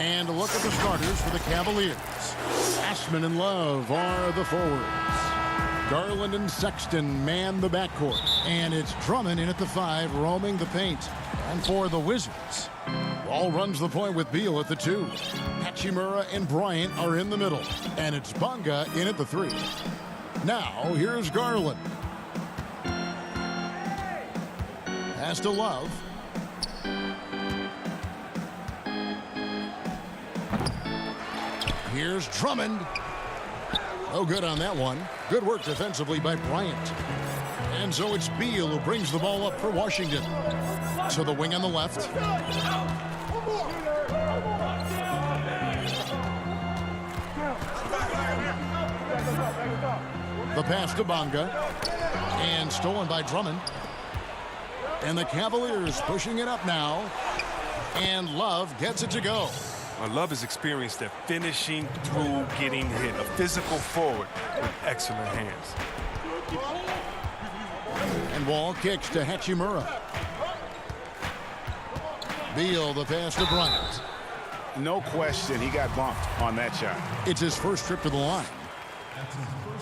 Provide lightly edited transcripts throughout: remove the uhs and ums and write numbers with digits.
And a look at the starters for the Cavaliers. Ashman and Love are the forwards. Garland and Sexton man the backcourt. And it's Drummond in at the 5, roaming the paint. And for the Wizards, Wall runs the point with Beal at the 2. Hachimura and Bryant are in the middle. And it's Bonga in at the 3. Now, here's Garland. Pass to Love. Here's Drummond. No good on that one. Good work defensively by Bryant. And so it's Beal who brings the ball up for Washington. To the wing on the left. The pass to Bonga. And stolen by Drummond. And the Cavaliers pushing it up now. And Love gets it to go. Love is experienced at finishing through getting hit. A physical forward with excellent hands. And Wall kicks to Hachimura. Beal, the pass to Bryant. No question, he got bumped on that shot. It's his first trip to the line.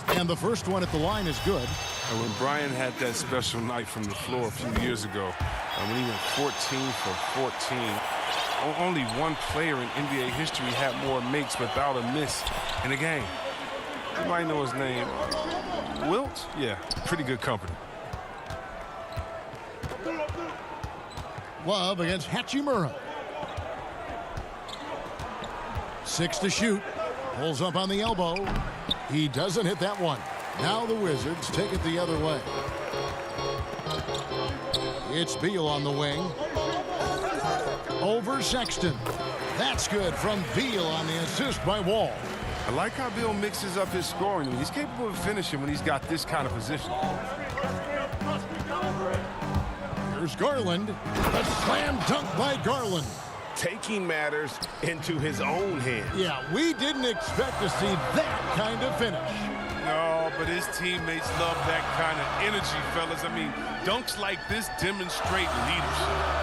And the first one at the line is good. And when Bryant had that special night from the floor a few years ago, when he went 14 for 14, only one player in NBA history had more makes without a miss in a game. You might know his name. Wilt? Yeah, pretty good company. Love against Hachimura. 6 to shoot. Pulls up on the elbow. He doesn't hit that one. Now the Wizards take it the other way. It's Beal on the wing. Over Sexton. That's good from Beal on the assist by Wall. I like how Beal mixes up his scoring. He's capable of finishing when he's got this kind of position. Here's Garland. A slam dunk by Garland. Taking matters into his own hands. Yeah, we didn't expect to see that kind of finish. No, but his teammates love that kind of energy, fellas. I mean, dunks like this demonstrate leadership.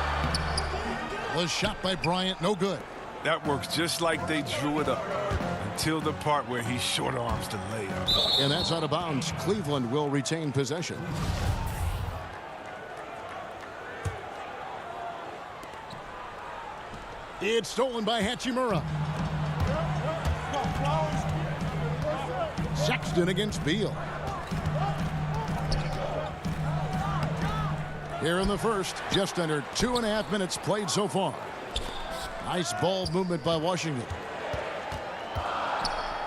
Was shot by Bryant, no good. That works just like they drew it up until the part where he short arms the layup. And that's out of bounds. Cleveland will retain possession. It's stolen by Hachimura. Sexton against Beal. Here in the first, just under 2.5 minutes played so far. Nice ball movement by Washington.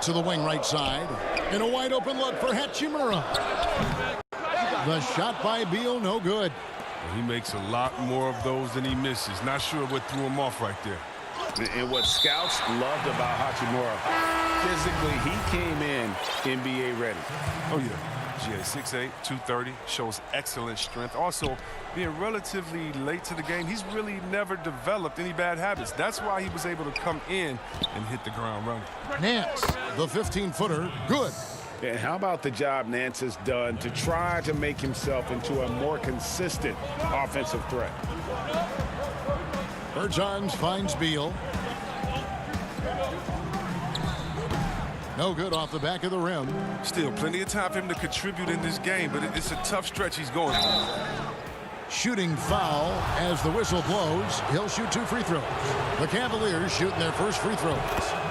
To the wing right side. And a wide open look for Hachimura. The shot by Beal, no good. He makes a lot more of those than he misses. Not sure what threw him off right there. And what scouts loved about Hachimura, physically, he came in NBA ready. Oh, yeah. GA 6'8", 230, shows excellent strength. Also, being relatively late to the game, he's really never developed any bad habits. That's why he was able to come in and hit the ground running. Nance, the 15-footer, good. And how about the job Nance has done to try to make himself into a more consistent offensive threat? Bertans finds Beal. No good off the back of the rim. Still plenty of time for him to contribute in this game, but it's a tough stretch he's going through. Shooting foul as the whistle blows. He'll shoot 2 free throws. The Cavaliers shooting their first free throws.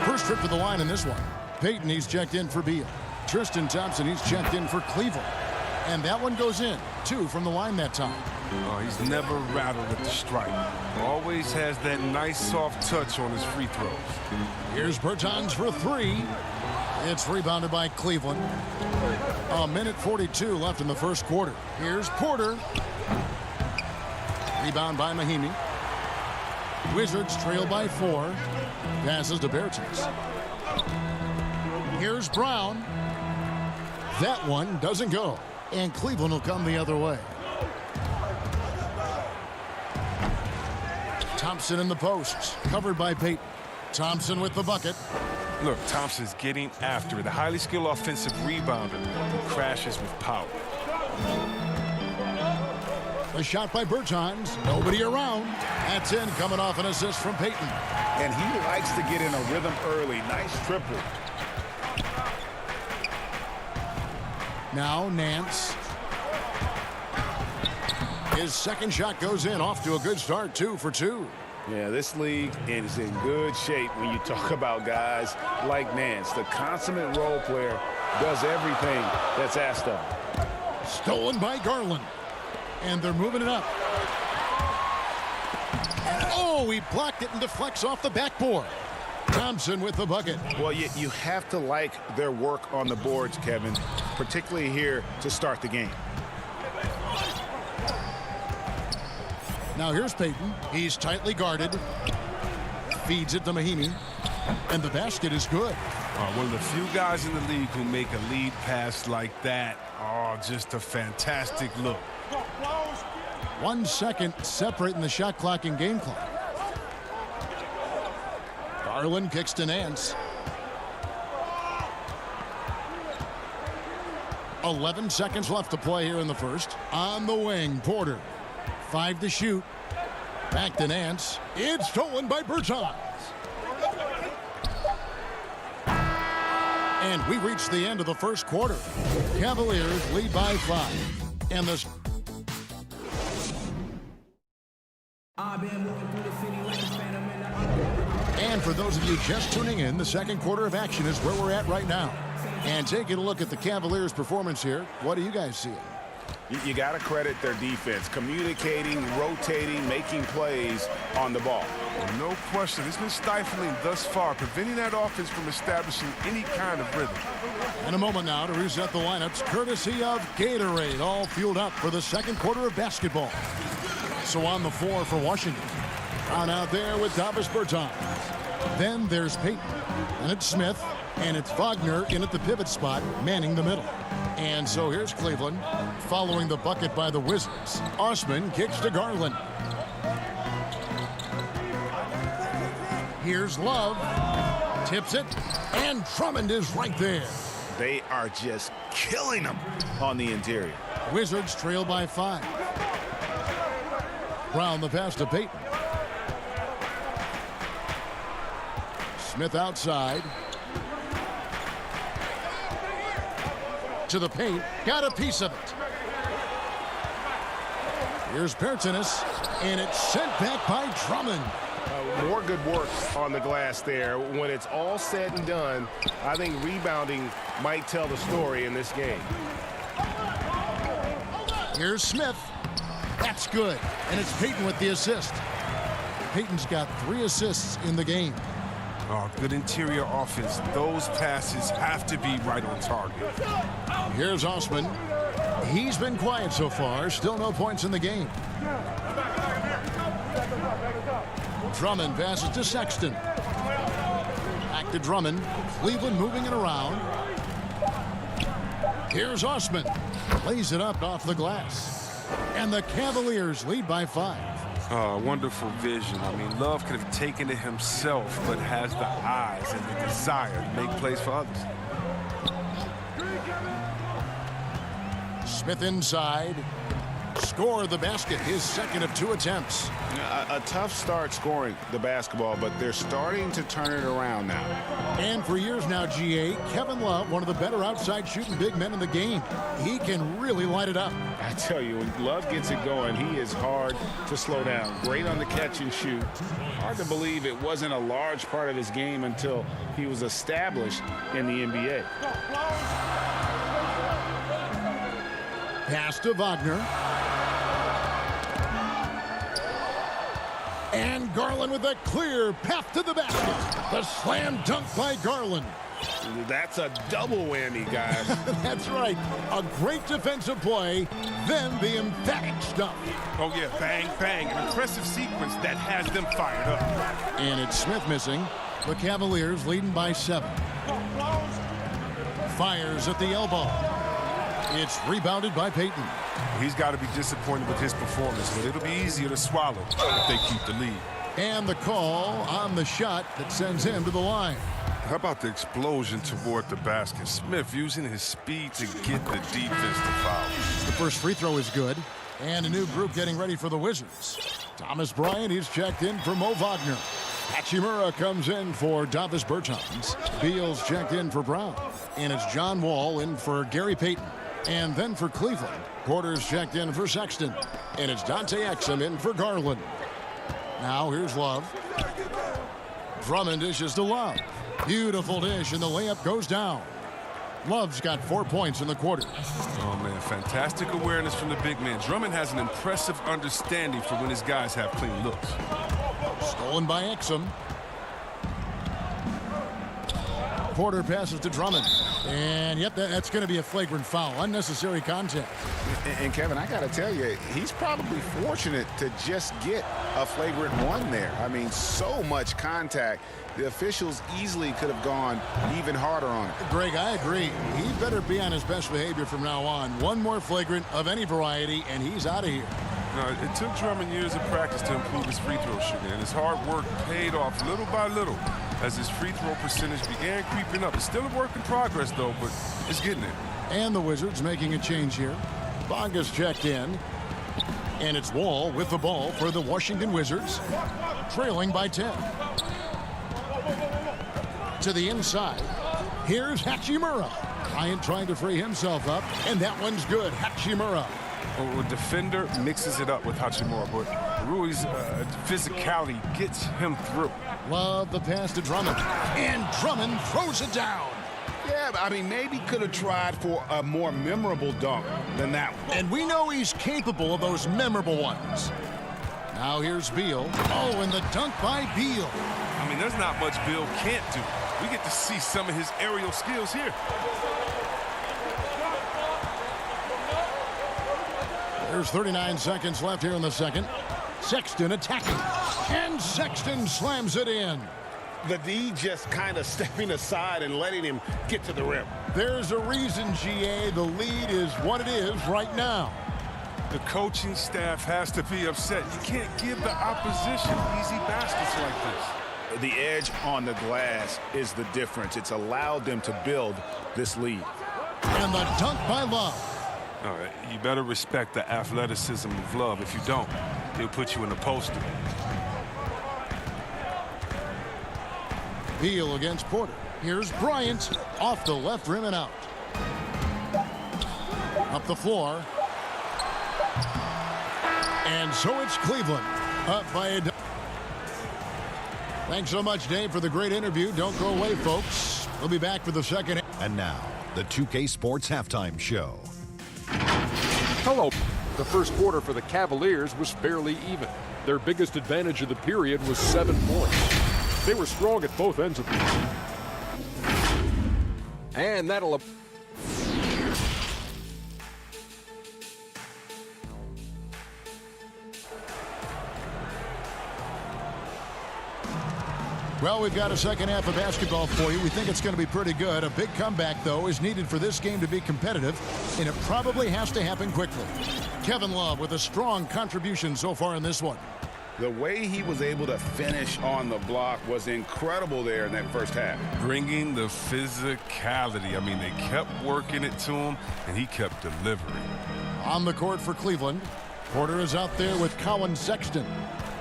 First trip to the line in this one. Peyton, he's checked in for Beal. Tristan Thompson, he's checked in for Cleveland. And that one goes in. 2 from the line that time. Oh, he's never rattled at the stripe. Always has that nice soft touch on his free throws. Here's Bertans for 3. It's rebounded by Cleveland. 1:42 left in the first quarter. Here's Porter. Rebound by Mahimi. Wizards trail by 4. Passes to Bertans. Here's Brown. That one doesn't go. And Cleveland will come the other way. Thompson in the post. Covered by Peyton. Thompson with the bucket. Look, Thompson's getting after it. A highly skilled offensive rebounder who crashes with power. A shot by Bertans. Nobody around. That's in, coming off an assist from Payton. And he likes to get in a rhythm early. Nice triple. Now Nance. His second shot goes in, off to a good start, 2 for 2. Yeah, this league is in good shape when you talk about guys like Nance. The consummate role player does everything that's asked of him. Stolen by Garland. And they're moving it up. Oh, he blocked it and deflects off the backboard. Thompson with the bucket. Well, you have to like their work on the boards, Kevin, particularly here to start the game. Now here's Payton. He's tightly guarded. Feeds it to Mahimi. And the basket is good. One of the few guys in the league who make a lead pass like that. Oh, just a fantastic look. 1 second separating the shot clock and game clock. Garland kicks to Nance. 11 seconds left to play here in the first. On the wing, Porter. 5 to shoot. Back to Nance. It's stolen by Bertans. And we reach the end of the first quarter. Cavaliers lead by 5. And the And for those of you just tuning in, the second quarter of action is where we're at right now. And taking a look at the Cavaliers' performance here, what are you guys seeing? You got to credit their defense, communicating, rotating, making plays on the ball. Well, no question. It's been stifling thus far, preventing that offense from establishing any kind of rhythm. In a moment now to reset the lineups, courtesy of Gatorade, all fueled up for the second quarter of basketball. So on the floor for Washington. On out there with Davis Bertans. Then there's Payton. And it's Smith. And it's Wagner in at the pivot spot, manning the middle. And so here's Cleveland, following the bucket by the Wizards. Osman kicks to Garland. Here's Love. Tips it. And Drummond is right there. They are just killing them on the interior. Wizards trail by 5. Brown the pass to Payton. Smith outside. To the paint, got a piece of it. Here's Bertans, and it's sent back by Drummond. More good work on the glass there. When it's all said and done, I think rebounding might tell the story in this game. Here's Smith. That's good, and it's Payton with the assist. Payton's got 3 assists in the game. Oh, good interior offense. Those passes have to be right on target. Here's Osman. He's been quiet so far. Still no points in the game. Drummond passes to Sexton. Back to Drummond. Cleveland moving it around. Here's Osman. Lays it up off the glass. And the Cavaliers lead by 5. Wonderful vision. I mean, Love could have taken it himself, but has the eyes and the desire to make plays for others. Smith inside. Score the basket, his second of 2 attempts. A tough start scoring the basketball, but they're starting to turn it around now. And for years now, GA, Kevin Love, one of the better outside shooting big men in the game. He can really light it up. I tell you, when Love gets it going, he is hard to slow down. Great on the catch and shoot. Hard to believe it wasn't a large part of his game until he was established in the NBA. Pass to Wagner. And Garland with a clear path to the basket. The slam dunk by Garland. That's a double whammy, guys. That's right. A great defensive play, then the emphatic stuff. Oh, yeah, bang, bang. An impressive sequence that has them fired up. And it's Smith missing. The Cavaliers leading by 7. Fires at the elbow. It's rebounded by Payton. He's got to be disappointed with his performance, but it'll be easier to swallow if they keep the lead. And the call on the shot that sends him to the line. How about the explosion toward the basket? Smith using his speed to get the defense to foul. The first free throw is good. And a new group getting ready for the Wizards. Thomas Bryant, he's checked in for Mo Wagner. Hachimura comes in for Davis Bertans. Beal's checked in for Brown. And it's John Wall in for Gary Payton. And then for Cleveland, Porter's checked in for Sexton. And it's Dante Exum in for Garland. Now here's Love. Drummond dishes to Love. Beautiful dish, and the layup goes down. Love's got 4 points in the quarter. Oh, man, fantastic awareness from the big man. Drummond has an impressive understanding for when his guys have clean looks. Stolen by Exum. Porter passes to Drummond. And, yep, that's going to be a flagrant foul. Unnecessary contact. And Kevin, I got to tell you, he's probably fortunate to just get a flagrant one there. I mean, so much contact. The officials easily could have gone even harder on it. Greg, I agree. He better be on his best behavior from now on. One more flagrant of any variety, and he's out of here. No, it took Drummond years of practice to improve his free throw shooting, and his hard work paid off little by little as his free throw percentage began creeping up. It's still a work in progress, though, but it's getting there. And the Wizards making a change here. Bonga's checked in. And it's Wall with the ball for the Washington Wizards, trailing by 10. To the inside. Here's Hachimura. Bryant trying to free himself up, and that one's good. Hachimura. Well, a defender mixes it up with Hachimura, but Rui's physicality gets him through. Love the pass to Drummond. And Drummond throws it down. Yeah, I mean, maybe could have tried for a more memorable dunk than that one. And we know he's capable of those memorable ones. Now here's Beal. Oh, and the dunk by Beal. I mean, there's not much Beal can't do. We get to see some of his aerial skills here. There's 39 seconds left here in the second. Sexton attacking. And Sexton slams it in. The D just kind of stepping aside and letting him get to the rim. There's a reason, GA. The lead is what it is right now. The coaching staff has to be upset. You can't give the opposition easy baskets like this. The edge on the glass is the difference. It's allowed them to build this lead. And the dunk by Love. All right, you better respect the athleticism of Love. If you don't, he'll put you in the poster. Beal against Porter. Here's Bryant off the left rim and out. Up the floor. And so it's Cleveland up by a... Thanks so much, Dave, for the great interview. Don't go away, folks. We'll be back for the second. And now, the 2K Sports Halftime Show. Hello. The first quarter for the Cavaliers was fairly even. Their biggest advantage of the period was 7 points. They were strong at both ends of the floor. And that'll... Well, we've got a second half of basketball for you. We think it's going to be pretty good. A big comeback, though, is needed for this game to be competitive, and it probably has to happen quickly. Kevin Love with a strong contribution so far in this one. The way he was able to finish on the block was incredible there in that first half. Bringing the physicality. I mean, they kept working it to him, and he kept delivering. On the court for Cleveland, Porter is out there with Colin Sexton.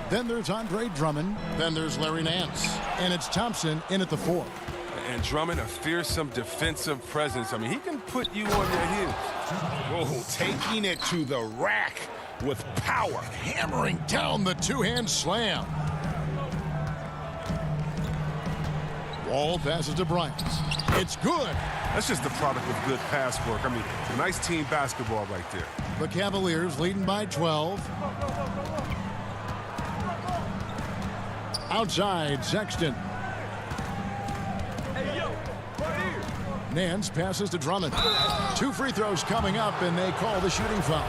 Then there's Andre Drummond. Then there's Larry Nance. And it's Thompson in at the 4. And Drummond, a fearsome defensive presence. I mean, he can put you on your heels. Whoa, taking it to the rack with power. Hammering down the two-hand slam. Wall passes to Bryant. It's good. That's just the product of good pass work. I mean, nice team basketball right there. The Cavaliers leading by 12. Outside, Sexton. Nance passes to Drummond. 2 free throws coming up, and they call the shooting foul.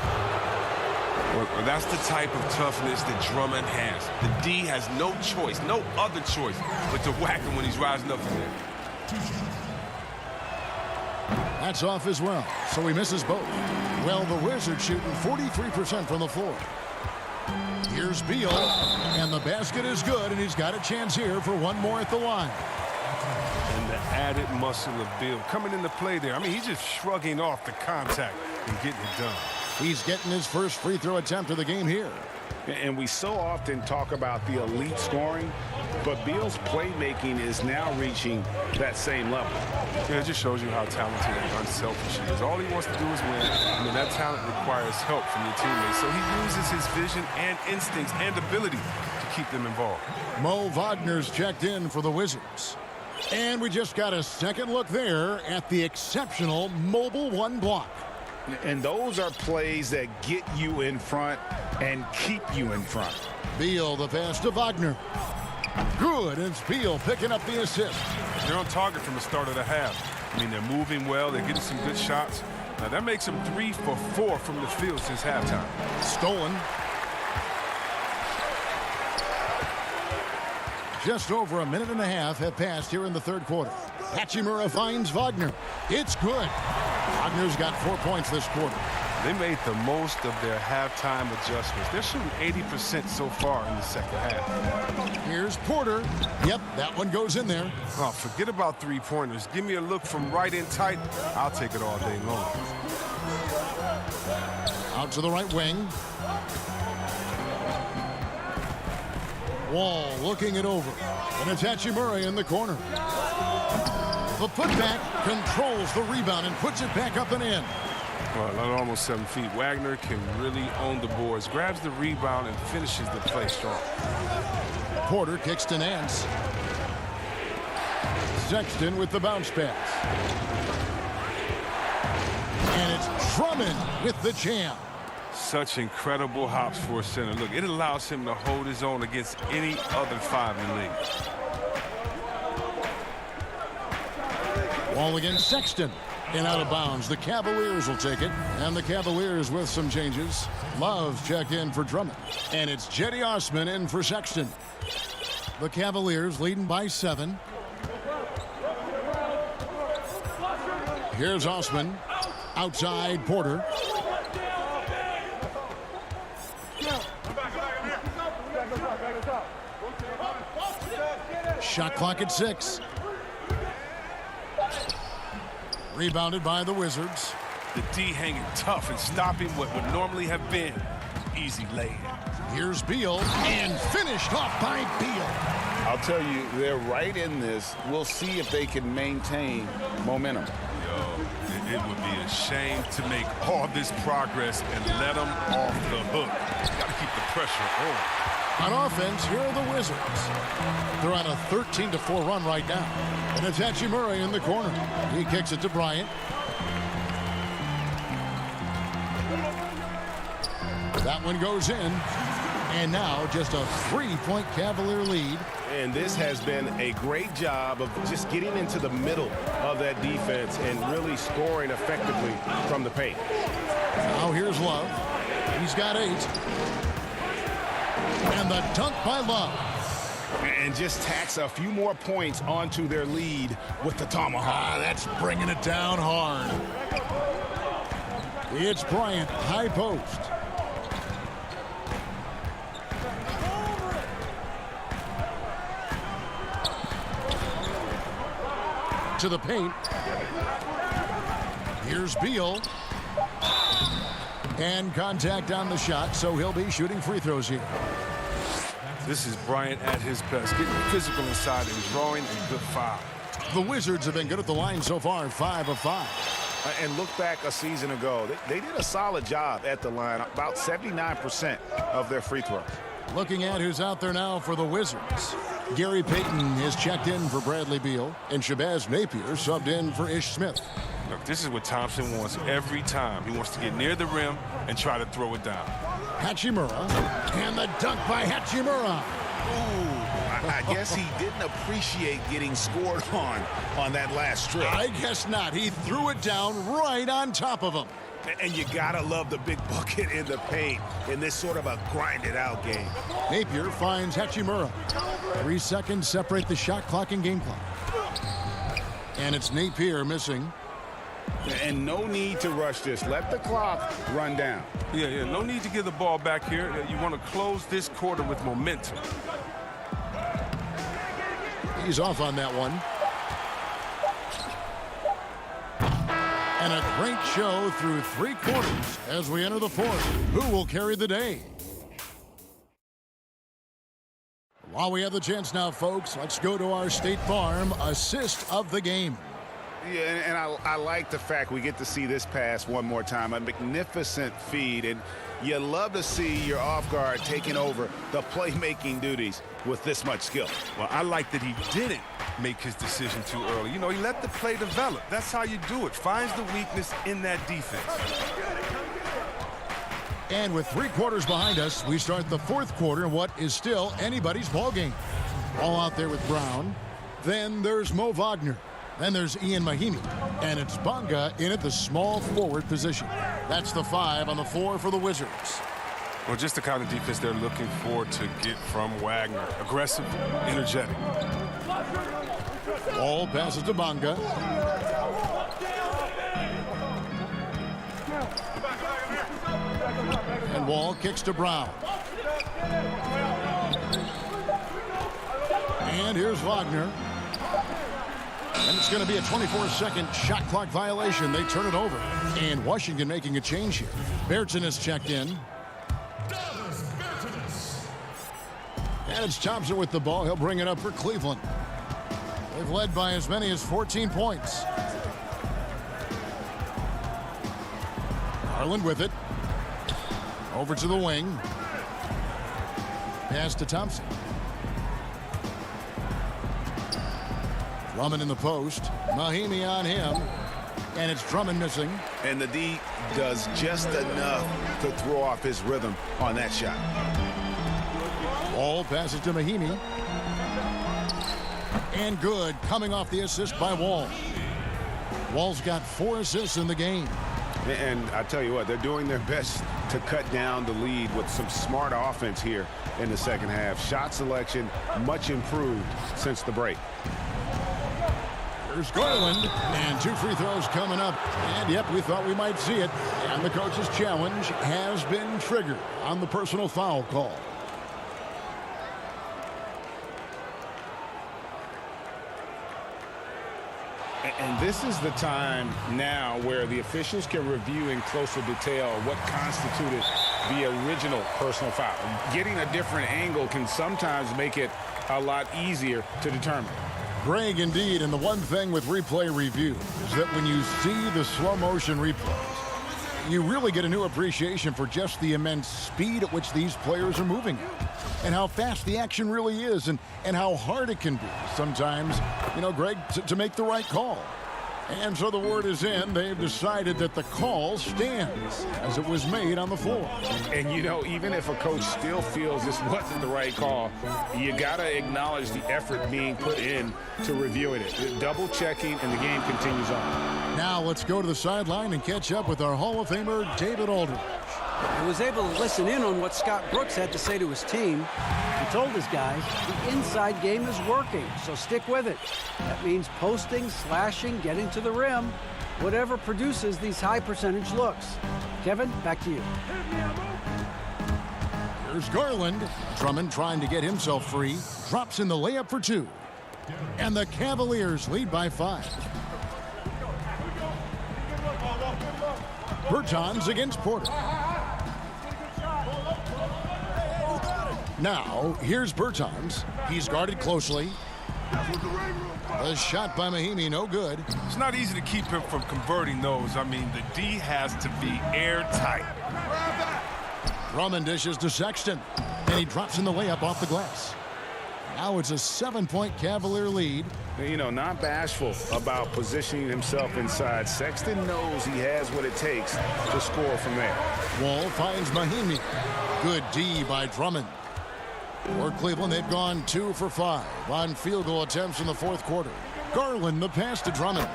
Well, that's the type of toughness that Drummond has. The D has no choice, no other choice, but to whack him when he's rising up from there. That's off as well, so he misses both. Well, the Wizards shooting 43% from the floor. Here's Beal, and the basket is good, and he's got a chance here for one more at the line. And the added muscle of Beal coming into play there. I mean, he's just shrugging off the contact and getting it done. He's getting his first free throw attempt of the game here. And we so often talk about the elite scoring, but Beal's playmaking is now reaching that same level. Yeah, it just shows you how talented and unselfish he is. All he wants to do is win. I mean, that talent requires help from your teammates. So he uses his vision and instincts and ability to keep them involved. Mo Wagner's checked in for the Wizards. And we just got a second look there at the exceptional mobile one block. And those are plays that get you in front and keep you in front. Beal, the pass to Wagner. Good, and it's Beal picking up the assist. They're on target from the start of the half. I mean, they're moving well. They're getting some good shots. Now, that makes them 3 for 4 from the field since halftime. Stolen. Just over a minute and a half have passed here in the third quarter. Hachimura finds Wagner. It's good. Wagner's got 4 points this quarter. They made the most of their halftime adjustments. They're shooting 80% so far in the second half. Here's Porter. Yep, that one goes in there. Oh, forget about three-pointers. Give me a look from right in tight. I'll take it all day long. Out to the right wing. Wall looking it over. And it's Hachimura in the corner. The putback controls the rebound and puts it back up and in. Well, almost 7 feet. Wagner can really own the boards. Grabs the rebound and finishes the play strong. Porter kicks to Nance. Sexton with the bounce pass. And it's Drummond with the jam. Such incredible hops for a center. Look, it allows him to hold his own against any other 5 in the league. Wall against Sexton. And out of bounds. The Cavaliers will take it. And the Cavaliers with some changes. Love check in for Drummond. And it's Jetty Osman in for Sexton. The Cavaliers leading by 7. Here's Osman. Outside Porter. Shot clock at 6. Rebounded by the Wizards. The D hanging tough and stopping what would normally have been easy lay-in. Here's Beal, and finished off by Beal. I'll tell you, they're right in this. We'll see if they can maintain momentum. Yo, it would be a shame to make all this progress and let them off the hook. Got to keep the pressure on. On offense, here are the Wizards. They're on a 13-4 run right now. And it's Hachimura in the corner. He kicks it to Bryant. That one goes in. And now just a 3-point Cavalier lead. And this has been a great job of just getting into the middle of that defense and really scoring effectively from the paint. Now here's Love. He's got 8. And the dunk by Love. And just tacks a few more points onto their lead with the tomahawk. That's bringing it down hard. It's Bryant, high post. To the paint. Here's Beal. And contact on the shot, so he'll be shooting free throws here. This is Bryant at his best, getting physical inside and drawing a good foul. The Wizards have been good at the line so far, 5 of 5. And look back a season ago. They did a solid job at the line, about 79% of their free throws. Looking at who's out there now for the Wizards. Gary Payton has checked in for Bradley Beal, and Shabazz Napier subbed in for Ish Smith. Look, this is what Thompson wants every time. He wants to get near the rim and try to throw it down. Hachimura, and the dunk by Hachimura. Ooh, I guess he didn't appreciate getting scored on that last strip. I guess not. He threw it down right on top of him. And you gotta love the big bucket in the paint in this sort of a grinded-out game. Napier finds Hachimura. 3 seconds separate the shot clock and game clock. And it's Napier missing. And no need to rush this. Let the clock run down. Yeah, no need to give the ball back here. You want to close this quarter with momentum. He's off on that one. And a great show through 3 quarters as we enter the 4th. Who will carry the day? While we have the chance now, folks, let's go to our State Farm assist of the game. Yeah, and I like the fact we get to see this pass one more time. A magnificent feed, and you love to see your off guard taking over the playmaking duties with this much skill. Well, I like that he didn't make his decision too early. You know, he let the play develop. That's how you do it. Finds the weakness in that defense. And with 3 quarters behind us, we start the 4th quarter in what is still anybody's ball game. All out there with Brown. Then there's Mo Wagner. Then there's Ian Mahimi. And it's Bonga in at the small forward position. That's the 5 on the floor for the Wizards. Well, just the kind of defense they're looking for to get from Wagner. Aggressive, energetic. Ball passes to Bonga. And Wall kicks to Brown. And here's Wagner. And it's going to be a 24-second shot clock violation. They turn it over. And Washington making a change here. Berton is checked in. And it's Thompson with the ball. He'll bring it up for Cleveland. They've led by as many as 14 points. Garland with it. Over to the wing. Pass to Thompson. Drummond in the post. Mahimi on him. And it's Drummond missing. And the D does just enough to throw off his rhythm on that shot. Ball passes to Mahimi. And good, coming off the assist by Wall. Wall's got 4 assists in the game. And I tell you what, they're doing their best to cut down the lead with some smart offense here in the second half. Shot selection much improved since the break. Here's Garland, and 2 free throws coming up. And yep, we thought we might see it. And the coach's challenge has been triggered on the personal foul call. And this is the time now where the officials can review in closer detail what constituted the original personal foul. Getting a different angle can sometimes make it a lot easier to determine. Greg, indeed, and the one thing with replay review is that when you see the slow motion replays, you really get a new appreciation for just the immense speed at which these players are moving at, and how fast the action really is, and how hard it can be sometimes, you know, Greg, to make the right call. And so the word is in. They've decided that the call stands as it was made on the floor. And, you know, even if a coach still feels this wasn't the right call, you got to acknowledge the effort being put in to reviewing it. Double checking, and the game continues on. Now let's go to the sideline and catch up with our Hall of Famer, David Aldridge. He was able to listen in on what Scott Brooks had to say to his team. He told his guys the inside game is working, so stick with it. That means posting, slashing, getting to the rim, whatever produces these high percentage looks. Kevin, back to you. Here's Garland. Drummond trying to get himself free. Drops in the layup for 2. And the Cavaliers lead by 5. Bertans against Porter. Now, here's Bertans. He's guarded closely. The shot by Mahimi, no good. It's not easy to keep him from converting those. I mean, the D has to be airtight. Drummond dishes to Sexton, and he drops in the layup off the glass. Now it's a 7-point Cavalier lead. You know, not bashful about positioning himself inside. Sexton knows he has what it takes to score from there. Wall finds Mahimi. Good D by Drummond. For Cleveland, they've gone 2 for 5 on field goal attempts in the 4th quarter. Garland, the pass to Drummond,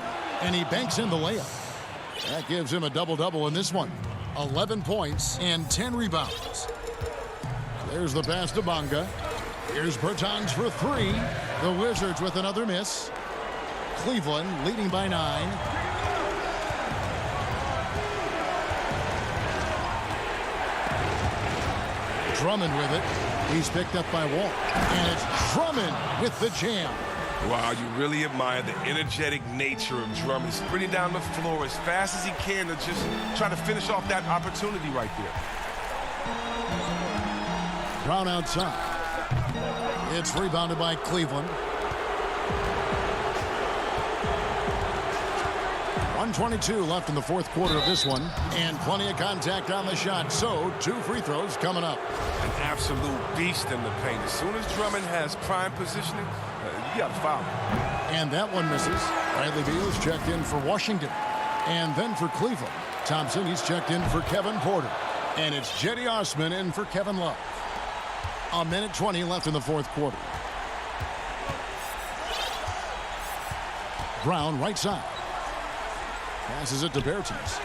and he banks in the layup. That gives him a double-double in this one. 11 points and 10 rebounds. There's the pass to Bonga. Here's Bertans for 3. The Wizards with another miss. Cleveland leading by 9. Drummond with it. He's picked up by Wall. And it's Drummond with the jam. Wow, you really admire the energetic nature of Drummond, sprinting down the floor as fast as he can to just try to finish off that opportunity right there. Brown outside. It's rebounded by Cleveland. 1:22 left in the fourth quarter of this one, and plenty of contact on the shot, so 2 free throws coming up. An absolute beast in the paint. As soon as Drummond has prime positioning, you got to foul him. And that one misses. Bradley Beal's checked in for Washington. And then for Cleveland, Thompson, he's checked in for Kevin Porter. And it's Jetty Osman in for Kevin Love. 1:20 left in the fourth quarter. Brown right side. Passes it to Bertens.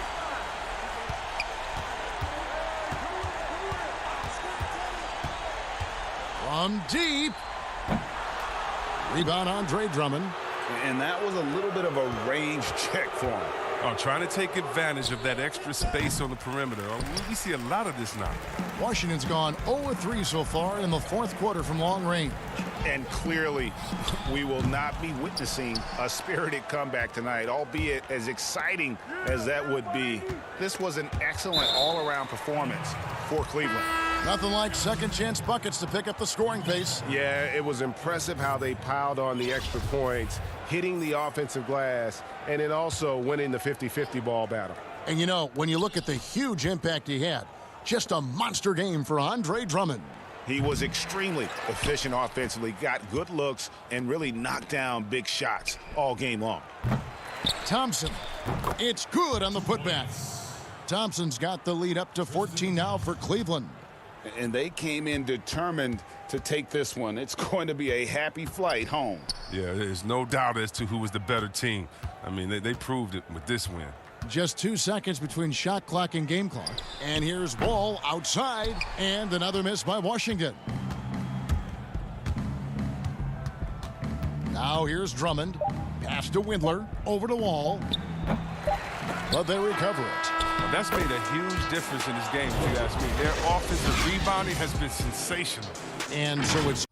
From deep. Rebound Andre Drummond. And that was a little bit of a range check for him. Oh, trying to take advantage of that extra space on the perimeter. We see a lot of this now. Washington's gone 0-3 so far in the fourth quarter from long range. And clearly, we will not be witnessing a spirited comeback tonight, albeit as exciting as that would be. This was an excellent all-around performance for Cleveland. Nothing like second chance buckets to pick up the scoring pace. Yeah, it was impressive how they piled on the extra points, hitting the offensive glass, and then also winning the 50-50 ball battle. And you know, when you look at the huge impact he had, just a monster game for Andre Drummond. He was extremely efficient offensively, got good looks, and really knocked down big shots all game long. Thompson, it's good on the putback. Thompson's got the lead up to 14 now for Cleveland. And they came in determined to take this one. It's going to be a happy flight home. Yeah, there's no doubt as to who was the better team. I mean, they proved it with this win. Just 2 seconds between shot clock and game clock. And here's Wall outside, and another miss by Washington. Now here's Drummond. Pass to Windler, over to Wall. But they recover it. Well, that's made a huge difference in this game, if you ask me. Their offensive rebounding has been sensational. And so it's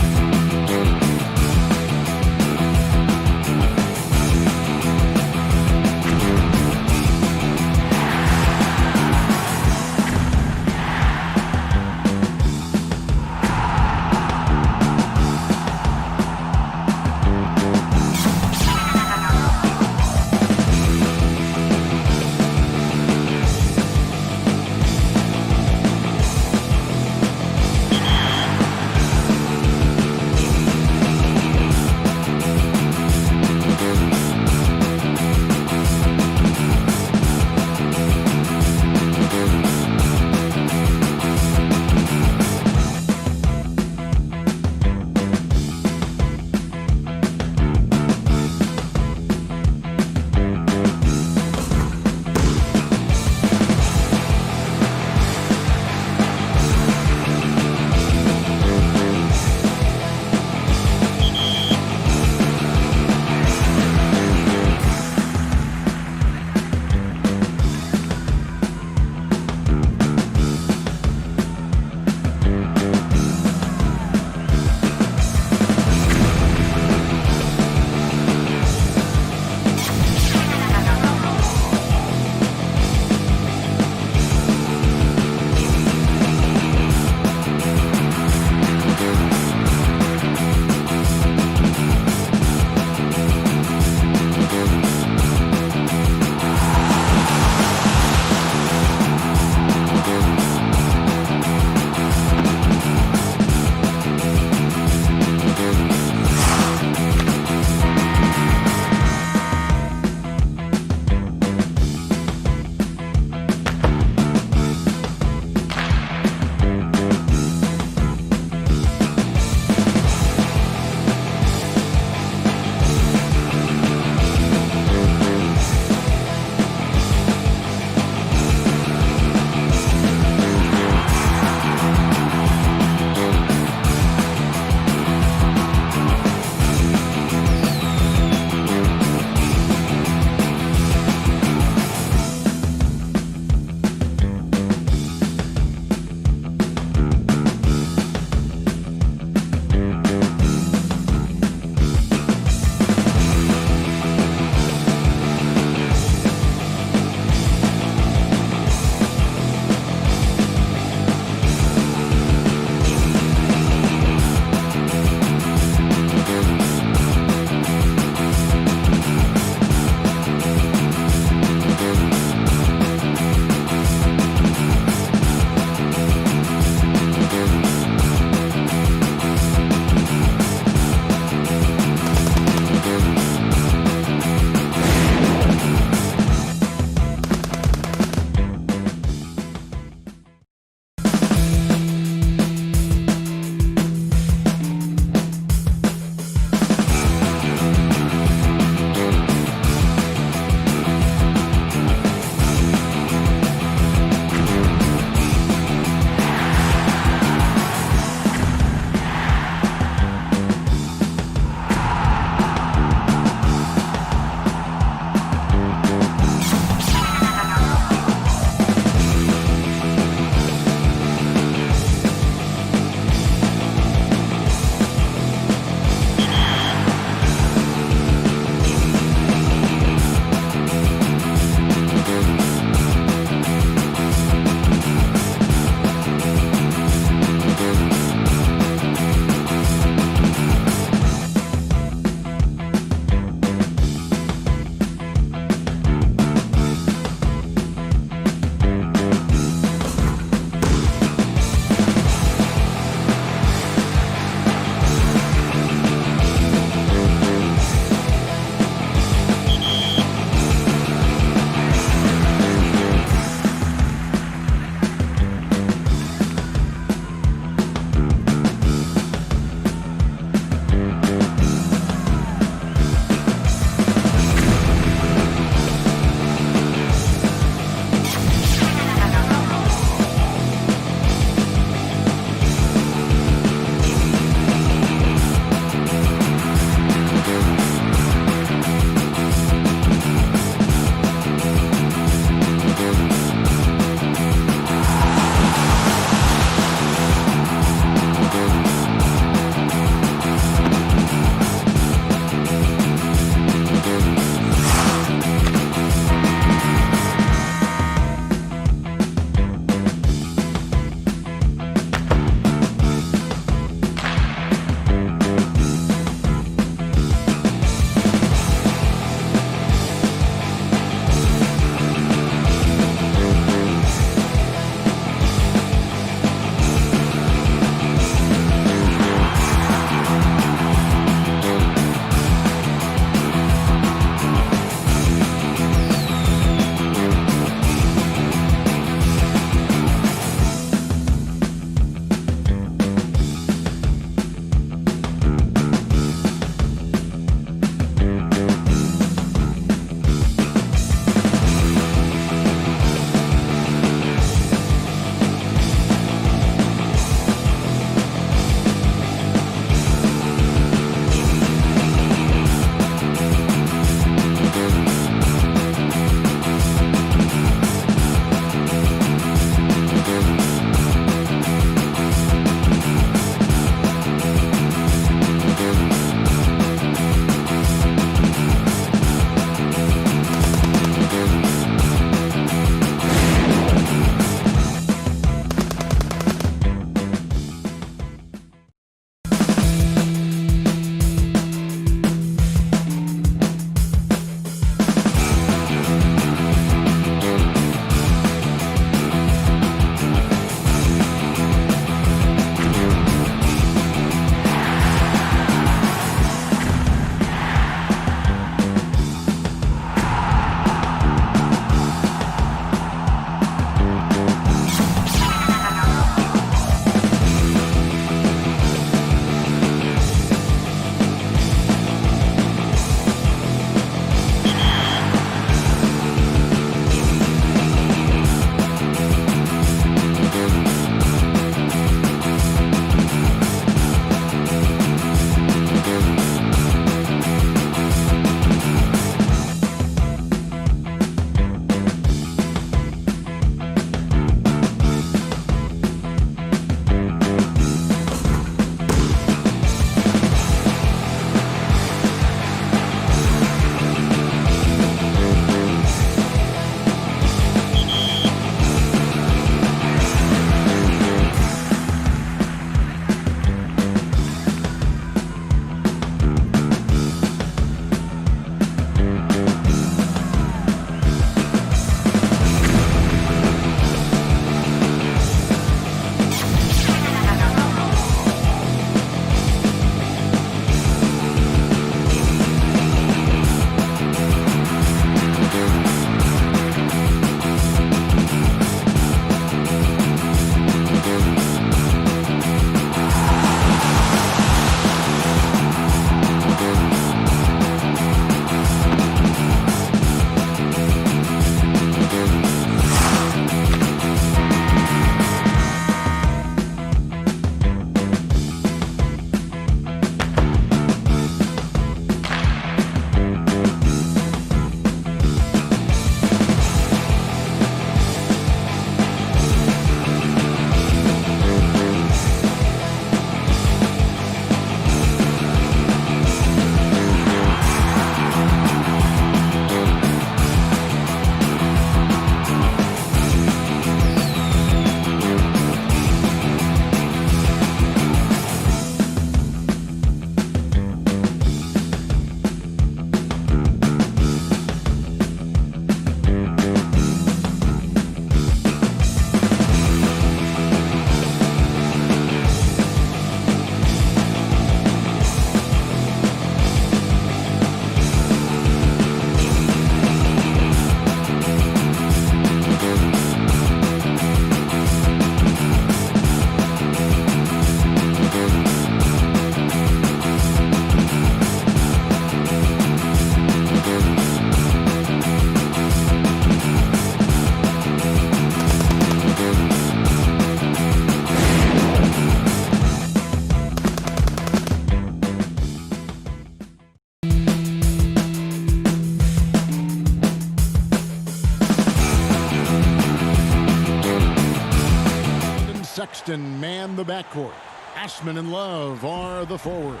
man the backcourt. Ashman and Love are the forwards.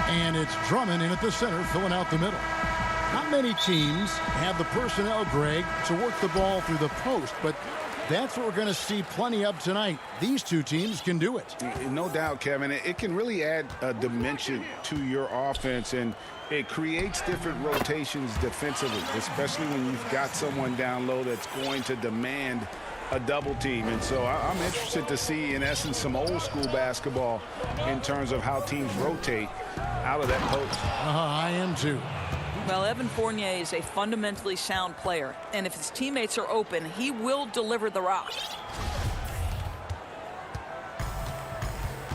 And it's Drummond in at the center, filling out the middle. Not many teams have the personnel, Greg, to work the ball through the post, but that's what we're going to see plenty of tonight. These two teams can do it. No doubt, Kevin. It can really add a dimension to your offense, and it creates different rotations defensively, especially when you've got someone down low that's going to demand a double team. And so I'm interested to see, in essence, some old school basketball in terms of how teams rotate out of that post. I am too. Well, Evan Fournier is a fundamentally sound player, and if his teammates are open, he will deliver the rock.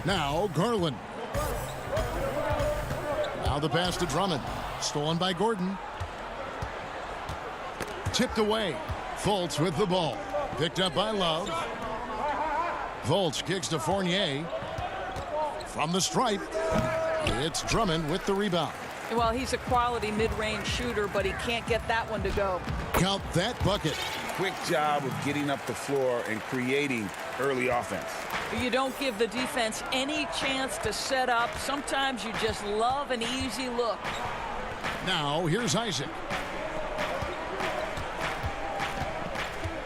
Now Garland. Now the pass to Drummond. Stolen by Gordon. Tipped away. Fultz with the ball. Picked up by Love. Fultz kicks to Fournier. From the stripe, it's Drummond with the rebound. Well, he's a quality mid-range shooter, but he can't get that one to go. Count that bucket. Quick job of getting up the floor and creating early offense. You don't give the defense any chance to set up. Sometimes you just love an easy look. Now here's Isaac.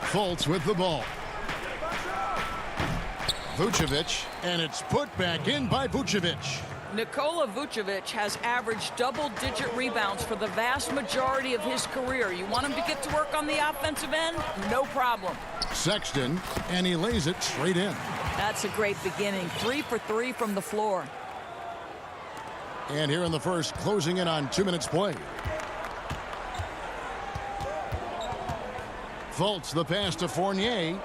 Fultz with the ball. Vucevic, and it's put back in by Vucevic. Nikola Vucevic has averaged double-digit rebounds for the vast majority of his career. You want him to get to work on the offensive end? No problem. Sexton, and he lays it straight in. That's a great beginning. 3 for 3 from the floor. And here in the first, closing in on 2 minutes play. Fultz, the pass to Fournier.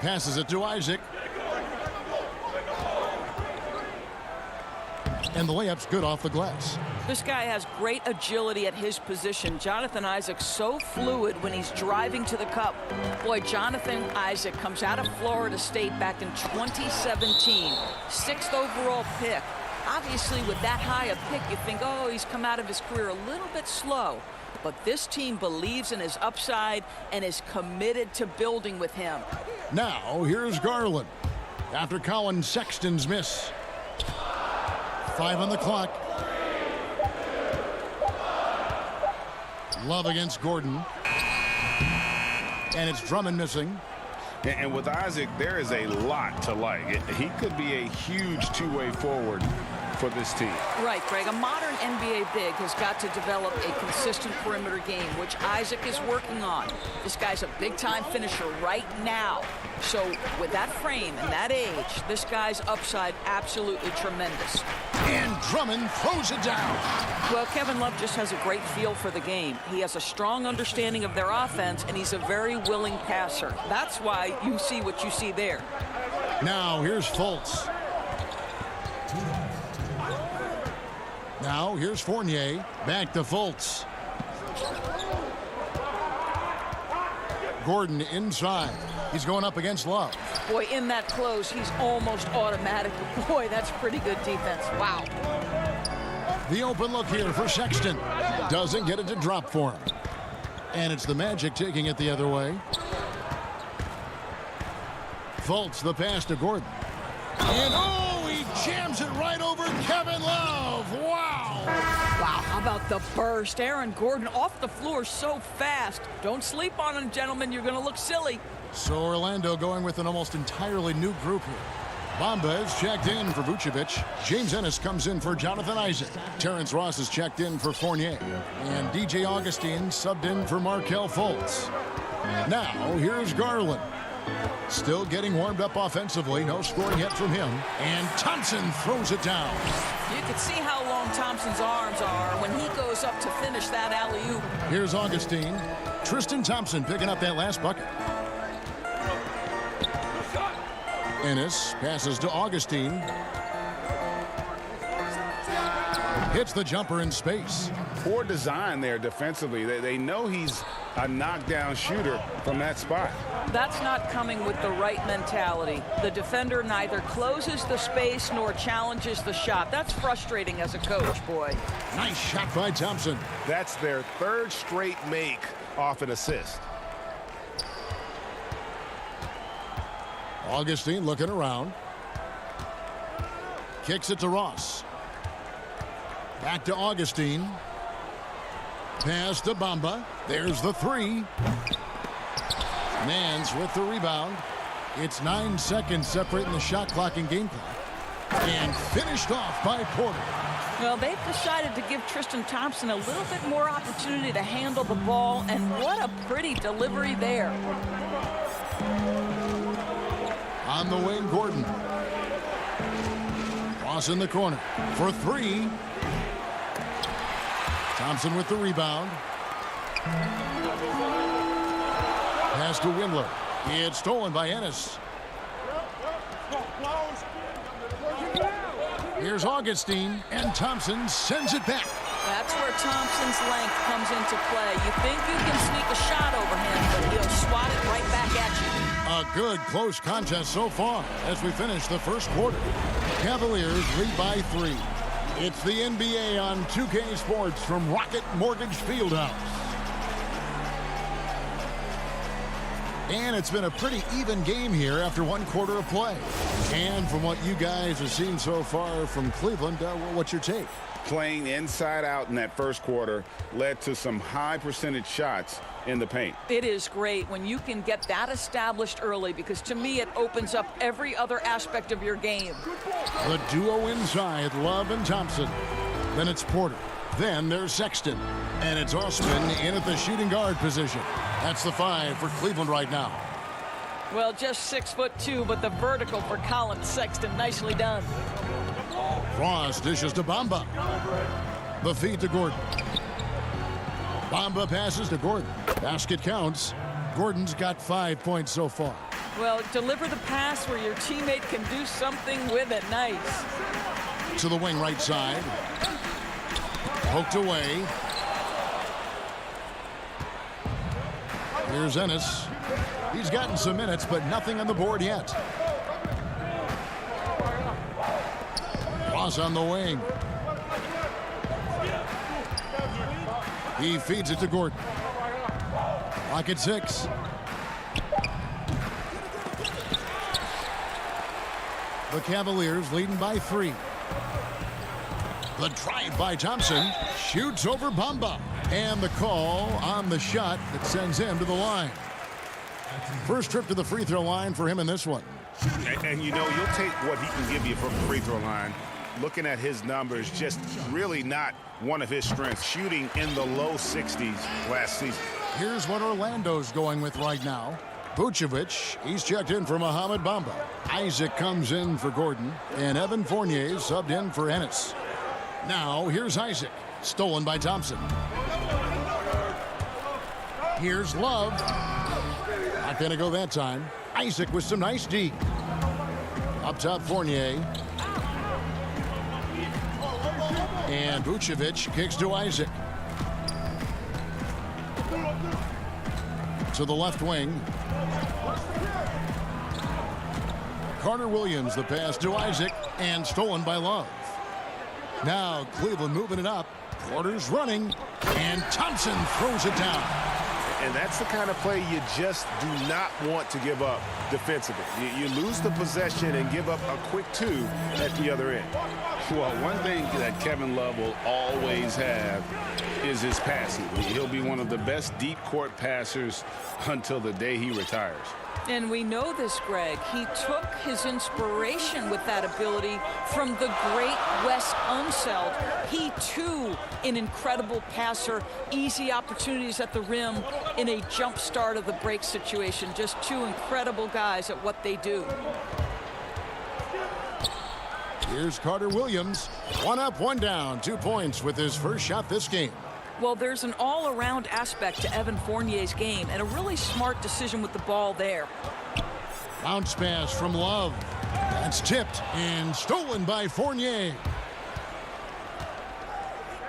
Passes it to Isaac. And the layup's good off the glass. This guy has great agility at his position. Jonathan Isaac's so fluid when he's driving to the cup. Boy, Jonathan Isaac comes out of Florida State back in 2017. 6th overall pick. Obviously, with that high a pick, you think, oh, he's come out of his career a little bit slow. But this team believes in his upside and is committed to building with him. Now, here's Garland. After Colin Sexton's miss. 5 on the clock. Love against Gordon. And it's Drummond missing. And with Isaac, there is a lot to like. He could be a huge two-way forward for this team. Right, Greg. A modern NBA big has got to develop a consistent perimeter game, which Isaac is working on. This guy's a big-time finisher right now. So with that frame and that age, this guy's upside absolutely tremendous. And Drummond throws it down. Well, Kevin Love just has a great feel for the game. He has a strong understanding of their offense, and he's a very willing passer. That's why you see what you see there. Now, here's Fultz. Now, here's Fournier. Back to Fultz. Gordon inside. He's going up against Love. Boy, in that close, he's almost automatic. Boy, that's pretty good defense. Wow. The open look here for Sexton. Doesn't get it to drop for him. And it's the Magic taking it the other way. Fultz, the pass to Gordon. And oh, he jams it right over Kevin Love. Wow. Wow, how about the burst? Aaron Gordon off the floor so fast. Don't sleep on him, gentlemen. You're going to look silly. So Orlando going with an almost entirely new group here. Bamba is checked in for Vucevic. James Ennis comes in for Jonathan Isaac. Terrence Ross is checked in for Fournier. And DJ Augustine subbed in for Markelle Fultz. Now, here's Garland. Still getting warmed up offensively. No scoring yet from him. And Thompson throws it down. You can see how long Thompson's arms are when he goes up to finish that alley-oop. Here's Augustine. Tristan Thompson picking up that last bucket. Ennis passes to Augustine. Hits the jumper in space. Poor design there defensively. They know he's a knockdown shooter from that spot. That's not coming with the right mentality. The defender neither closes the space nor challenges the shot. That's frustrating as a coach, boy. Nice shot by Thompson. That's their third straight make off an assist. Augustine looking around. Kicks it to Ross. Back to Augustine. Pass to Bamba. There's the three. Nance with the rebound. It's 9 seconds separating the shot clock and game clock. And finished off by Porter. Well, they've decided to give Tristan Thompson a little bit more opportunity to handle the ball, and what a pretty delivery there. On the wing, Gordon. Ross in the corner for three. Thompson with the rebound. Pass to Windler. It's stolen by Ennis. Here's Augustine, and Thompson sends it back. That's where Thompson's length comes into play. You think you can sneak a shot over him, but he'll swat it right back at you. A good close contest so far as we finish the first quarter. Cavaliers lead by 3. It's the NBA on 2K Sports from Rocket Mortgage Fieldhouse. And it's been a pretty even game here after 1 quarter of play. And from what you guys have seen so far from Cleveland, what's your take? Playing inside out in that first quarter led to some high percentage shots in the paint. It is great when you can get that established early, because to me it opens up every other aspect of your game. The duo inside, Love and Thompson. Then it's Porter. Then there's Sexton. And it's Osman in at the shooting guard position. That's the 5 for Cleveland right now. Well, just 6'2", but the vertical for Colin Sexton. Nicely done. Ross dishes to Bamba. The feed to Gordon. Bamba passes to Gordon. Basket counts. Gordon's got 5 points so far. Well, deliver the pass where your teammate can do something with it. Nice. To the wing right side. Poked away. Here's Ennis. He's gotten some minutes, but nothing on the board yet. Ross on the wing. He feeds it to Gordon. Clock at 6. The Cavaliers leading by 3. The drive by Thompson. Shoots over Bamba. And the call on the shot that sends him to the line. First trip to the free throw line for him in this one. And you know, you'll take what he can give you from the free throw line. Looking at his numbers, just really not one of his strengths. Shooting in the low 60s last season. Here's what Orlando's going with right now. Vucevic, he's checked in for Mohamed Bamba. Isaac comes in for Gordon. And Evan Fournier subbed in for Ennis. Now, here's Isaac. Stolen by Thompson. Here's Love. Not going to go that time. Isaac with some nice D. Up top, Fournier. And Vucevic kicks to Isaac. To the left wing. Carter Williams, the pass to Isaac, and stolen by Love. Now Cleveland moving it up. Porter's running, and Thompson throws it down. And that's the kind of play you just do not want to give up defensively. You lose the possession and give up a quick 2 at the other end. Well, one thing that Kevin Love will always have is his passing. He'll be one of the best deep court passers until the day he retires. And we know this, Greg. He took his inspiration with that ability from the great Wes Unseld. He, too, an incredible passer. Easy opportunities at the rim in a jump start of the break situation. Just 2 incredible guys at what they do. Here's Carter Williams. 1 up, 1 down. 2 points with his first shot this game. Well, there's an all-around aspect to Evan Fournier's game, and a really smart decision with the ball there. Bounce pass from Love. That's tipped and stolen by Fournier.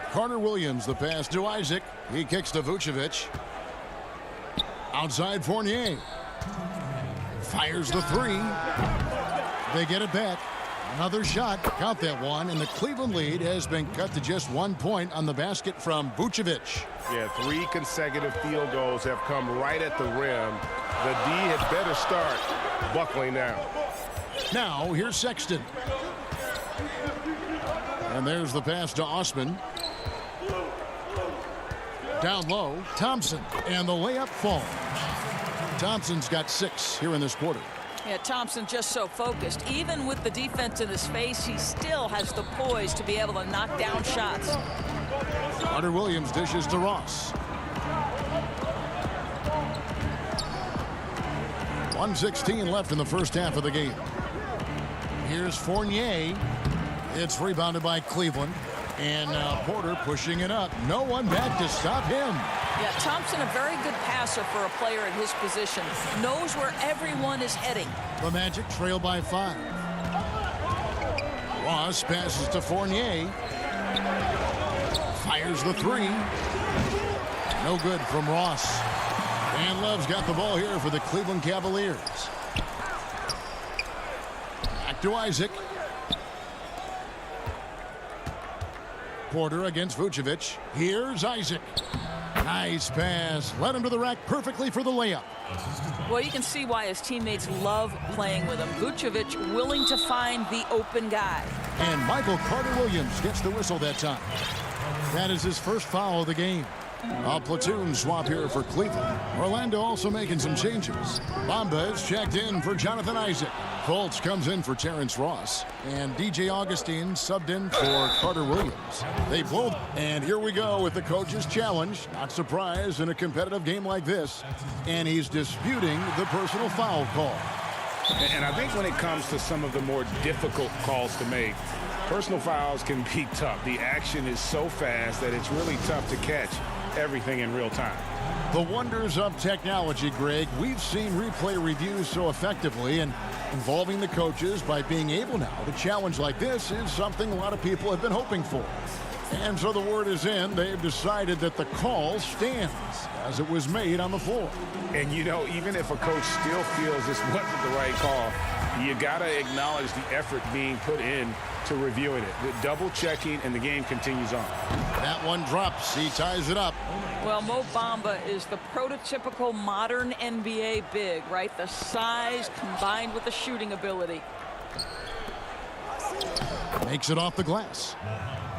Carter Williams, the pass to Isaac. He kicks to Vucevic. Outside Fournier. Fires the 3. They get it back. Another shot, count that one, and the Cleveland lead has been cut to just 1 point on the basket from Vucevic. Yeah, 3 consecutive field goals have come right at the rim. The D had better start buckling down. Now, here's Sexton. And there's the pass to Osman. Down low, Thompson. And the layup falls. Thompson's got 6 here in this quarter. Yeah, Thompson just so focused. Even with the defense in his face, he still has the poise to be able to knock down shots. Carter Williams dishes to Ross. 1:16 left in the first half of the game. Here's Fournier. It's rebounded by Cleveland. And now Porter pushing it up. No one back to stop him. Yeah, Thompson, a very good passer for a player in his position. Knows where everyone is heading. The Magic trail by 5. Ross passes to Fournier. Fires the 3. No good from Ross. And Love's got the ball here for the Cleveland Cavaliers. Back to Isaac. Porter against Vucevic. Here's Isaac. Nice pass. Led him to the rack perfectly for the layup. Well, you can see why his teammates love playing with him. Vucevic willing to find the open guy. And Michael Carter-Williams gets the whistle that time. That is his first foul of the game. A platoon swap here for Cleveland. Orlando also making some changes. Bamba is checked in for Jonathan Isaac. Fultz comes in for Terrence Ross. And DJ Augustine subbed in for Carter Williams. They both. And here we go with the coach's challenge. Not surprised in a competitive game like this. And he's disputing the personal foul call. And I think when it comes to some of the more difficult calls to make, personal fouls can be tough. The action is so fast that it's really tough to catch everything in real time. The wonders of technology, Greg. We've seen replay reviews so effectively, and involving the coaches by being able now to challenge like this is something a lot of people have been hoping for. And so the word is in. They've decided that the call stands as it was made on the floor. And, you know, even if a coach still feels this wasn't the right call, you got to acknowledge the effort being put in to reviewing it. The double checking, and the game continues on. That one drops. He ties it up. Well, Mo Bamba is the prototypical modern NBA big, right? The size combined with the shooting ability. Makes it off the glass.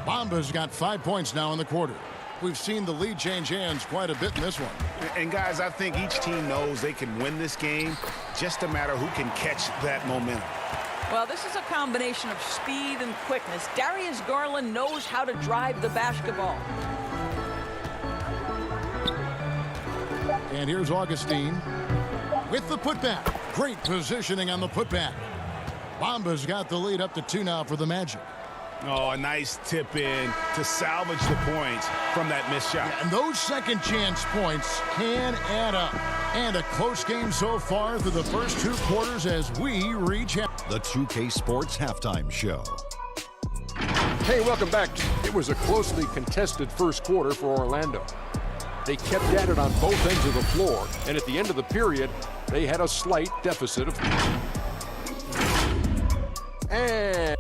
Bamba's got 5 points now in the quarter. We've seen the lead change hands quite a bit in this one. And, guys, I think each team knows they can win this game. Just a matter who can catch that momentum. Well, this is a combination of speed and quickness. Darius Garland knows how to drive the basketball. And here's Augustine with the putback. Great positioning on the putback. Bamba's got the lead up to 2 now for the Magic. Oh, a nice tip in to salvage the points from that missed shot. And those second chance points can add up. And a close game so far through the first 2 quarters as we reach The 2K Sports Halftime Show. Hey, welcome back. It was a closely contested first quarter for Orlando. They kept at it on both ends of the floor, and at the end of the period, they had a slight deficit of... And...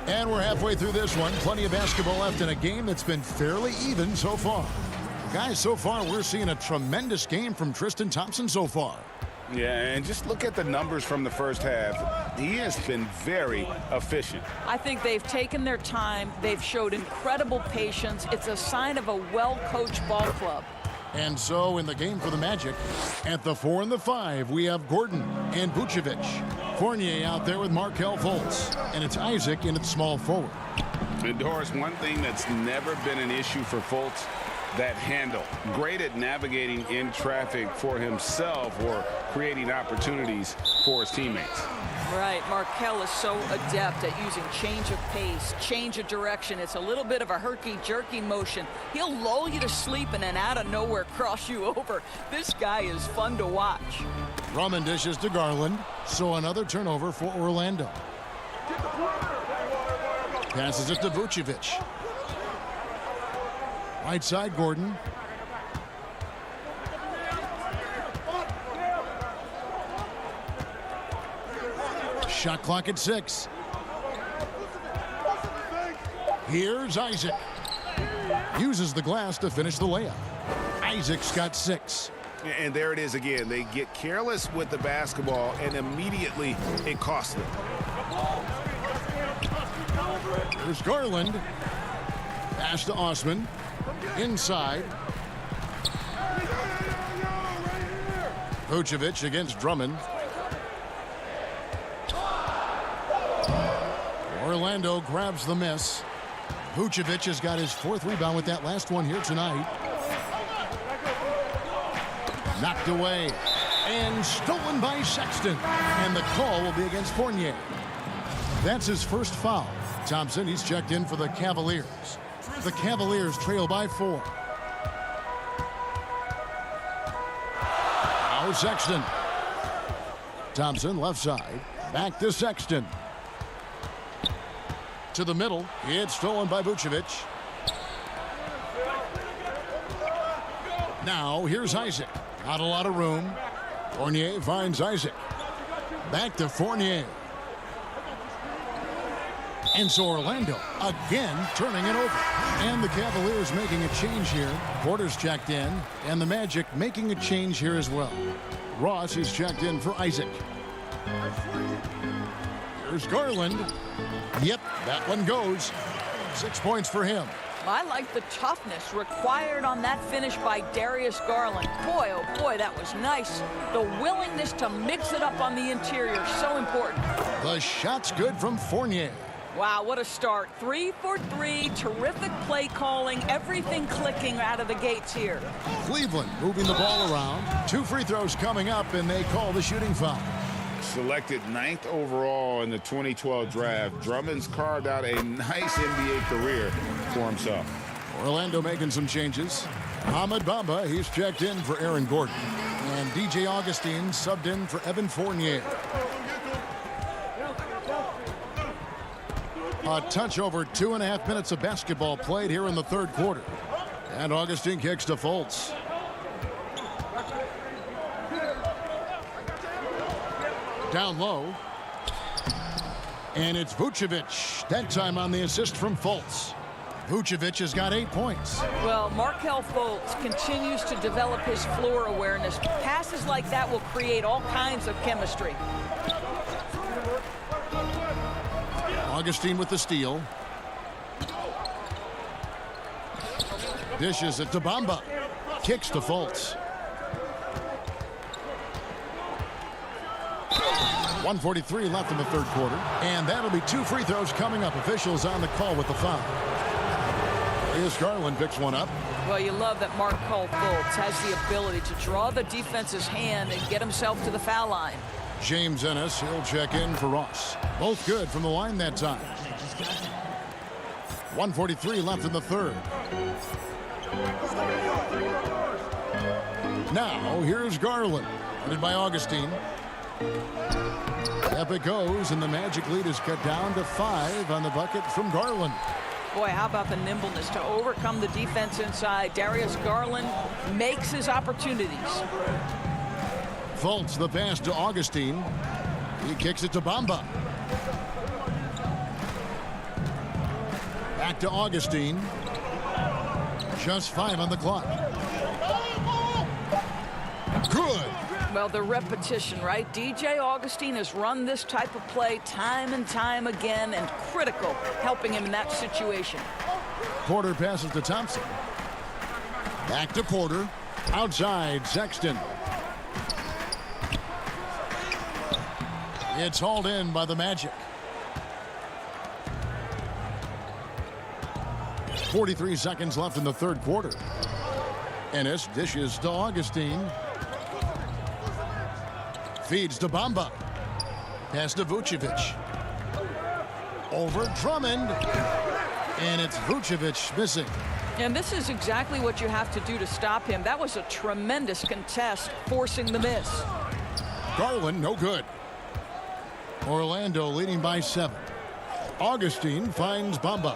And we're halfway through this one. Plenty of basketball left in a game that's been fairly even so far. Guys, so far we're seeing a tremendous game from Tristan Thompson so far. Yeah, and just look at the numbers from the first half. He has been very efficient. I think they've taken their time. They've showed incredible patience. It's a sign of a well-coached ball club. And so in the game for the Magic, at the 4 and the 5, we have Gordon and Vucevic. Fournier out there with Markelle Fultz. And it's Isaac in at small forward. And Doris, one thing that's never been an issue for Fultz, that handle. Great at navigating in traffic for himself or creating opportunities for his teammates. Right, Markelle is so adept at using change of pace, change of direction. It's a little bit of a herky-jerky motion. He'll lull you to sleep and then out of nowhere cross you over. This guy is fun to watch. Drummond dishes to Garland, so another turnover for Orlando. Passes it to Vucevic. Right side, Gordon. Shot clock at 6. Here's Isaac. Uses the glass to finish the layup. Isaac's got 6. And there it is again. They get careless with the basketball, and immediately it costs them. There's Garland. Pass to Osman. Inside. Vucevic against Drummond. Orlando grabs the miss. Vucevic has got his 4th rebound with that last one here tonight. Knocked away and stolen by Sexton. And the call will be against Fournier. That's his first foul. Thompson, he's checked in for the Cavaliers. The Cavaliers trail by 4. Now Sexton. Thompson left side. Back to Sexton. To the middle. It's stolen by Vucevic. Now here's Isaac. Not a lot of room. Fournier finds Isaac. Back to Fournier. And so Orlando again turning it over. And the Cavaliers making a change here. Porter's checked in. And the Magic making a change here as well. Ross is checked in for Isaac. Here's Garland. Yep, that one goes. 6 points for him. I like the toughness required on that finish by Darius Garland. Boy, oh boy, that was nice. The willingness to mix it up on the interior, so important. The shot's good from Fournier. Wow, what a start. 3 for 3, terrific play calling, everything clicking out of the gates here. Cleveland moving the ball around. 2 free throws coming up, and they call the shooting foul. Selected 9th overall in the 2012 draft, Drummond's carved out a nice NBA career for himself. Orlando making some changes. Ahmed Bamba, he's checked in for Aaron Gordon. And DJ Augustine subbed in for Evan Fournier. A touch over 2.5 minutes of basketball played here in the 3rd quarter. And Augustine kicks to Fultz. Down low. And it's Vucevic. That time on the assist from Fultz. Vucevic has got 8 points. Well, Markelle Fultz continues to develop his floor awareness. Passes like that will create all kinds of chemistry. Augustine with the steal. Dishes it to Bamba. Kicks to Fultz. 1:43 left in the 3rd quarter. And that'll be 2 free throws coming up. Officials on the call with the foul. Here's Garland picks one up. Well, you love that Markelle Fultz has the ability to draw the defense's hand and get himself to the foul line. James Ennis, he'll check in for Ross. Both good from the line that time. 1:43 left in the 3rd. Now, here's Garland. Headed by Augustine. Up it goes, and the Magic lead is cut down to 5 on the bucket from Garland. Boy, how about the nimbleness to overcome the defense inside. Darius Garland makes his opportunities. Fultz the pass to Augustine. He kicks it to Bamba. Back to Augustine. Just 5 on the clock. Good. Well, the repetition, right? DJ Augustine has run this type of play time and time again, and critical, helping him in that situation. Porter passes to Thompson. Back to Porter. Outside, Sexton. It's hauled in by the Magic. 43 seconds left in the 3rd quarter. Ennis dishes to Augustine. Feeds to Bamba. Pass to Vucevic. Over Drummond. And it's Vucevic missing. And this is exactly what you have to do to stop him. That was a tremendous contest, forcing the miss. Garland, no good. Orlando leading by 7. Augustine finds Bamba.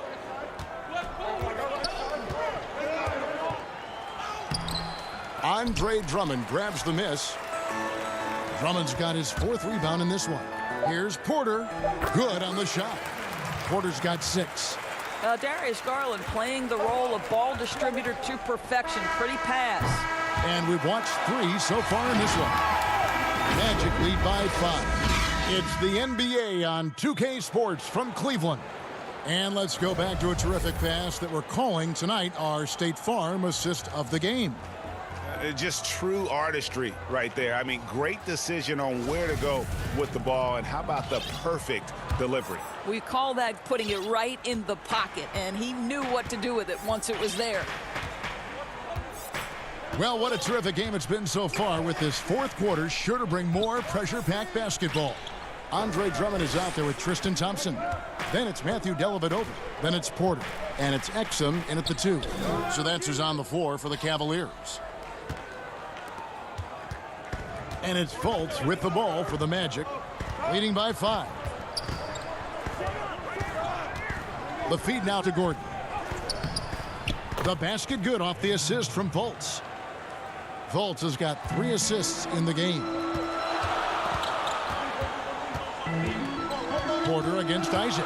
Andre Drummond grabs the miss. Drummond's got his 4th rebound in this one. Here's Porter. Good on the shot. Porter's got 6. Darius Garland playing the role of ball distributor to perfection. Pretty pass. And we've watched 3 so far in this one. Magic lead by 5. It's the NBA on 2K Sports from Cleveland. And let's go back to a terrific pass that we're calling tonight our State Farm assist of the game. Just true artistry right there. I mean, great decision on where to go with the ball, and how about the perfect delivery? We call that putting it right in the pocket, and he knew what to do with it once it was there. Well, what a terrific game it's been so far, with this fourth quarter sure to bring more pressure-packed basketball. Andre Drummond is out there with Tristan Thompson. Then it's Matthew Dellavedova. Then it's Porter. And it's Exum in at the 2. So that's who's on the floor for the Cavaliers. And it's Fultz with the ball for the Magic, leading by 5. The feed now to Gordon. The basket good off the assist from Fultz. Fultz has got 3 assists in the game. Porter against Isaac.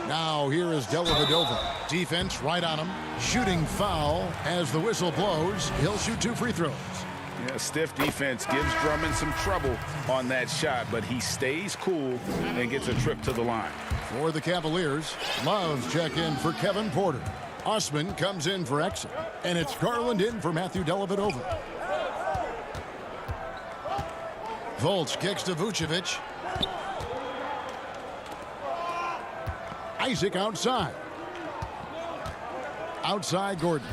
Now here is Dellavedova. Defense right on him. Shooting foul as the whistle blows. He'll shoot 2 free throws. Yeah, stiff defense gives Drummond some trouble on that shot, but he stays cool and gets a trip to the line. For the Cavaliers, Love's check in for Kevin Porter. Osman comes in for Exum. And it's Garland in for Matthew Dellavedova. Fultz kicks to Vucevic. Isaac outside. Outside Gordon.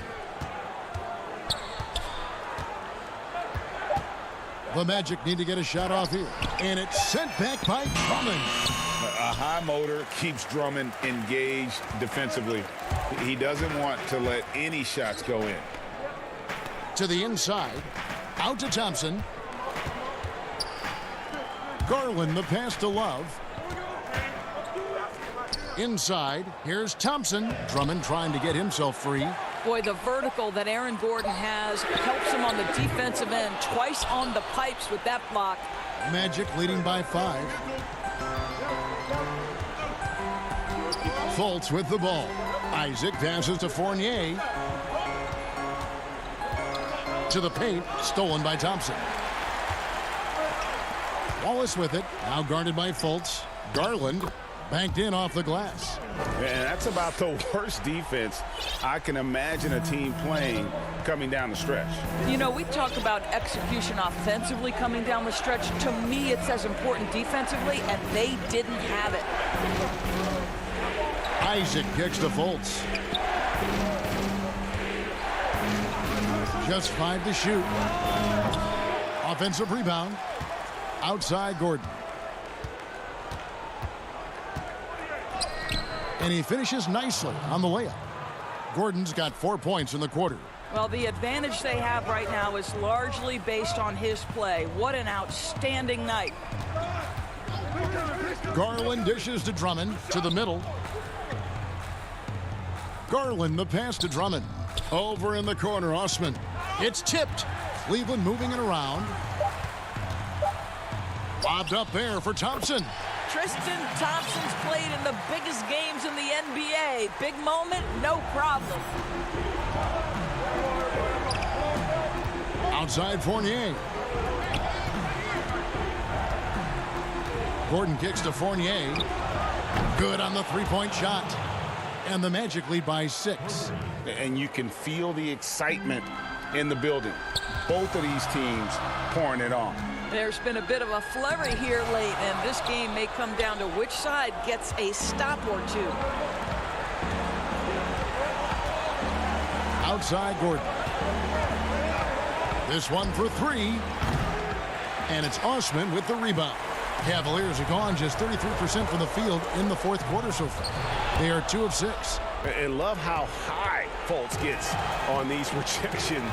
The Magic need to get a shot off here. And it's sent back by Drummond. A high motor keeps Drummond engaged defensively. He doesn't want to let any shots go in. To the inside. Out to Thompson. Garland, the pass to Love. Inside, here's Thompson. Drummond trying to get himself free. Boy, the vertical that Aaron Gordon has helps him on the defensive end. Twice on the pipes with that block. Magic leading by 5. Fultz with the ball. Isaac passes to Fournier. To the paint, stolen by Thompson. Wallace with it, now guarded by Fultz. Garland banked in off the glass. And that's about the worst defense I can imagine a team playing coming down the stretch. You know, we talk about execution offensively coming down the stretch. To me, it's as important defensively, and they didn't have it. Isaac kicks to Fultz. Just 5 to shoot. Offensive rebound. Outside Gordon. And he finishes nicely on the layup. Gordon's got 4 points in the quarter. Well, the advantage they have right now is largely based on his play. What an outstanding night. Garland dishes to Drummond to the middle. Garland, the pass to Drummond. Over in the corner, Osman. It's tipped. Cleveland moving it around. Lobbed up there for Thompson. Tristan Thompson's played in the biggest games in the NBA. Big moment, no problem. Outside Fournier. Gordon kicks to Fournier. Good on the 3-point shot. And the Magic lead by 6. And you can feel the excitement in the building. Both of these teams pouring it on. There's been a bit of a flurry here late, and this game may come down to which side gets a stop or 2. Outside Gordon. This one for 3. And it's Osman with the rebound. Cavaliers are gone just 33% from the field in the fourth quarter so far. They are 2 of 6. And love how high Fultz gets on these rejections,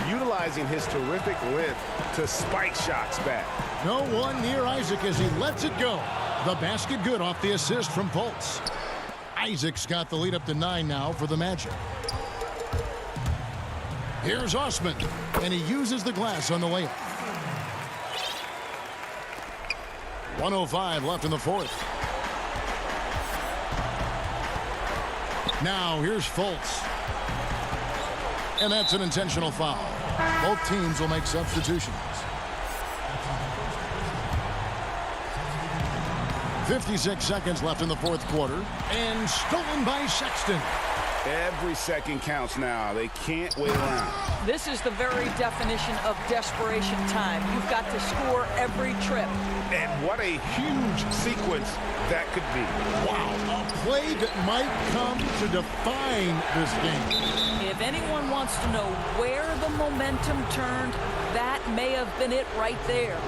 utilizing his terrific length to spike shots back. No one near Isaac as he lets it go. The basket good off the assist from Fultz. Isaac's got the lead up to 9 now for the Magic. Here's Osman, and he uses the glass on the layup. 1:05 left in the fourth. Now here's Fultz. And that's an intentional foul. Both teams will make substitutions. 56 seconds left in the fourth quarter. And stolen by Sexton. Every second counts now. They can't wait around. This is the very definition of desperation time. You've got to score every trip. And what a huge sequence that could be. Wow, a play that might come to define this game. If anyone wants to know where the momentum turned, that may have been it right there.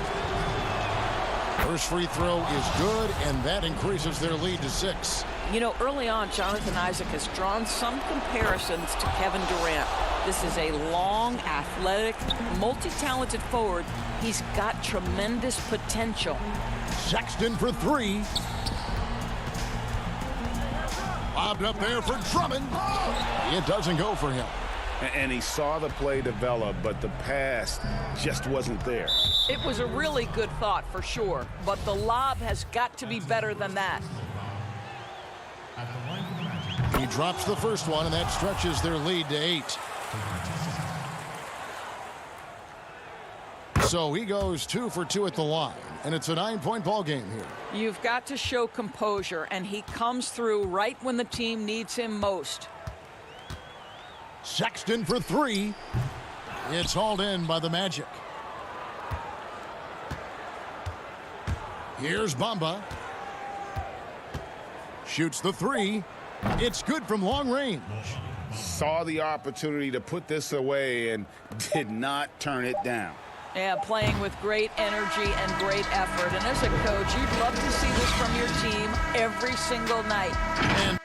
First free throw is good, and that increases their lead to 6. You know, early on, Jonathan Isaac has drawn some comparisons to Kevin Durant. This is a long, athletic, multi-talented forward. He's got tremendous potential. Sexton for 3. Lobbed up there for Drummond. It doesn't go for him. And he saw the play develop, but the pass just wasn't there. It was a really good thought for sure, but the lob has got to be better than that. He drops the first one, and that stretches their lead to 8. So he goes 2 for 2 at the line, and it's a 9-point ball game here. You've got to show composure, and he comes through right when the team needs him most. Sexton for 3. It's hauled in by the Magic. Here's Bamba. Shoots the 3. It's good from long range. Saw the opportunity to put this away and did not turn it down. Yeah, playing with great energy and great effort. And as a coach, you'd love to see this from your team every single night. And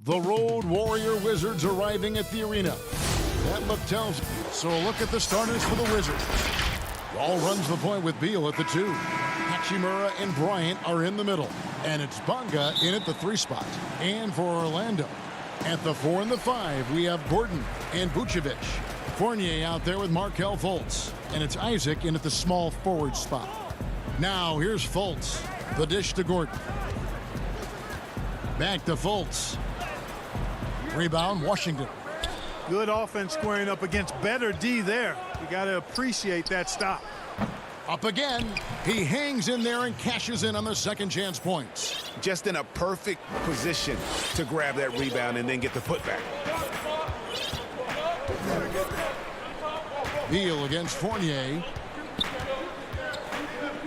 The Road Warrior Wizards arriving at the arena. That look tells. So a look at the starters for the Wizards. Wall runs the point with Beal at the 2. Hachimura and Bryant are in the middle. And it's Bonga in at the 3 spot. And for Orlando, at the 4 and the 5, we have Gordon and Vucevic. Fournier out there with Markelle Fultz. And it's Isaac in at the small forward spot. Now here's Fultz. The dish to Gordon. Back to Fultz. Rebound, Washington. Good offense squaring up against better D there. You got to appreciate that stop. Up again. He hangs in there and cashes in on the second chance points. Just in a perfect position to grab that rebound and then get the putback. Beal against Fournier.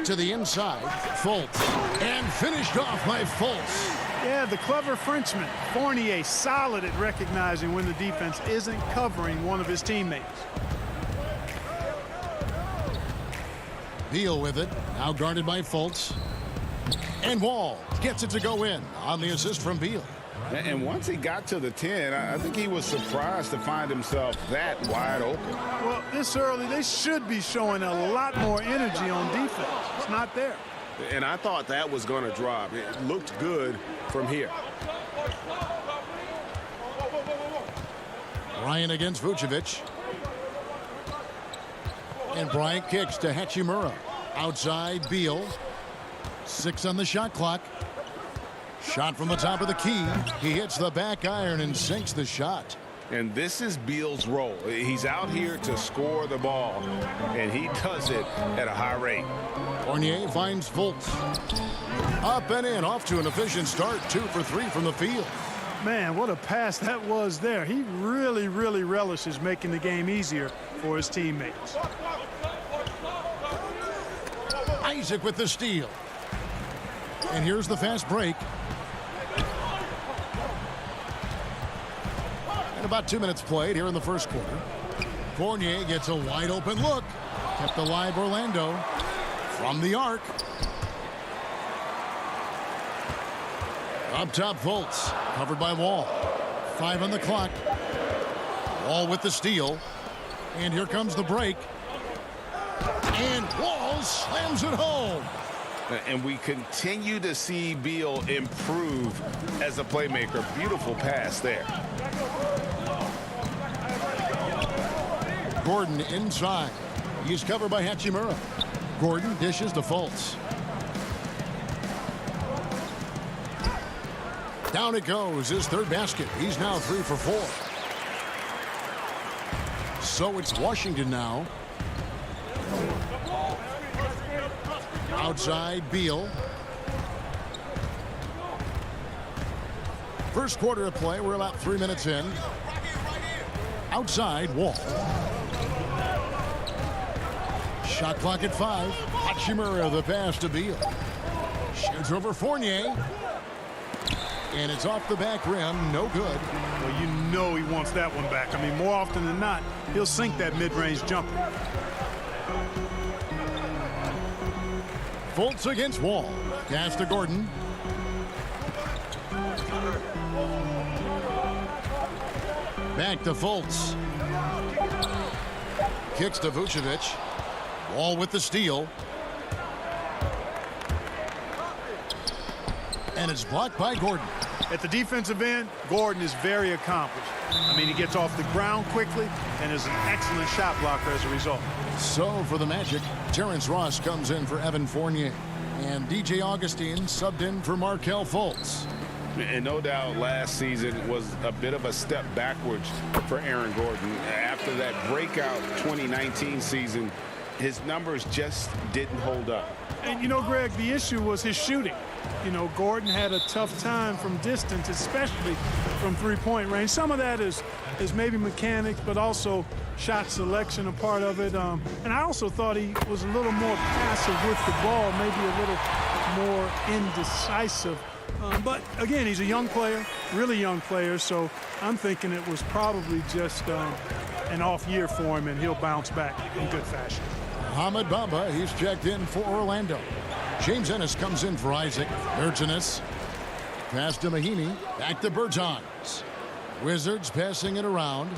To the inside. Fultz. And finished off by Fultz. Yeah, the clever Frenchman. Fournier solid at recognizing when the defense isn't covering one of his teammates. Beal with it. Now guarded by Fultz. And Wall gets it to go in on the assist from Beal. And once he got to the 10, I think he was surprised to find himself that wide open. Well, this early, they should be showing a lot more energy on defense. It's not there. And I thought that was going to drop. It looked good from here. Bryant against Vucevic. And Bryant kicks to Hachimura. Outside, Beal. 6 on the shot clock. Shot from the top of the key. He hits the back iron and sinks the shot. And this is Beal's role. He's out here to score the ball, and he does it at a high rate. Fournier finds Fultz. Up and in, off to an efficient start. 2 for 3 from the field. Man, what a pass that was there. He really, really relishes making the game easier for his teammates. Isaac with the steal. And here's the fast break. And about 2 minutes played here in the first quarter. Fournier gets a wide open look. Kept alive Orlando. From the arc. Up top, Fultz. Covered by Wall. 5 on the clock. Wall with the steal. And here comes the break. And Wall slams it home. And we continue to see Beal improve as a playmaker. Beautiful pass there. Gordon inside. He's covered by Hachimura. Gordon dishes to Fultz. Down it goes. His third basket. He's now 3 for 4. So it's Washington now. Outside, Beal. First quarter of play. We're about 3 minutes in. Outside, Wall. Shot clock at 5. Hachimura the pass to Beal. Shoots over Fournier. And it's off the back rim. No good. Well, you know he wants that one back. I mean, more often than not, he'll sink that mid-range jumper. Fultz against Wall. Pass to Gordon. Back to Fultz. Kicks to Vucevic. Wall with the steal. And it's blocked by Gordon. At the defensive end, Gordon is very accomplished. I mean, he gets off the ground quickly and is an excellent shot blocker as a result. So for the Magic, Terrence Ross comes in for Evan Fournier. And DJ Augustine subbed in for Markelle Fultz. And no doubt last season was a bit of a step backwards for Aaron Gordon. After that breakout 2019 season, His numbers just didn't hold up. And, you know, Greg, the issue was his shooting. You know, Gordon had a tough time from distance, especially from three-point range. Some of that is maybe mechanics, but also shot selection a part of it. And I also thought he was a little more passive with the ball, maybe a little more indecisive. But, again, he's a young player, really young player, so I'm thinking it was probably just an off year for him, and he'll bounce back in good fashion. Mohamed Bamba, he's checked in for Orlando. James Ennis comes in for Isaac. There's Ennis. Pass to Mahinmi. Back to Bertans. Wizards passing it around.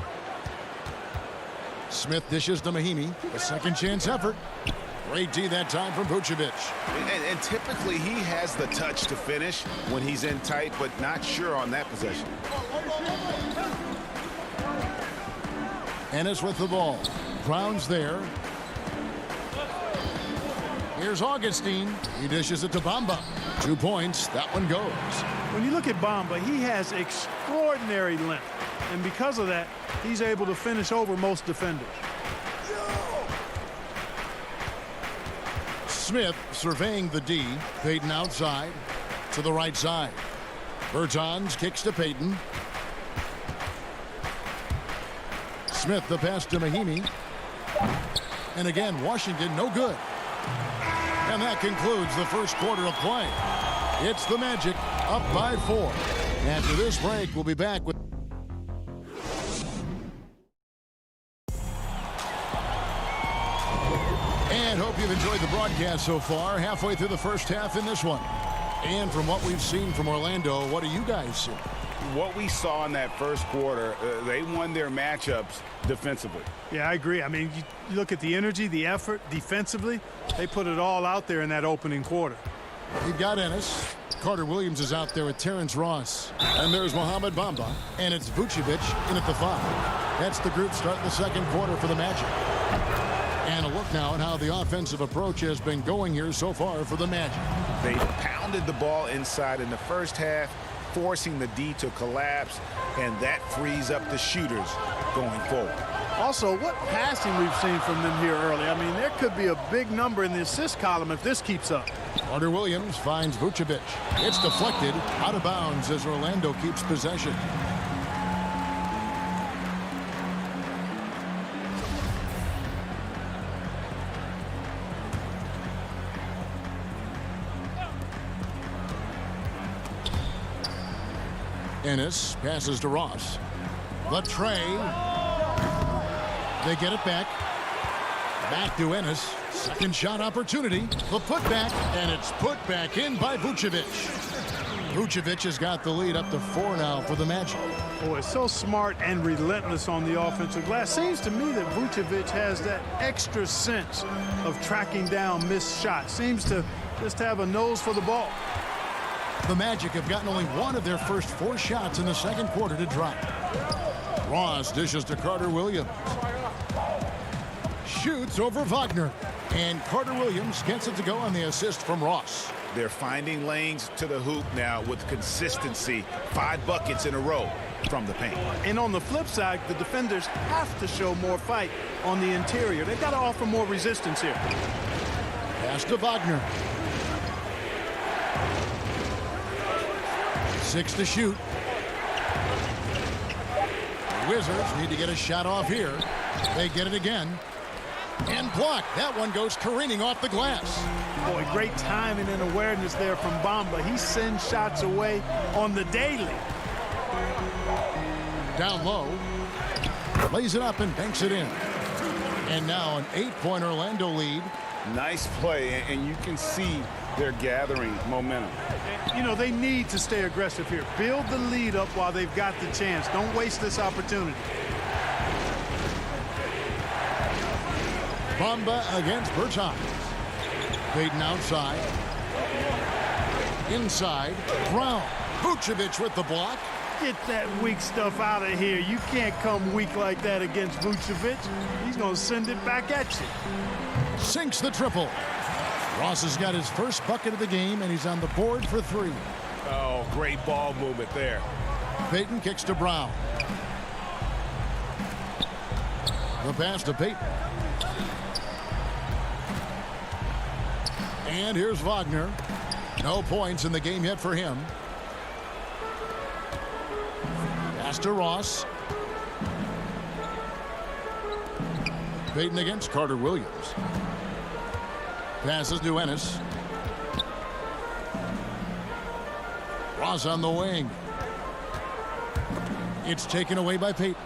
Smith dishes to Mahinmi. A second chance effort. Great D that time from Vucevic. And typically he has the touch to finish when he's in tight, but not sure on that possession. Ennis with the ball. Brown's there. Here's Augustine. He dishes it to Bamba. 2 points. That one goes. When you look at Bamba, he has extraordinary length. And because of that, he's able to finish over most defenders. Smith surveying the D. Payton outside to the right side. Bertans kicks to Payton. Smith the pass to Mahinmi. And again, Washington no good. And that concludes the first quarter of play. It's the Magic up by 4. After this break, we'll be back with and hope you've enjoyed the broadcast so far. Halfway through the first half in this one. And from what we've seen from Orlando, what do you guys see? What we saw in that first quarter, they won their matchups defensively. Yeah, I agree. I mean, you look at the energy, the effort defensively, they put it all out there in that opening quarter. You've got Ennis. Carter Williams is out there with Terrence Ross. And there's Mohamed Bamba. And it's Vucevic in at the 5. That's the group starting the second quarter for the Magic. And a look now at how the offensive approach has been going here so far for the Magic. They pounded the ball inside in the first half, forcing the D to collapse, and that frees up the shooters going forward. Also, what passing we've seen from them here early. I mean, there could be a big number in the assist column if this keeps up. Carter Williams finds Vucevic. It's deflected out of bounds as Orlando keeps possession. Ennis passes to Ross. The tray. They get it back. Back to Ennis. Second shot opportunity. The putback, and it's put back in by Vucevic. Vucevic has got the lead up to 4 now for the Magic. Oh, it's so smart and relentless on the offensive glass. Seems to me that Vucevic has that extra sense of tracking down missed shots. Seems to just have a nose for the ball. The Magic have gotten only one of their first 4 shots in the second quarter to drop. Ross dishes to Carter Williams. Shoots over Wagner. And Carter Williams gets it to go on the assist from Ross. They're finding lanes to the hoop now with consistency. 5 buckets in a row from the paint. And on the flip side, the defenders have to show more fight on the interior. They've got to offer more resistance here. Pass to Wagner. 6 to shoot. Wizards need to get a shot off here. They get it again. And blocked. That one goes careening off the glass. Boy, great timing and awareness there from Bamba. He sends shots away on the daily. Down low. Lays it up and banks it in. And now an 8-point Orlando lead. Nice play, and you can see they're gathering momentum. You know, they need to stay aggressive here. Build the lead up while they've got the chance. Don't waste this opportunity. Bamba against Bertans. Payton outside. Inside. Brown. Vucevic with the block. Get that weak stuff out of here. You can't come weak like that against Vucevic. He's going to send it back at you. Sinks the triple. Ross has got his first bucket of the game, and he's on the board for 3. Oh, great ball movement there. Payton kicks to Brown. The pass to Payton. And here's Wagner. No points in the game yet for him. Pass to Ross. Payton against Carter Williams. Passes to Ennis. Ross on the wing. It's taken away by Payton.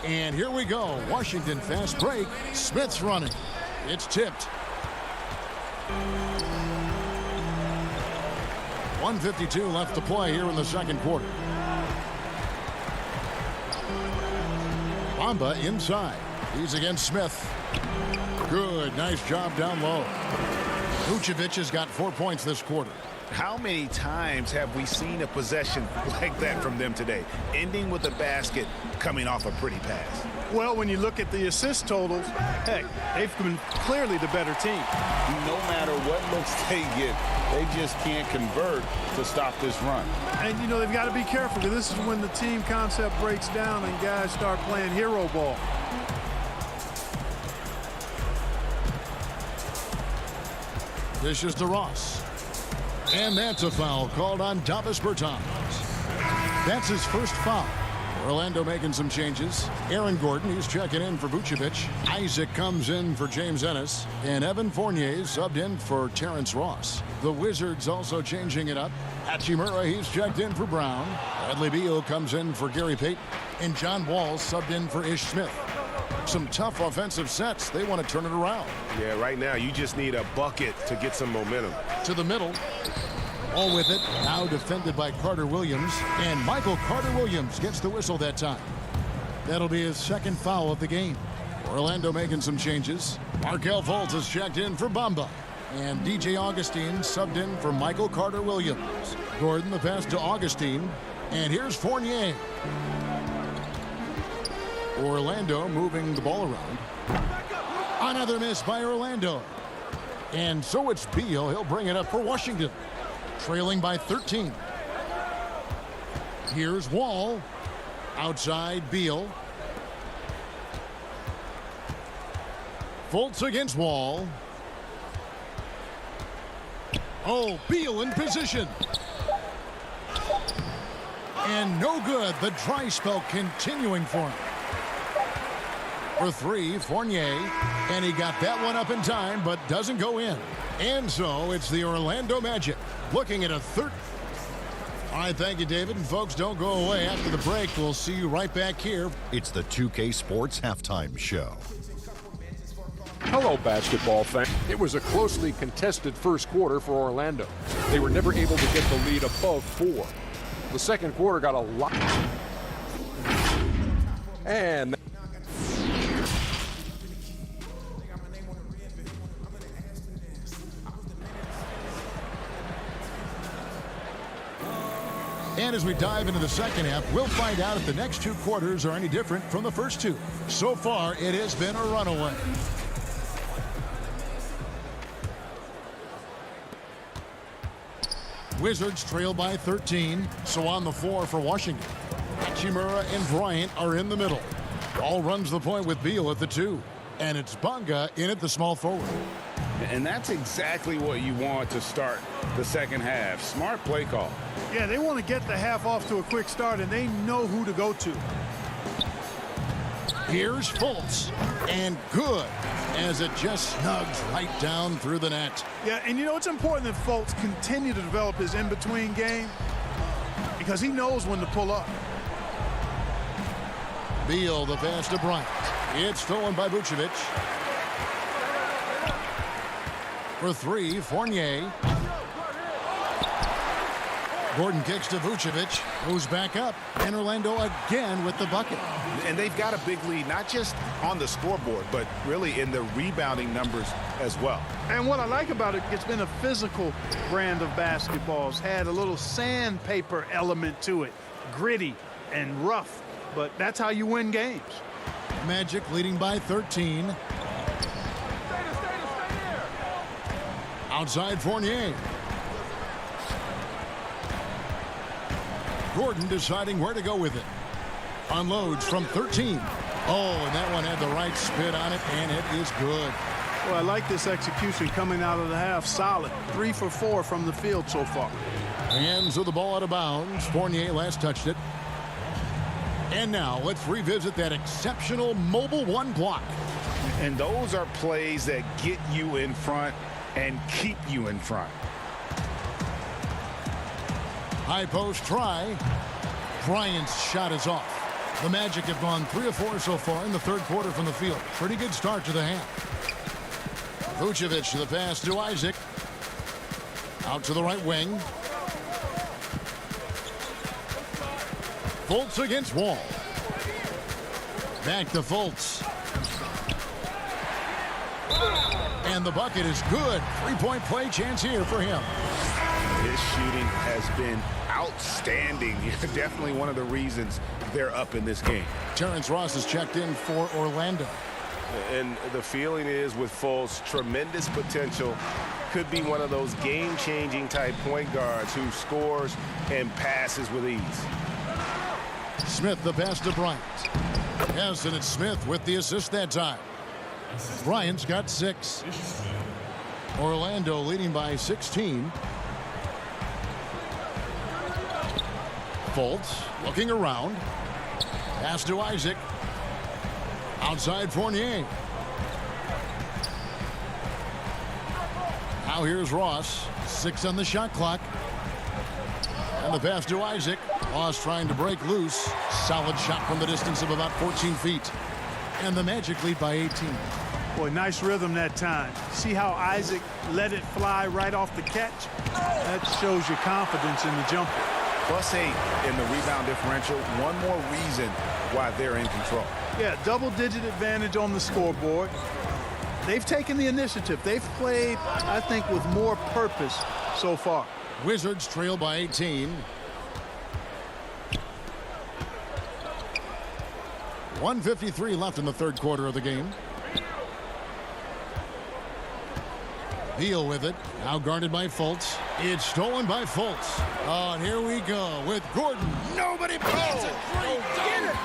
And here we go. Washington fast break. Smith's running. It's tipped. 1:52 left to play here in the second quarter. Bamba inside. He's against Smith. Good. Nice job down low. Vucevic has got 4 points this quarter. How many times have we seen a possession like that from them today? Ending with a basket, coming off a pretty pass. Well, when you look at the assist totals, heck, they've been clearly the better team. No matter what looks they get, they just can't convert to stop this run. And, you know, they've got to be careful because this is when the team concept breaks down and guys start playing hero ball. Dishes to Ross. And that's a foul called on Davis Bertans. That's his first foul. Orlando making some changes. Aaron Gordon, he's checking in for Vucevic. Isaac comes in for James Ennis. And Evan Fournier subbed in for Terrence Ross. The Wizards also changing it up. Hachimura, he's checked in for Brown. Bradley Beal comes in for Gary Payton. And John Wall subbed in for Ish Smith. Some tough offensive sets. They want to turn it around. Yeah, right now you just need a bucket to get some momentum. To the middle. All with it. Now defended by Carter Williams. And Michael Carter Williams gets the whistle that time. That'll be his second foul of the game. Orlando making some changes. Markelle Fultz is checked in for Bamba. And DJ Augustine subbed in for Michael Carter Williams. Gordon the pass to Augustine. And here's Fournier. Orlando moving the ball around. Another miss by Orlando. And so it's Beal. He'll bring it up for Washington. Trailing by 13. Here's Wall. Outside Beal. Fultz against Wall. Oh, Beal in position. And no good. The dry spell continuing for him. For three, Fournier. And he got that one up in time, but doesn't go in. And so it's the Orlando Magic looking at a third. All right, thank you, David. And folks, don't go away. After the break, we'll see you right back here. It's the 2K Sports Halftime Show. Hello, basketball fan. It was a closely contested first quarter for Orlando. They were never able to get the lead above 4. The second quarter got a lot. And as we dive into the second half, we'll find out if the next two quarters are any different from the first two. So far, it has been a runaway. Wizards trail by 13, so on the floor for Washington. Hachimura and Bryant are in the middle. Ball runs the point with Beal at the 2. And it's Bonga in at the small forward. And that's exactly what you want to start the second half. Smart play call. Yeah, they want to get the half off to a quick start, and they know who to go to. Here's Fultz, and good, as it just snugs right down through the net. Yeah, and you know, it's important that Fultz continue to develop his in-between game because he knows when to pull up. Beal, the pass to Bryant. It's stolen by Vucevic. For three, Fournier. Gordon kicks to Vucevic, moves back up, and Orlando again with the bucket. And they've got a big lead, not just on the scoreboard, but really in the rebounding numbers as well. And what I like about it, it's been a physical brand of basketball. It's had a little sandpaper element to it, gritty and rough, but that's how you win games. Magic leading by 13. Outside Fournier. Gordon deciding where to go with it. Unloads from 13. Oh, and that one had the right spin on it, and it is good. Well, I like this execution coming out of the half. Solid. 3 for 4 from the field so far. Hands of the ball out of bounds. Fournier last touched it. And now let's revisit that exceptional mobile one block. And those are plays that get you in front and keep you in front. High post try. Bryant's shot is off. The Magic have gone 3 of 4 so far in the third quarter from the field. Pretty good start to the half. Vucevic to the pass to Isaac. Out to the right wing. Fultz against Wall. Back to Fultz. And the bucket is good. 3-point play chance here for him. His shooting has been outstanding. Definitely one of the reasons they're up in this game. Terrence Ross is checked in for Orlando. And the feeling is with Fultz, tremendous potential. Could be one of those game-changing type point guards who scores and passes with ease. Smith the pass to Bryant. Yes, and it's Smith with the assist that time. Bryant's got 6. Orlando leading by 16. Fultz looking around. Pass to Isaac. Outside Fournier. Now here's Ross. 6 on the shot clock. And the pass to Isaac. Ross trying to break loose. Solid shot from the distance of about 14 feet. And the Magic lead by 18. Boy, nice rhythm that time. See how Isaac let it fly right off the catch? That shows you confidence in the jumper. +8 in the rebound differential. One more reason why they're in control. Yeah, double-digit advantage on the scoreboard. They've taken the initiative. They've played, I think, with more purpose so far. Wizards trail by 18. 1:53 left in the third quarter of the game. Beal with it. Now guarded by Fultz. It's stolen by Fultz. Oh, and here we go with Gordon. Nobody plays it. Get it.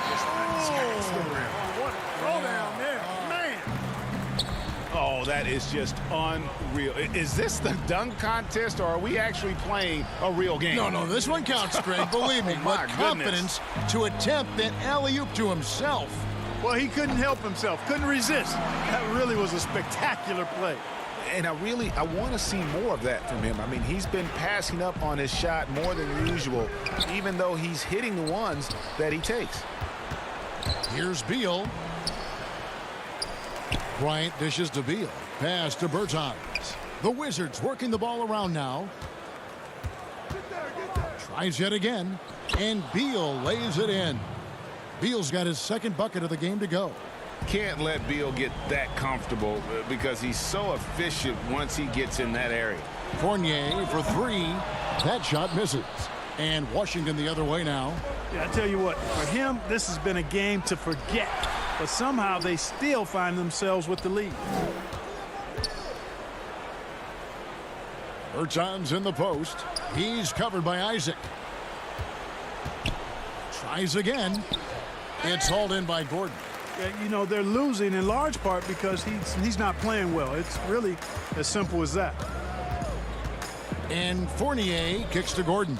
Throw down there. Man. Oh, that is just unreal. Is this the dunk contest, or are we actually playing a real game? No, this one counts, Greg. Believe me. My With confidence to attempt that alley-oop to himself. Well, he couldn't help himself. Couldn't resist. That really was a spectacular play. And I want to see more of that from him. I mean, he's been passing up on his shot more than usual, even though he's hitting the ones that he takes. Here's Beal. Bryant dishes to Beal. Pass to Bertans. The Wizards working the ball around now. Tries yet again. And Beal lays it in. Beal's got his second bucket of the game to go. Can't let Beal get that comfortable because he's so efficient once he gets in that area. Fournier for 3. That shot misses. And Washington the other way now. Yeah, I tell you what, for him, this has been a game to forget. But somehow they still find themselves with the lead. Bertans in the post. He's covered by Isaac. Tries again. It's hauled in by Gordon. You know, they're losing in large part because he's not playing well. It's really as simple as that. And Fournier kicks to Gordon.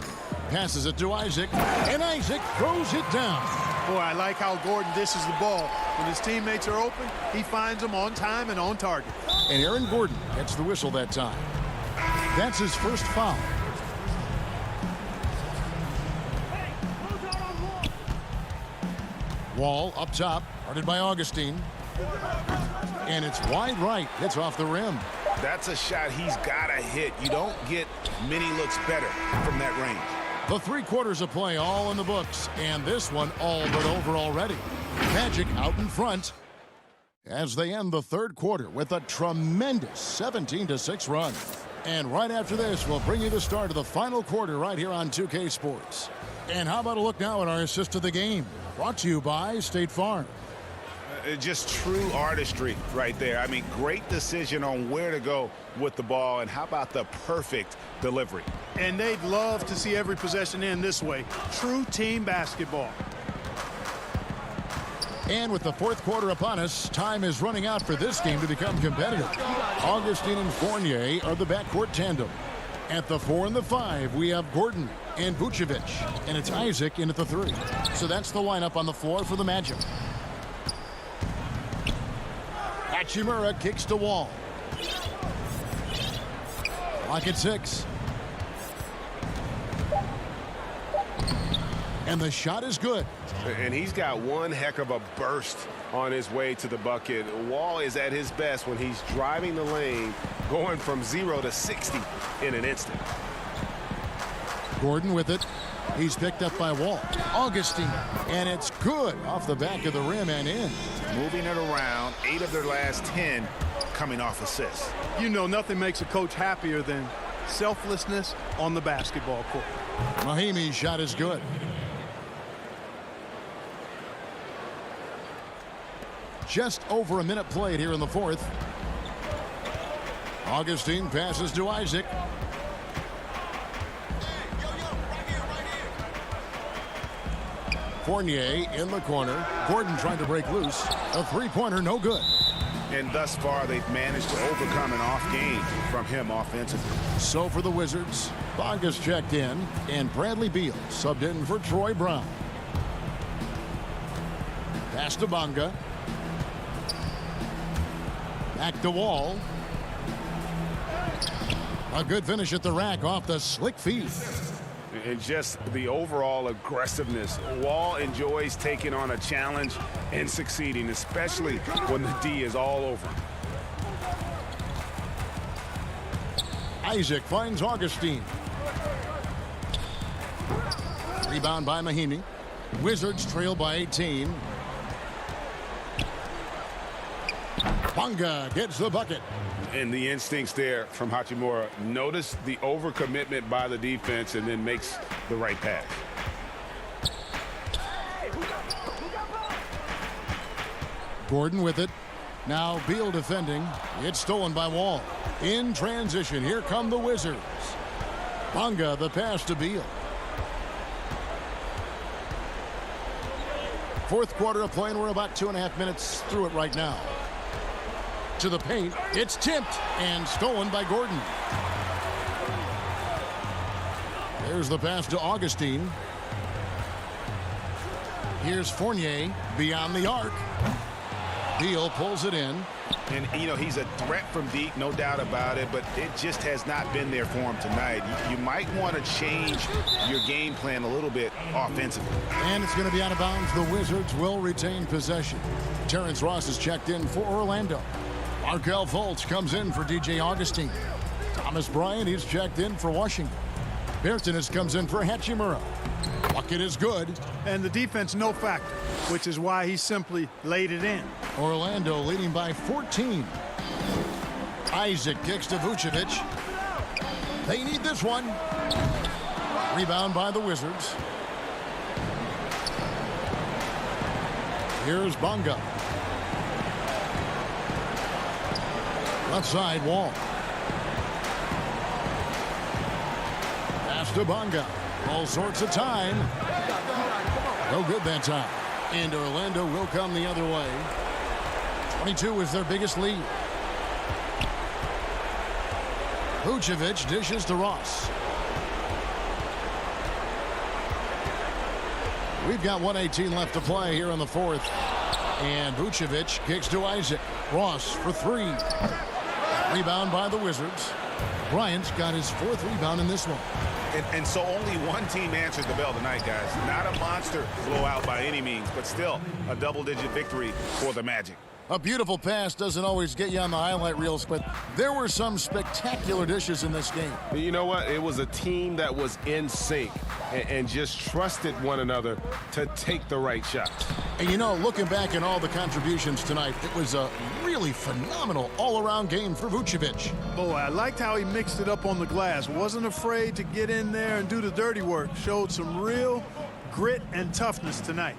Passes it to Isaac. And Isaac throws it down. Boy, I like how Gordon dishes the ball. When his teammates are open, he finds them on time and on target. And Aaron Gordon gets the whistle that time. That's his first foul. Wall up top, guarded by Augustine. And it's wide right. It's off the rim. That's a shot he's got to hit. You don't get many looks better from that range. The 3 quarters of play all in the books, and this one all but over already. Magic out in front as they end the third quarter with a tremendous 17-6 run. And right after this, we'll bring you the start of the final quarter right here on 2K Sports. And how about a look now at our assist of the game? Brought to you by State Farm. Just true artistry right there. I mean, great decision on where to go with the ball, and how about the perfect delivery? And they'd love to see every possession end this way. True team basketball. And with the fourth quarter upon us, time is running out for this game to become competitive. Augustine and Fournier are the backcourt tandem. At the 4 and the 5, we have Gordon and Vucevic. And it's Isaac in at the 3. So that's the lineup on the floor for the Magic. Hachimura kicks to Wall. Clock at 6. And the shot is good. And he's got one heck of a burst on his way to the bucket. Wall is at his best when he's driving the lane, going from 0 to 60 in an instant. Gordon with it. He's picked up by Wall. Augustine. And it's good off the back of the rim and in. Moving it around, 8 of their last 10 coming off assists. You know, nothing makes a coach happier than selflessness on the basketball court. Mahimi's shot is good. Just over a minute played here in the fourth. Augustine passes to Isaac. Fournier in the corner. Gordon trying to break loose. A three-pointer, no good. And thus far, they've managed to overcome an off game from him offensively. So for the Wizards, Bonga's checked in, and Bradley Beal subbed in for Troy Brown. Pass to Bonga. Back to Wall. A good finish at the rack off the slick feed. And just the overall aggressiveness. Wall enjoys taking on a challenge and succeeding, especially when the D is all over. Isaac finds Augustine. Rebound by Mahimi. Wizards trail by 18. Bonga gets the bucket. And the instincts there from Hachimura. Notice the overcommitment by the defense and then makes the right pass. Gordon with it. Now Beal defending. It's stolen by Wall. In transition, here come the Wizards. Bonga, the pass to Beal. Fourth quarter of play, and we're about 2.5 minutes through it right now. To the paint, it's tipped and stolen by Gordon. There's the pass to Augustine. Here's Fournier beyond the arc. Beal pulls it in. And, you know, he's a threat from deep, no doubt about it, but it just has not been there for him tonight. You might want to change your game plan a little bit offensively. And it's going to be out of bounds. The Wizards will retain possession. Terrence Ross is checked in for Orlando. Markel Fultz comes in for DJ Augustine. Thomas Bryant is checked in for Washington. Bertens comes in for Hachimura. Bucket is good. And the defense no factor, which is why he simply laid it in. Orlando leading by 14. Isaac kicks to Vucevic. They need this one. Rebound by the Wizards. Here's Bonga. Left side, Wall. Pass to Bonga. All sorts of time. No good that time. And Orlando will come the other way. 22 is their biggest lead. Vucevic dishes to Ross. We've got 1:18 left to play here in the fourth. And Vucevic kicks to Isaac. Ross for three. Rebound by the Wizards. Bryant's got his fourth rebound in this one. And so only one team answered the bell tonight, guys. Not a monster blowout by any means, but still a double-digit victory for the Magic. A beautiful pass doesn't always get you on the highlight reels, but there were some spectacular dishes in this game. You know what? It was a team that was in sync and just trusted one another to take the right shots. And you know, looking back at all the contributions tonight, it was a really phenomenal all-around game for Vucevic. Boy, I liked how he mixed it up on the glass. Wasn't afraid to get in there and do the dirty work. Showed some real grit and toughness tonight.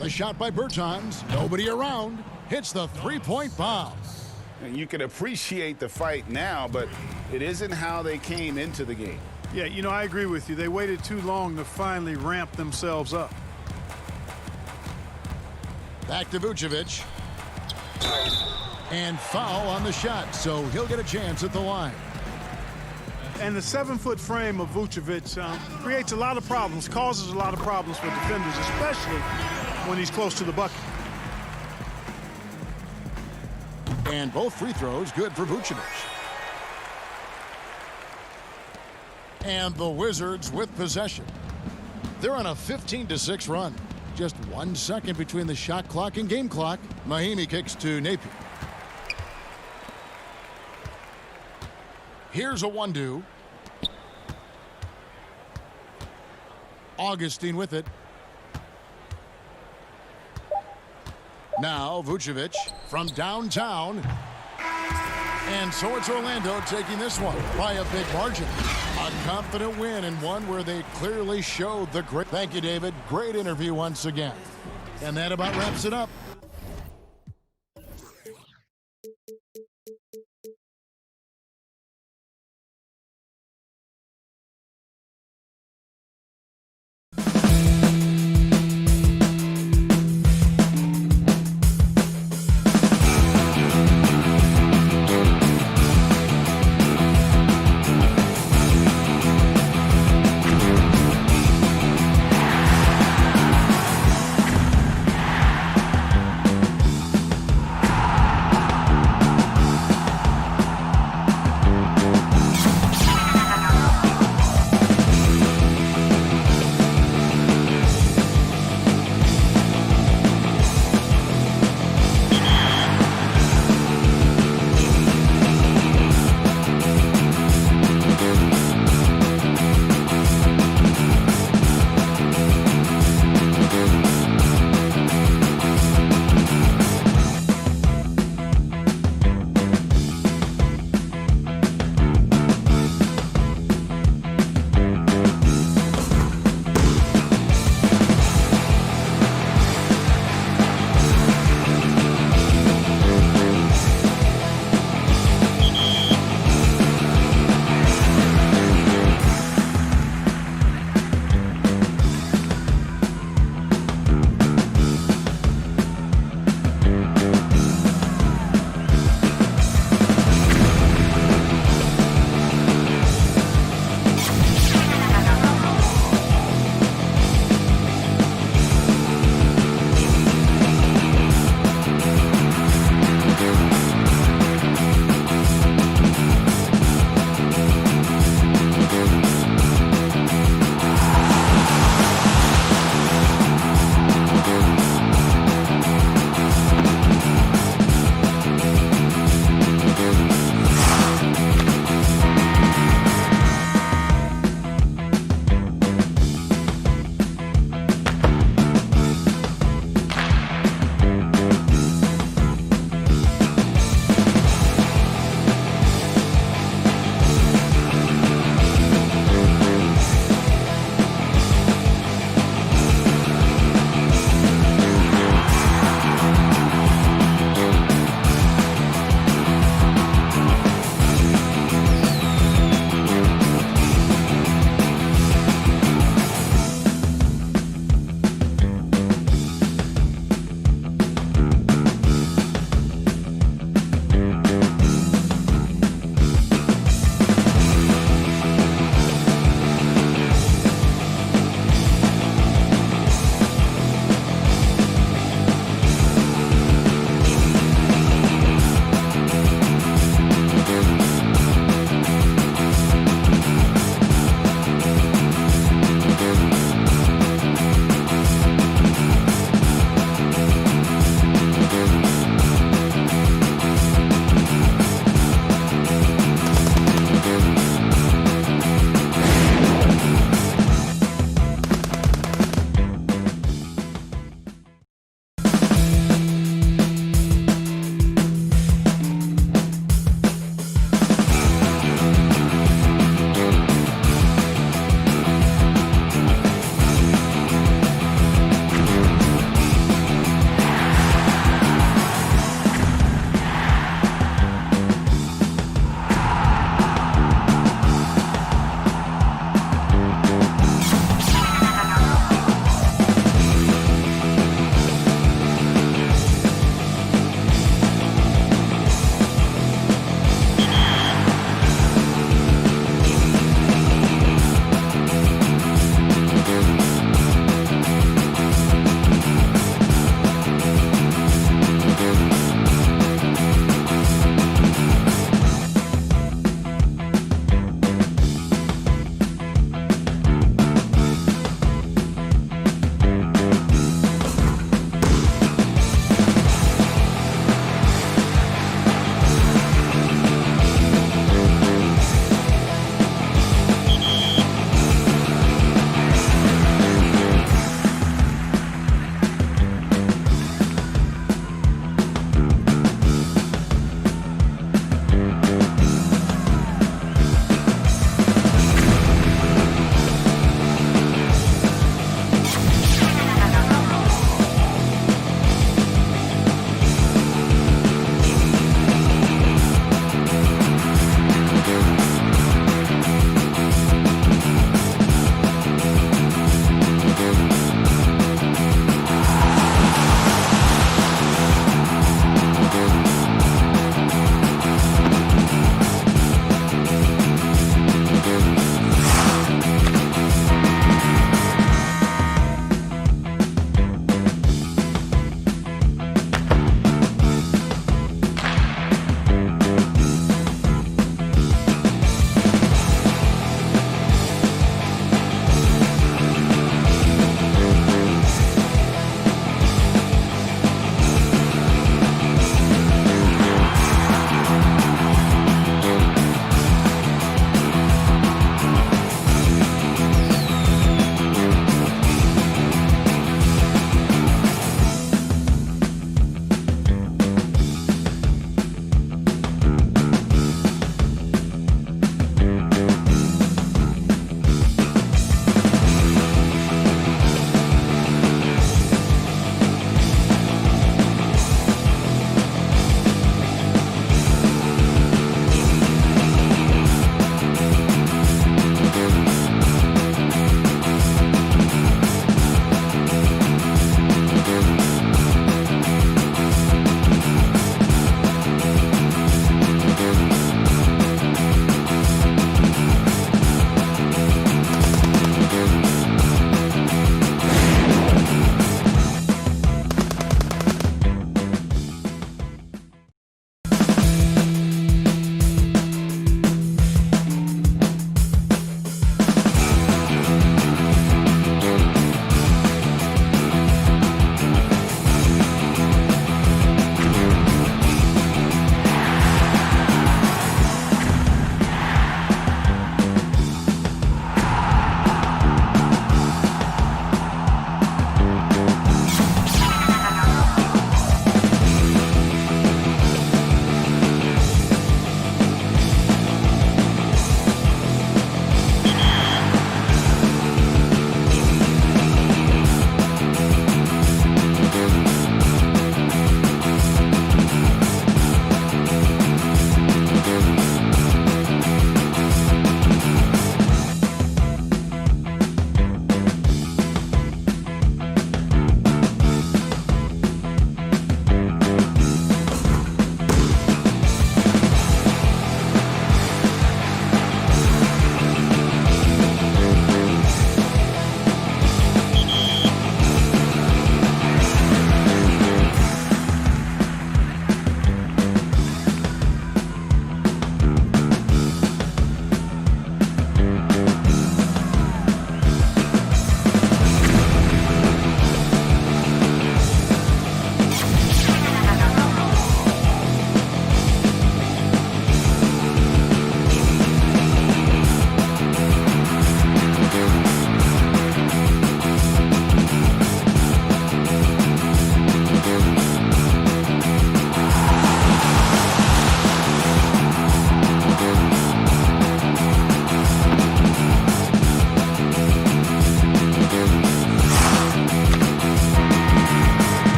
A shot by Bertans. Nobody around. Hits the three-point bomb. And you can appreciate the fight now, but it isn't how they came into the game. Yeah, you know, I agree with you. They waited too long to finally ramp themselves up. Back to Vucevic. And foul on the shot, so he'll get a chance at the line. And the 7-foot frame of Vucevic creates a lot of problems, causes a lot of problems for defenders, especially when he's close to the bucket. And both free throws good for Vucevic. And the Wizards with possession. They're on a 15-6 run. Just 1 second between the shot clock and game clock. Mahimi kicks to Napier. Here's a 1-2. Augustine with it. Now Vucevic from downtown. And so it's Orlando taking this one by a big margin. A confident win and one where they clearly showed the great. Thank you, David. Great interview once again. And that about wraps it up.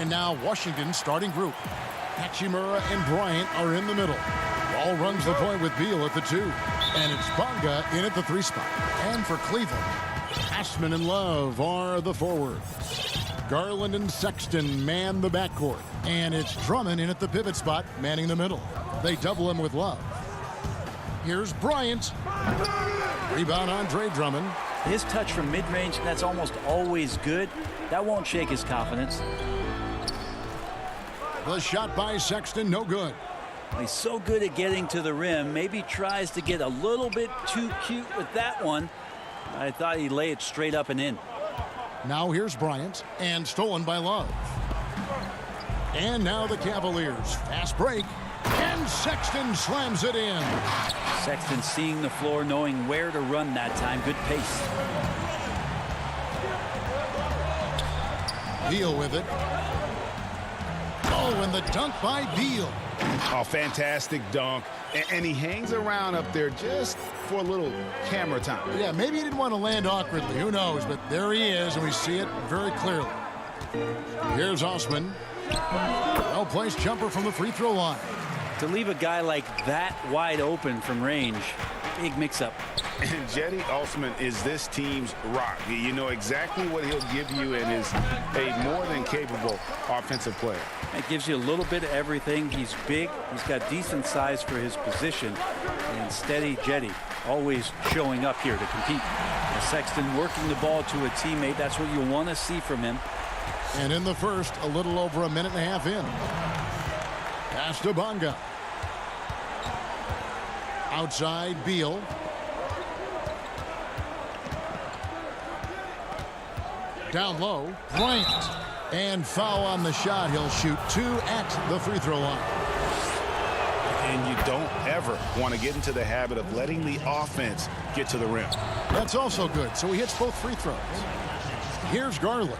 And now Washington's starting group. Hachimura and Bryant are in the middle. Ball runs the point with Beal at the 2. And it's Bonga in at the 3 spot. And for Cleveland, Ashman and Love are the forwards. Garland and Sexton man the backcourt. And it's Drummond in at the pivot spot, manning the middle. They double him with Love. Here's Bryant. Rebound Andre Drummond. His touch from mid-range, that's almost always good. That won't shake his confidence. The shot by Sexton, no good. He's so good at getting to the rim. Maybe tries to get a little bit too cute with that one. I thought he'd lay it straight up and in. Now here's Bryant, and stolen by Love. And now the Cavaliers. Fast break, and Sexton slams it in. Sexton seeing the floor, knowing where to run that time. Good pace. Beal with it. Oh, and the dunk by Beal. Oh, fantastic dunk. And he hangs around up there just for a little camera time. Yeah, maybe he didn't want to land awkwardly. Who knows? But there he is, and we see it very clearly. Here's Osman. Well-placed jumper from the free throw line. To leave a guy like that wide open from range, big mix-up. And Jetty Osman is this team's rock. You know exactly what he'll give you and is a more than capable offensive player. It gives you a little bit of everything. He's big. He's got decent size for his position. And steady Jetty, always showing up here to compete. And Sexton working the ball to a teammate. That's what you want to see from him. And in the first, a little over a minute and a half in. Pass to Bonga. Outside Beal. Down low, Bryant. And foul on the shot. He'll shoot 2 at the free throw line. And you don't ever want to get into the habit of letting the offense get to the rim. That's also good. So he hits both free throws. Here's Garland.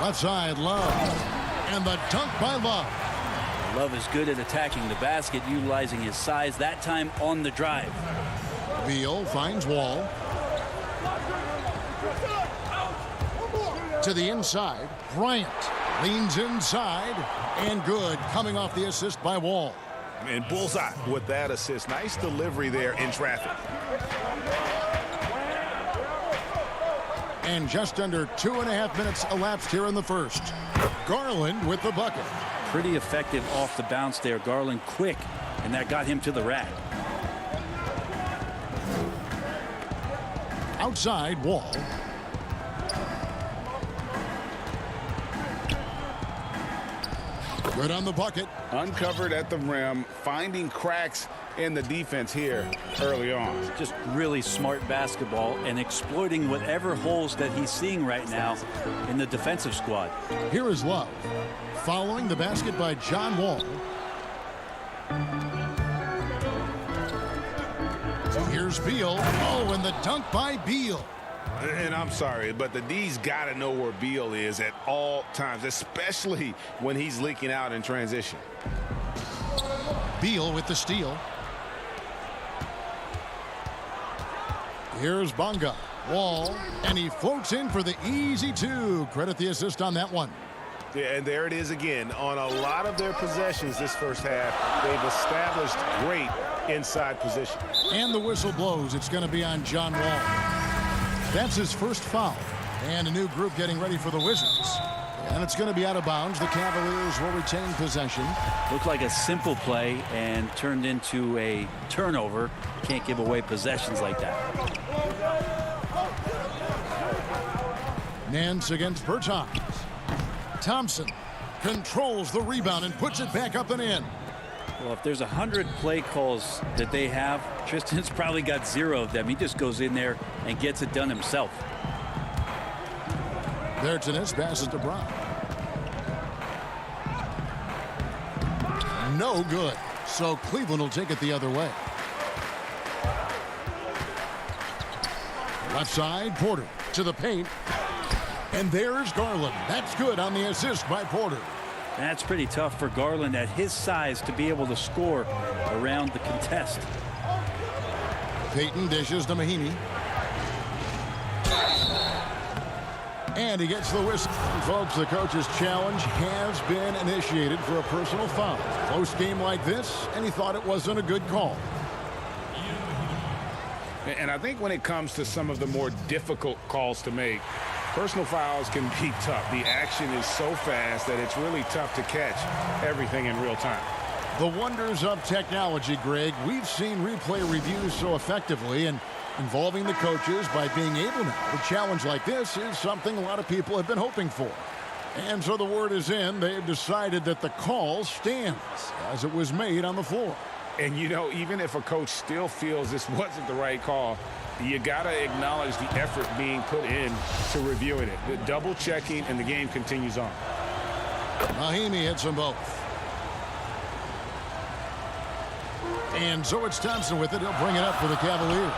Left side, Love. And the dunk by Love. Love is good at attacking the basket, utilizing his size, that time on the drive. Beal finds Wall. To the inside, Bryant leans inside, and good, coming off the assist by Wall. And bullseye with that assist. Nice delivery there in traffic. And just under 2.5 minutes elapsed here in the first. Garland with the bucket. Pretty effective off the bounce there. Garland quick, and that got him to the rack. Outside, Wall. Good on the bucket. Uncovered at the rim, finding cracks in the defense here early on. Just really smart basketball and exploiting whatever holes that he's seeing right now in the defensive squad. Here is Love. Following the basket by John Wall. Here's Beal. Oh, and the dunk by Beal. And I'm sorry, but the D's got to know where Beal is at all times, especially when he's leaking out in transition. Beal with the steal. Here's Bonga. Wall, and he floats in for the easy 2. Credit the assist on that one. Yeah, and there it is again. On a lot of their possessions this first half, they've established great inside position. And the whistle blows. It's going to be on John Wall. That's his first foul. And a new group getting ready for the Wizards. And it's going to be out of bounds. The Cavaliers will retain possession. Looked like a simple play and turned into a turnover. Can't give away possessions like that. Nance against Bertans. Thompson controls the rebound and puts it back up and in. Well, if there's 100 play calls that they have, Tristan's probably got 0 of them. He just goes in there and gets it done himself. There Tennis passes to Brown. No good. So Cleveland will take it the other way. Left side, Porter to the paint. And there's Garland. That's good on the assist by Porter. That's pretty tough for Garland at his size to be able to score around the contest. Payton dishes to Mahinmi. And he gets the whistle. Folks, the coach's challenge has been initiated for a personal foul. Close game like this, and he thought it wasn't a good call. And I think when it comes to some of the more difficult calls to make, personal fouls can be tough. The action is so fast that it's really tough to catch everything in real time. The wonders of technology, Greg. We've seen replay reviews so effectively, and involving the coaches by being able now to challenge like this is something a lot of people have been hoping for. And so the word is in. They've decided that the call stands as it was made on the floor. And, you know, even if a coach still feels this wasn't the right call, you got to acknowledge the effort being put in to reviewing it. The double checking, and the game continues on. Mahimi hits them both. And so it's Thompson with it. He'll bring it up for the Cavaliers.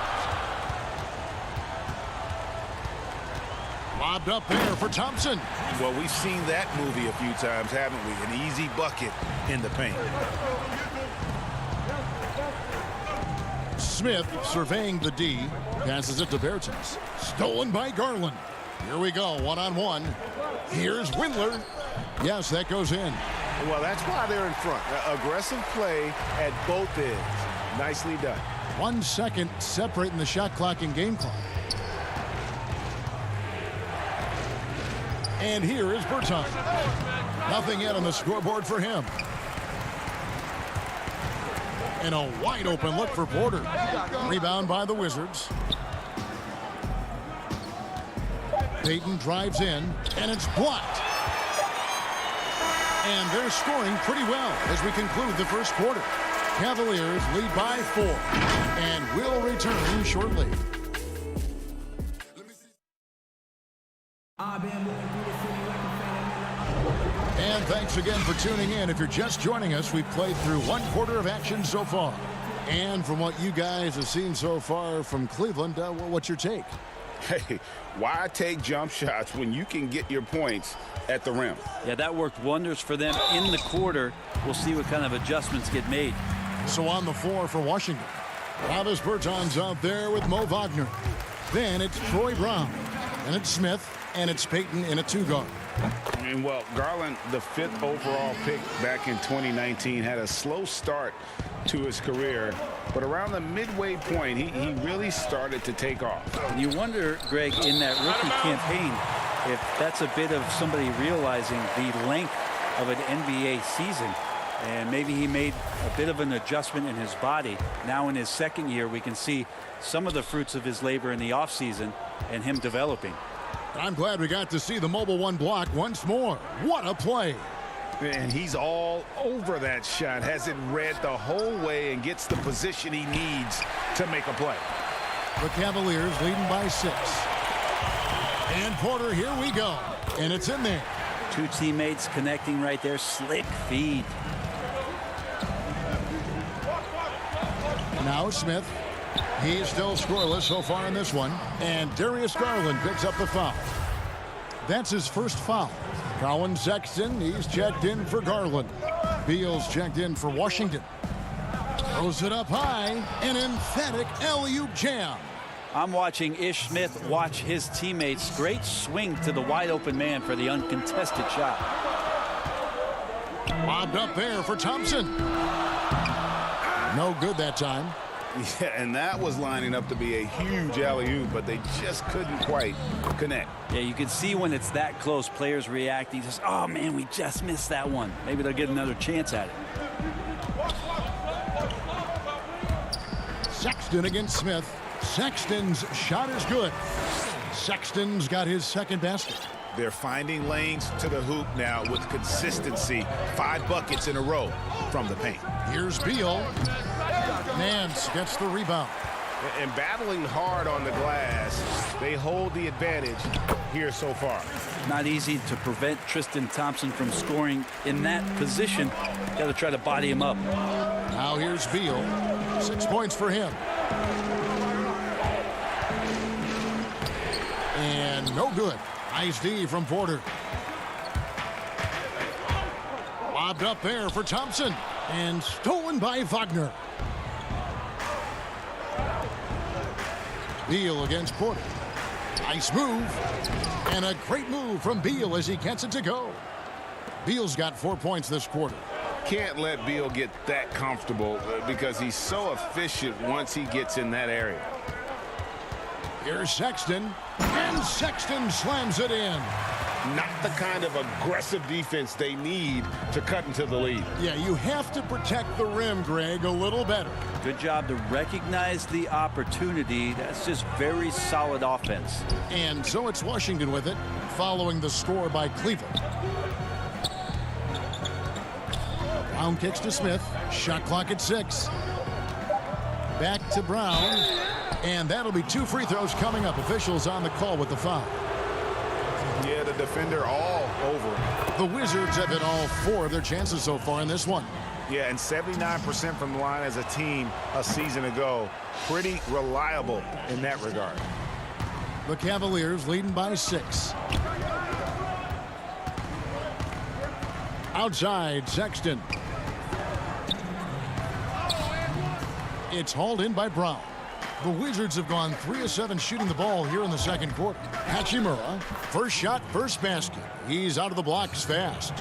Lobbed up there for Thompson. Well, we've seen that movie a few times, haven't we? An easy bucket in the paint. Smith surveying the D. Passes it to Bertens. Stolen by Garland. Here we go, one-on-one. Here's Windler. Yes, that goes in. Well, that's why they're in front. Aggressive play at both ends. Nicely done. 1 second separating the shot clock and game clock. And here is Bertans. Nothing yet on the scoreboard for him. And a wide open look for Porter. Rebound by the Wizards. Payton drives in, and it's blocked. And they're scoring pretty well as we conclude the first quarter. Cavaliers lead by 4 and will return shortly. And thanks again for tuning in. If you're just joining us, we've played through 1 quarter of action so far. And from what you guys have seen so far from Cleveland, what's your take? Hey, why take jump shots when you can get your points at the rim? Yeah, that worked wonders for them in the quarter. We'll see what kind of adjustments get made. So on the floor for Washington, Travis Bertans out there with Mo Wagner. Then it's Troy Brown. And it's Smith. And it's Payton in a 2-guard. And, well, Garland, the 5th overall pick back in 2019, had a slow start to his career. But around the midway point, he really started to take off. And you wonder, Greg, in that rookie campaign, if that's a bit of somebody realizing the length of an NBA season. And maybe he made a bit of an adjustment in his body. Now in his 2nd year, we can see some of the fruits of his labor in the offseason and him developing. I'm glad we got to see the mobile 1 block once more. What a play. And he's all over that shot. Has it read the whole way and gets the position he needs to make a play. The Cavaliers leading by 6. And Porter, here we go. And it's in there. 2 teammates connecting right there. Slick feed. Now Smith. He's still scoreless so far in this one. And Darius Garland picks up the foul. That's his first foul. Colin Sexton, he's checked in for Garland. Beal's checked in for Washington. Throws it up high. An emphatic alley-oop jam. I'm watching Ish Smith watch his teammates. Great swing to the wide open man for the uncontested shot. Lobbed up there for Thompson. No good that time. Yeah, and that was lining up to be a huge alley-oop, but they just couldn't quite connect. Yeah, you can see when it's that close, players reacting. Just, oh, man, we just missed that one. Maybe they'll get another chance at it. Sexton against Smith. Sexton's shot is good. Sexton's got his 2nd basket. They're finding lanes to the hoop now with consistency. 5 buckets in a row from the paint. Here's Beal. Nance gets the rebound. And battling hard on the glass, they hold the advantage here so far. Not easy to prevent Tristan Thompson from scoring in that position. Got to try to body him up. Now here's Beal. 6 points for him. And no good. Nice D from Porter. Lobbed up there for Thompson. And stolen by Wagner. Beal against Porter. Nice move. And a great move from Beal as he gets it to go. Beal's got 4 points this quarter. Can't let Beal get that comfortable because he's so efficient once he gets in that area. Here's Sexton, and Sexton slams it in. Not the kind of aggressive defense they need to cut into the lead. Yeah, you have to protect the rim, Greg, a little better. Good job to recognize the opportunity. That's just very solid offense. And so it's Washington with it, following the score by Cleveland. Brown kicks to Smith. Shot clock at 6. Back to Brown. And that'll be 2 free throws coming up. Officials on the call with the foul. Yeah, the defender all over him. The Wizards have hit all 4 of their chances so far in this one. Yeah, and 79% from the line as a team a season ago. Pretty reliable in that regard. The Cavaliers leading by 6. Outside, Sexton. It's hauled in by Brown. The Wizards have gone 3 of 7 shooting the ball here in the second quarter. Hachimura, first shot, first basket. He's out of the blocks fast.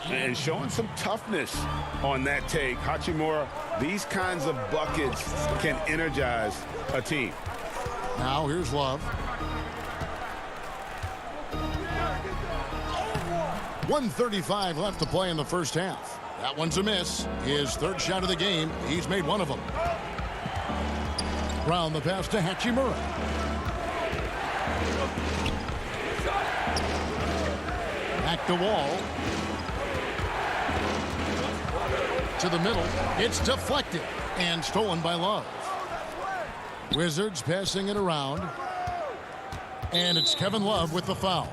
And showing some toughness on that take. Hachimura, these kinds of buckets can energize a team. Now here's Love. 1:35 left to play in the first half. That one's a miss. His 3rd shot of the game. He's made 1 of them. Brown the pass to Hachimura. Back to Wall. To the middle. It's deflected and stolen by Love. Wizards passing it around. And it's Kevin Love with the foul.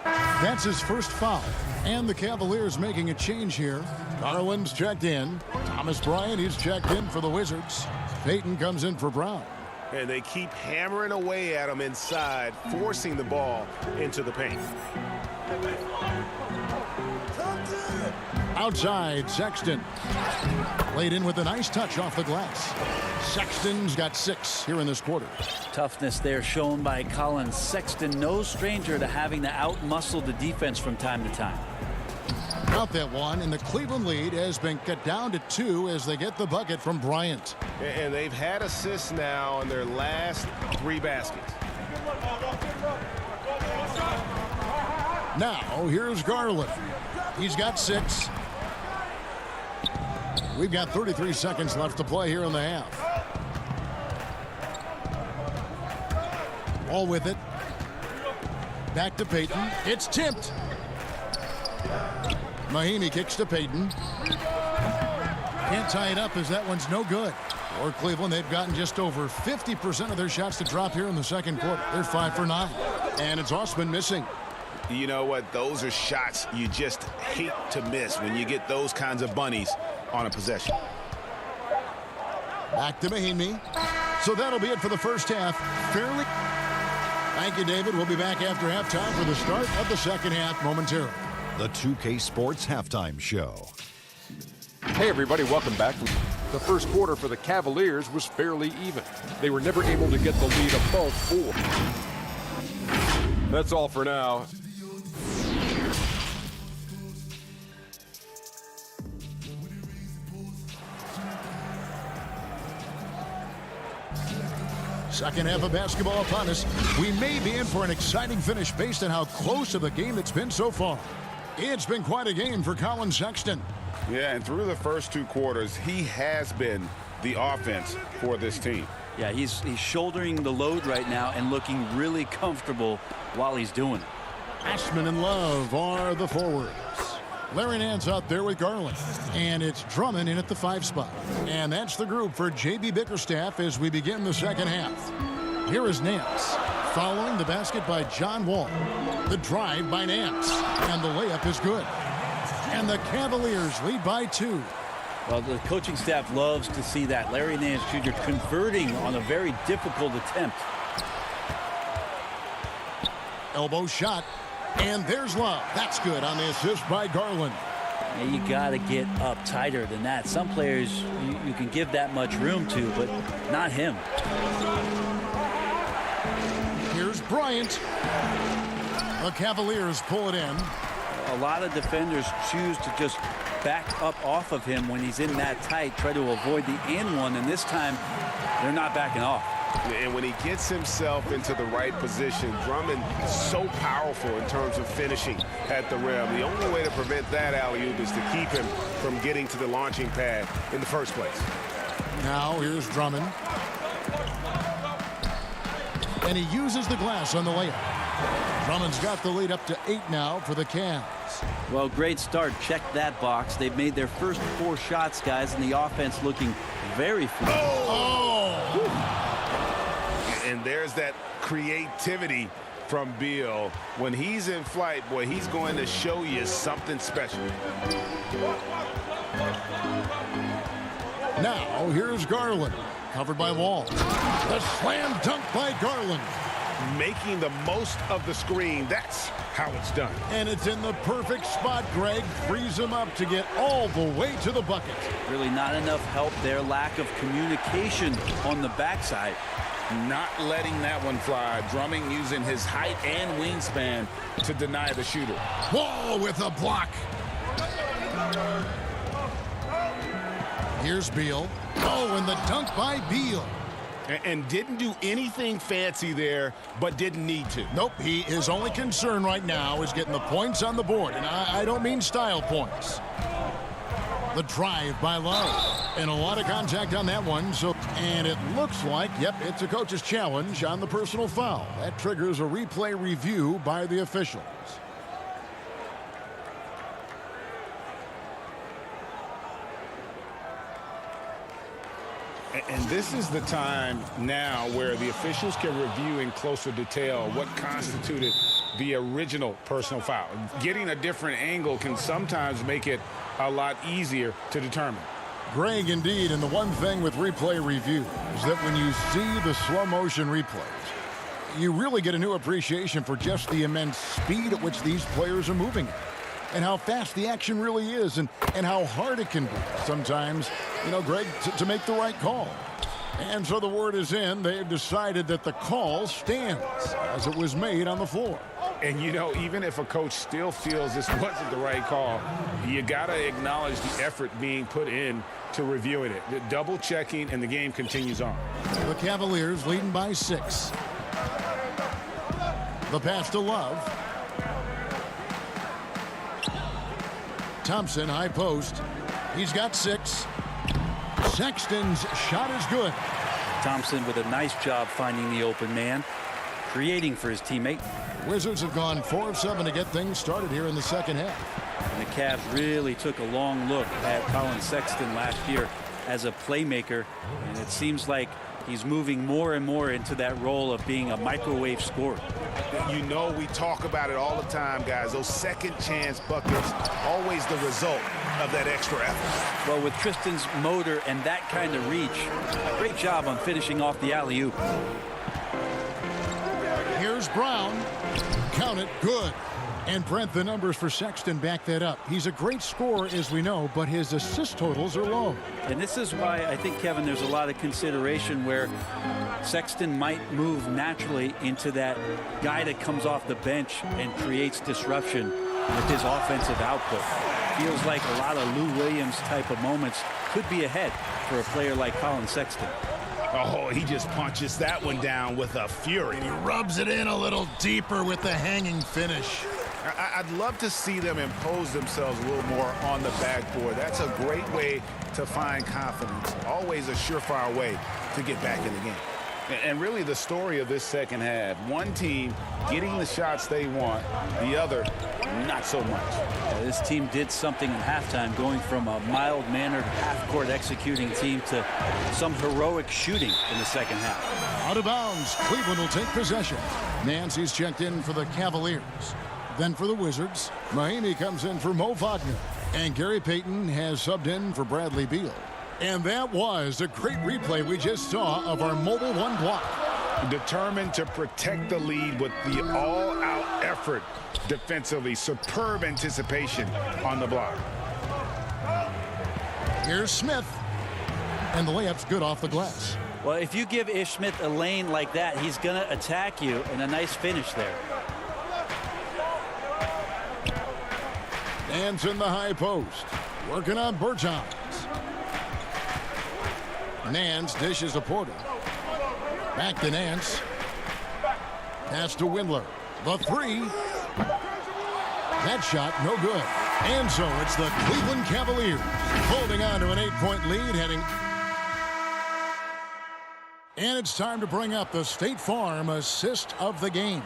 That's his first foul. And the Cavaliers making a change here. Garland's checked in. Thomas Bryant, he's checked in for the Wizards. Payton comes in for Brown. And they keep hammering away at him inside, forcing the ball into the paint. Outside, Sexton. Laid in with a nice touch off the glass. Sexton's got 6 here in this quarter. Toughness there shown by Colin Sexton. No stranger to having to out-muscle the defense from time to time. Out that one, and the Cleveland lead has been cut down to 2 as they get the bucket from Bryant. And they've had assists now in their last 3 baskets. Now, here's Garland. He's got 6. We've got 33 seconds left to play here in the half. All with it. Back to Payton. It's tipped. Mahimi kicks to Payton. Can't tie it up as that one's no good. For Cleveland, they've gotten just over 50% of their shots to drop here in the second quarter. They're 5 for 9. And it's Osman missing. You know what? Those are shots you just hate to miss when you get those kinds of bunnies on a possession. Back to Mahimi. So that'll be it for the first half. Fairly. Thank you, David. We'll be back after halftime for the start of the second half momentarily. The 2K Sports Halftime Show. Hey, everybody, welcome back. The first quarter for the Cavaliers was fairly even. They were never able to get the lead above 4. That's all for now. Second half of basketball upon us. We may be in for an exciting finish based on how close of a game it's been so far. It's been quite a game for Colin Sexton. Yeah, and through the first 2 quarters, he has been the offense for this team. Yeah, he's shouldering the load right now and looking really comfortable while he's doing it. Ashman and Love are the forwards. Larry Nance out there with Garland. And it's Drummond in at the 5 spot. And that's the group for J.B. Bickerstaff as we begin the second half. Here is Nance. Following the basket by John Wall. The drive by Nance. And the layup is good. And the Cavaliers lead by 2. Well, the coaching staff loves to see that. Larry Nance Jr. converting on a very difficult attempt. Elbow shot. And there's Love. That's good on the assist by Garland. Yeah, you got to get up tighter than that. Some players you can give that much room to, but not him. Here's Bryant. The Cavaliers pull it in. A lot of defenders choose to just back up off of him when he's in that tight, try to avoid the and one, and this time they're not backing off. And when he gets himself into the right position, Drummond is so powerful in terms of finishing at the rim. The only way to prevent that alley-oop is to keep him from getting to the launching pad in the first place. Now here's Drummond. And he uses the glass on the layup. Drummond's got the lead up to 8 now for the Cavs. Well, great start. Check that box. They've made their first 4 shots, guys, and the offense looking very fluid. And there's that creativity from Beal. When he's in flight, boy, he's going to show you something special. Now here's Garland, covered by Wall. The slam dunk by Garland. Making the most of the screen. That's how it's done. And it's in the perfect spot. Greg frees him up to get all the way to the bucket. Really not enough help there. Lack of communication on the backside. Not letting that one fly. Drummond using his height and wingspan to deny the shooter. Wall with a block. Here's Beal. Oh, and the dunk by Beal. And didn't do anything fancy there, but didn't need to. Nope, his only concern right now is getting the points on the board. And I don't mean style points. The drive by Love. And a lot of contact on that one. And it looks like, yep, it's a coach's challenge on the personal foul. That triggers a replay review by the officials. And this is the time now where the officials can review in closer detail what constituted the original personal foul. Getting a different angle can sometimes make it a lot easier to determine. Greg, indeed, and the one thing with replay review is that when you see the slow motion replays, you really get a new appreciation for just the immense speed at which these players are moving and how fast the action really is and how hard it can be sometimes, Greg, to make the right call. And so the word is in. They've decided that the call stands as it was made on the floor. And, even if a coach still feels this wasn't the right call, you got to acknowledge the effort being put in to reviewing it. The double checking, and the game continues on. The Cavaliers leading by 6. The pass to Love. Thompson, high post. He's got 6. Sexton's shot is good. Thompson with a nice job finding the open man, creating for his teammate. Wizards have gone 4 of 7 to get things started here in the second half. And the Cavs really took a long look at Colin Sexton last year as a playmaker, and it seems like he's moving more and more into that role of being a microwave scorer. We talk about it all the time, guys. Those second chance buckets, always the result of that extra effort. Well, with Tristan's motor and that kind of reach, great job on finishing off the alley-oop. Here's Brown. Count it. Good. And Brent, the numbers for Sexton back that up. He's a great scorer, as we know, but his assist totals are low. And this is why I think, Kevin, there's a lot of consideration where Sexton might move naturally into that guy that comes off the bench and creates disruption with his offensive output. Feels like a lot of Lou Williams type of moments could be ahead for a player like Colin Sexton. Oh, he just punches that one down with a fury. And he rubs it in a little deeper with the hanging finish. I'd love to see them impose themselves a little more on the backboard. That's a great way to find confidence. Always a surefire way to get back in the game. And really the story of this second half, one team getting the shots they want, the other not so much. This team did something in halftime, going from a mild-mannered half-court executing team to some heroic shooting in the second half. Out of bounds, Cleveland will take possession. Nancy's checked in for the Cavaliers. Then for the Wizards, Mahimi comes in for Mo Wagner. And Gary Payton has subbed in for Bradley Beal. And that was a great replay we just saw of our mobile one block. Determined to protect the lead with the all-out effort defensively. Superb anticipation on the block. Here's Smith. And the layup's good off the glass. Well, if you give Ish Smith a lane like that, he's going to attack you, and a nice finish there. Nance in the high post. Working on Bertans. Nance dishes to Porter. Back to Nance. Pass to Windler. The three. That shot, no good. And so it's the Cleveland Cavaliers holding on to an 8-point lead heading. And it's time to bring up the State Farm assist of the game.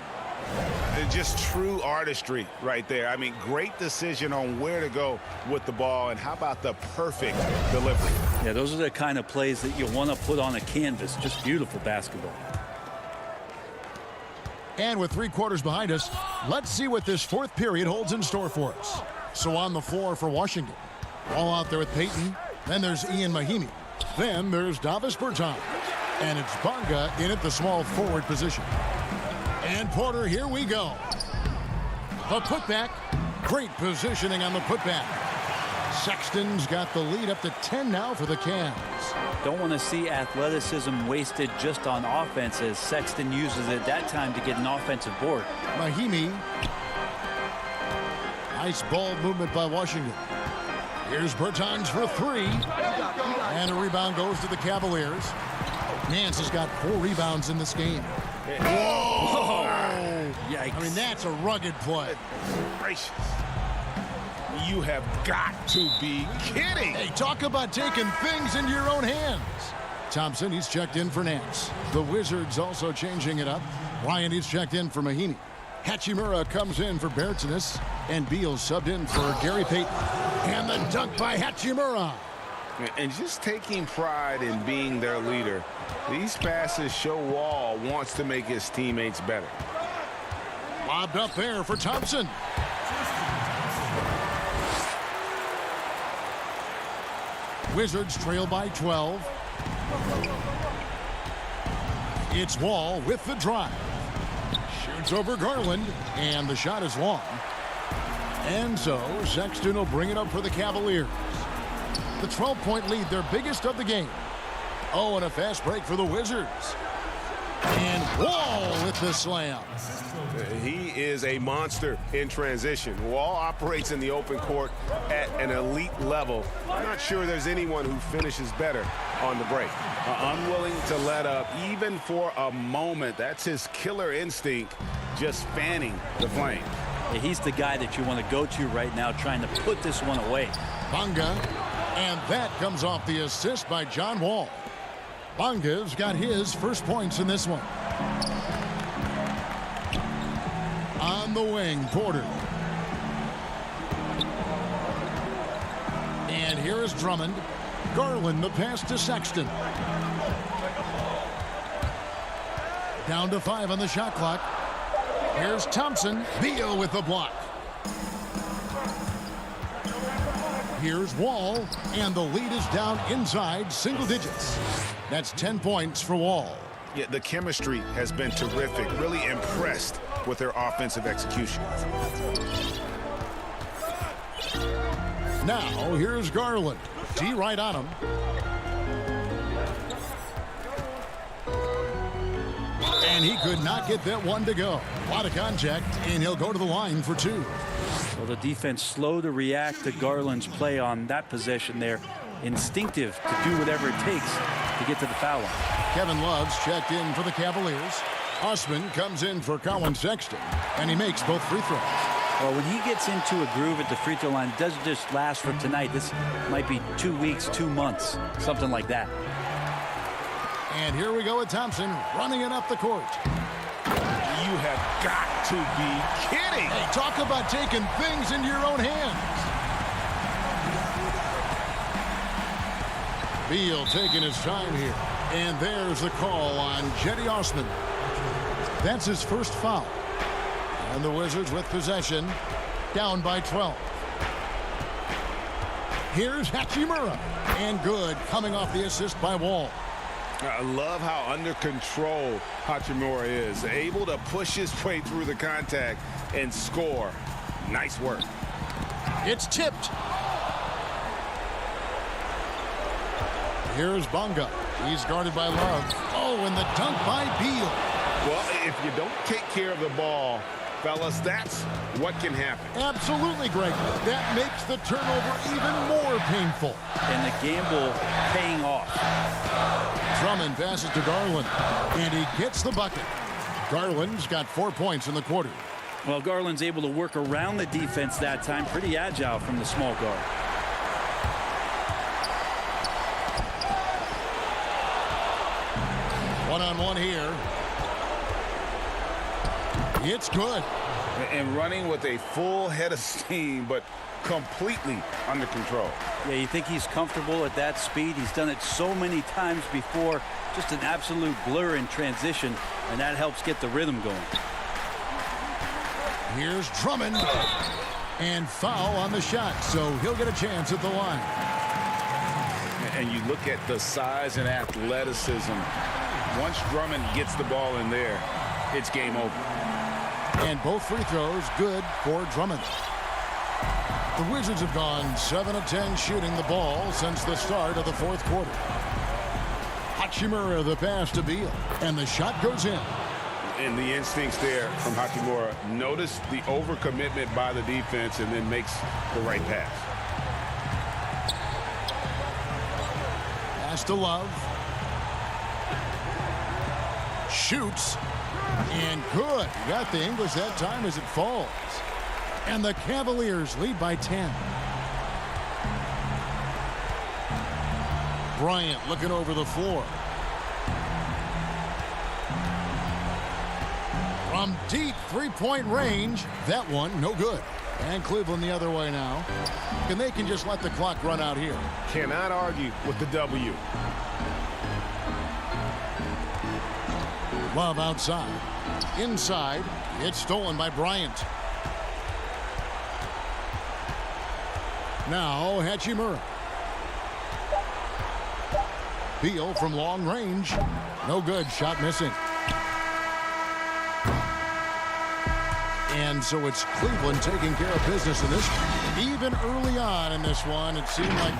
Just true artistry right there. I mean, great decision on where to go with the ball, and how about the perfect delivery? Yeah, those are the kind of plays that you want to put on a canvas. Just beautiful basketball. And with 3 quarters behind us, let's see what this fourth period holds in store for us. So on the floor for Washington. All out there with Payton. Then there's Ian Mahimi. Then there's Davis Bertans. And it's Bonga in at the small forward position. And Porter, here we go. The putback. Great positioning on the putback. Sexton's got the lead up to 10 now for the Cavs. Don't want to see athleticism wasted just on offense, as Sexton uses it that time to get an offensive board. Mahimi. Nice ball movement by Washington. Here's Bertans for 3. And a rebound goes to the Cavaliers. Nance has got 4 rebounds in this game. Whoa! Yikes. I mean, that's a rugged play. Gracious. You have got to be kidding. Hey, talk about taking things into your own hands. Thompson, he's checked in for Nance. The Wizards also changing it up. Ryan, he's checked in for Mahimi. Hachimura comes in for Bertans. And Beal subbed in for Gary Payton. And the dunk by Hachimura. And just taking pride in being their leader. These passes show Wall wants to make his teammates better. Lobbed up there for Thompson. Wizards trail by 12. It's Wall with the drive. Shoots over Garland, and the shot is long. And so Sexton will bring it up for the Cavaliers. The 12-point lead, their biggest of the game. Oh, and a fast break for the Wizards. And Wall with the slam. He is a monster in transition. Wall operates in the open court at an elite level. I'm not sure there's anyone who finishes better on the break. Unwilling to let up even for a moment. That's his killer instinct, just fanning the flame. Yeah, he's the guy that you want to go to right now, trying to put this one away. Bonga, and that comes off the assist by John Wall. Bonga's got his first points in this one. On the wing, Porter. And here is Drummond. Garland, the pass to Sexton. Down to 5 on the shot clock. Here's Thompson. Beal with the block. Here's Wall, and the lead is down inside single digits. That's 10 points for Wall. Yeah, the chemistry has been terrific. Really impressed with their offensive execution. Now, here's Garland. D right on him. And he could not get that one to go. A lot of contact, and he'll go to the line for 2. Well, the defense slow to react to Garland's play on that possession there. Instinctive to do whatever it takes to get to the foul line. Kevin Love's checked in for the Cavaliers. Osman comes in for Colin Sexton, and he makes both free throws. Well, when he gets into a groove at the free throw line, it doesn't just last for tonight. This might be 2 weeks, 2 months, something like that. And here we go with Thompson running it up the court. You have got to be kidding. Hey, talk about taking things into your own hands. Beal taking his time here. And there's the call on Jetty Osman. That's his first foul. And the Wizards with possession, down by 12. Here's Hachimura. And good, coming off the assist by Wall. I love how under control Hachimura is. Able to push his way through the contact and score. Nice work. It's tipped. Here's Bonga. He's guarded by Love. Oh, and the dunk by Beal. Well, if you don't take care of the ball, fellas, that's what can happen. Absolutely, Greg. That makes the turnover even more painful. And the gamble paying off. Drummond passes to Garland, and he gets the bucket. Garland's got 4 points in the quarter. Well, Garland's able to work around the defense that time. Pretty agile from the small guard. One-on-one here. It's good. And running with a full head of steam, but completely under control. Yeah, you think he's comfortable at that speed. He's done it so many times before. Just an absolute blur in transition, and that helps get the rhythm going. Here's Drummond. And foul on the shot, so he'll get a chance at the line. And you look at the size and athleticism. Once Drummond gets the ball in there, it's game over. And both free throws good for Drummond. The Wizards have gone 7 of 10 shooting the ball since the start of the fourth quarter. Hachimura the pass to Beal, and the shot goes in. And the instincts there from Hachimura. Notice the overcommitment by the defense and then makes the right pass. Pass to Love. Shoots. And good. Got the English that time as it falls. And the Cavaliers lead by 10. Bryant looking over the floor. From deep three-point range, that one no good. And Cleveland the other way now. And they can just let the clock run out here. Cannot argue with the W. Love outside. Inside, it's stolen by Bryant. Now Hachimura. Beal from long range. No good. Shot missing. And so it's Cleveland taking care of business in this. Even early on in this one, it seemed like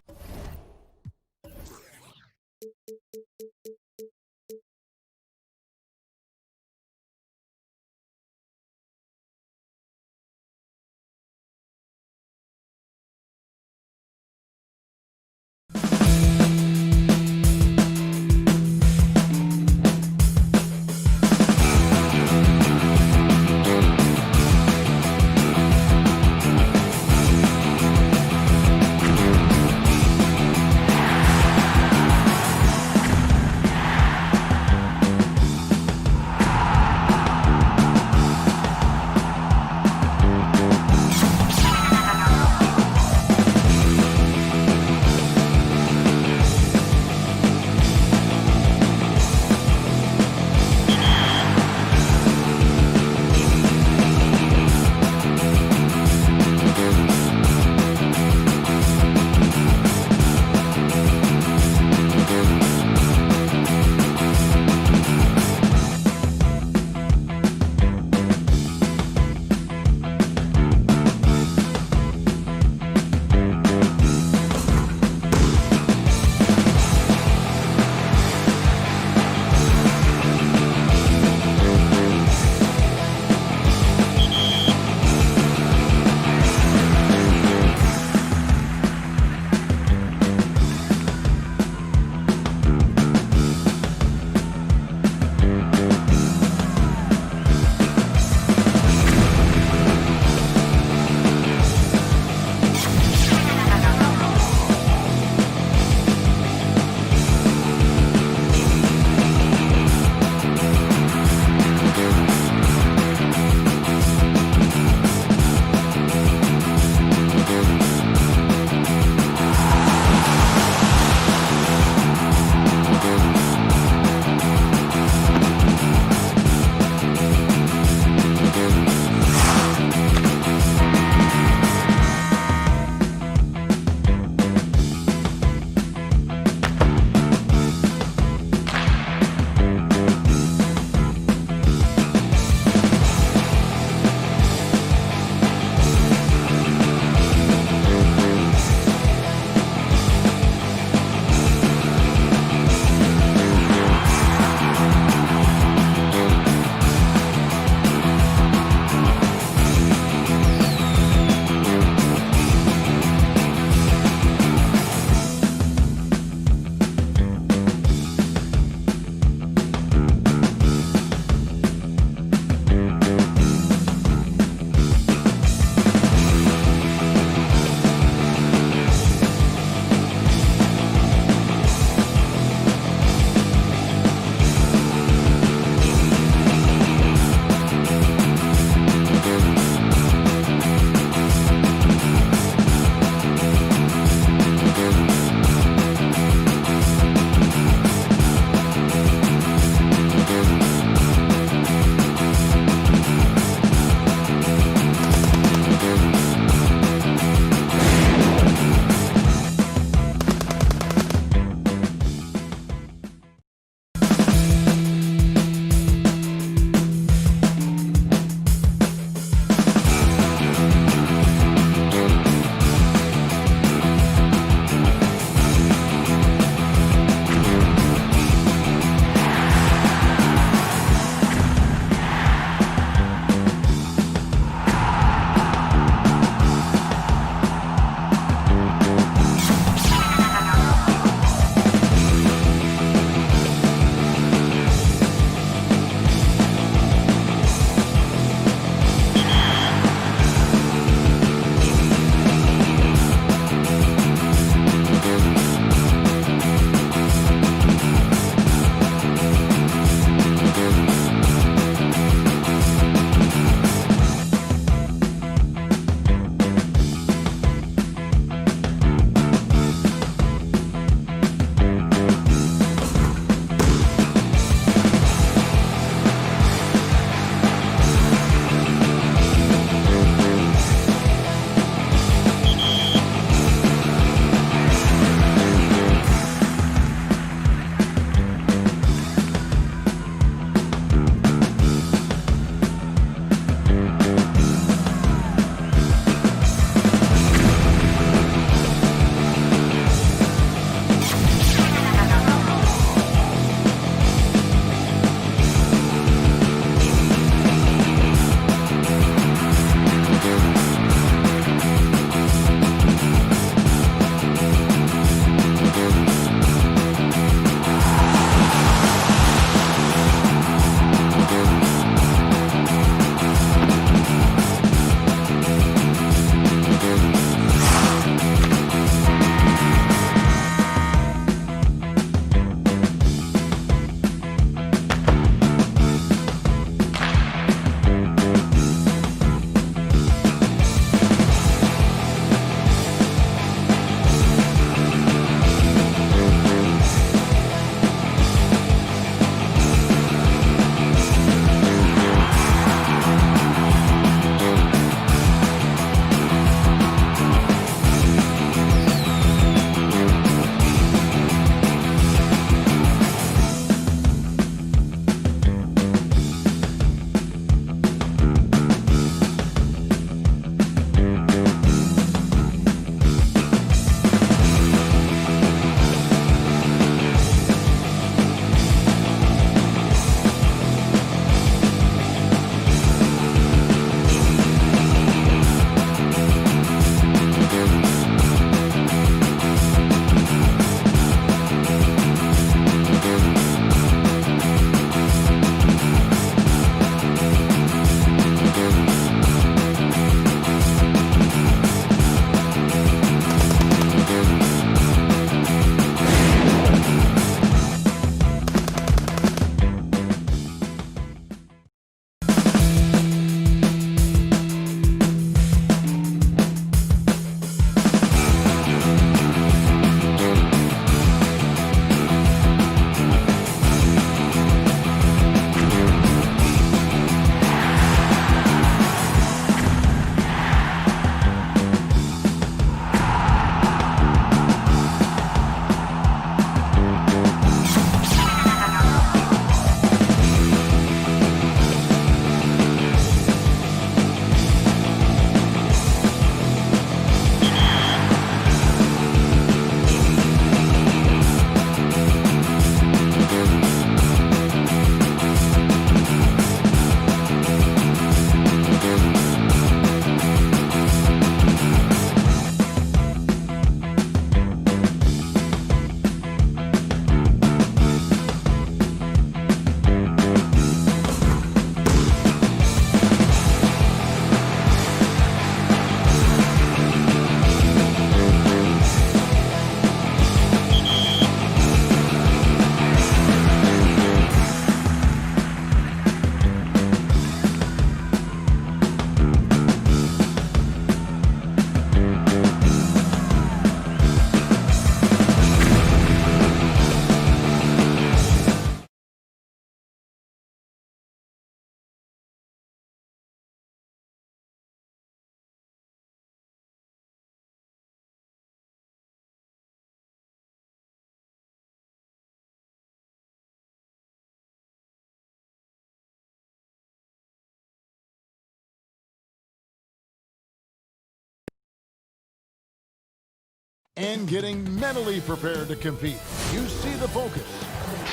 and getting mentally prepared to compete. You see the focus.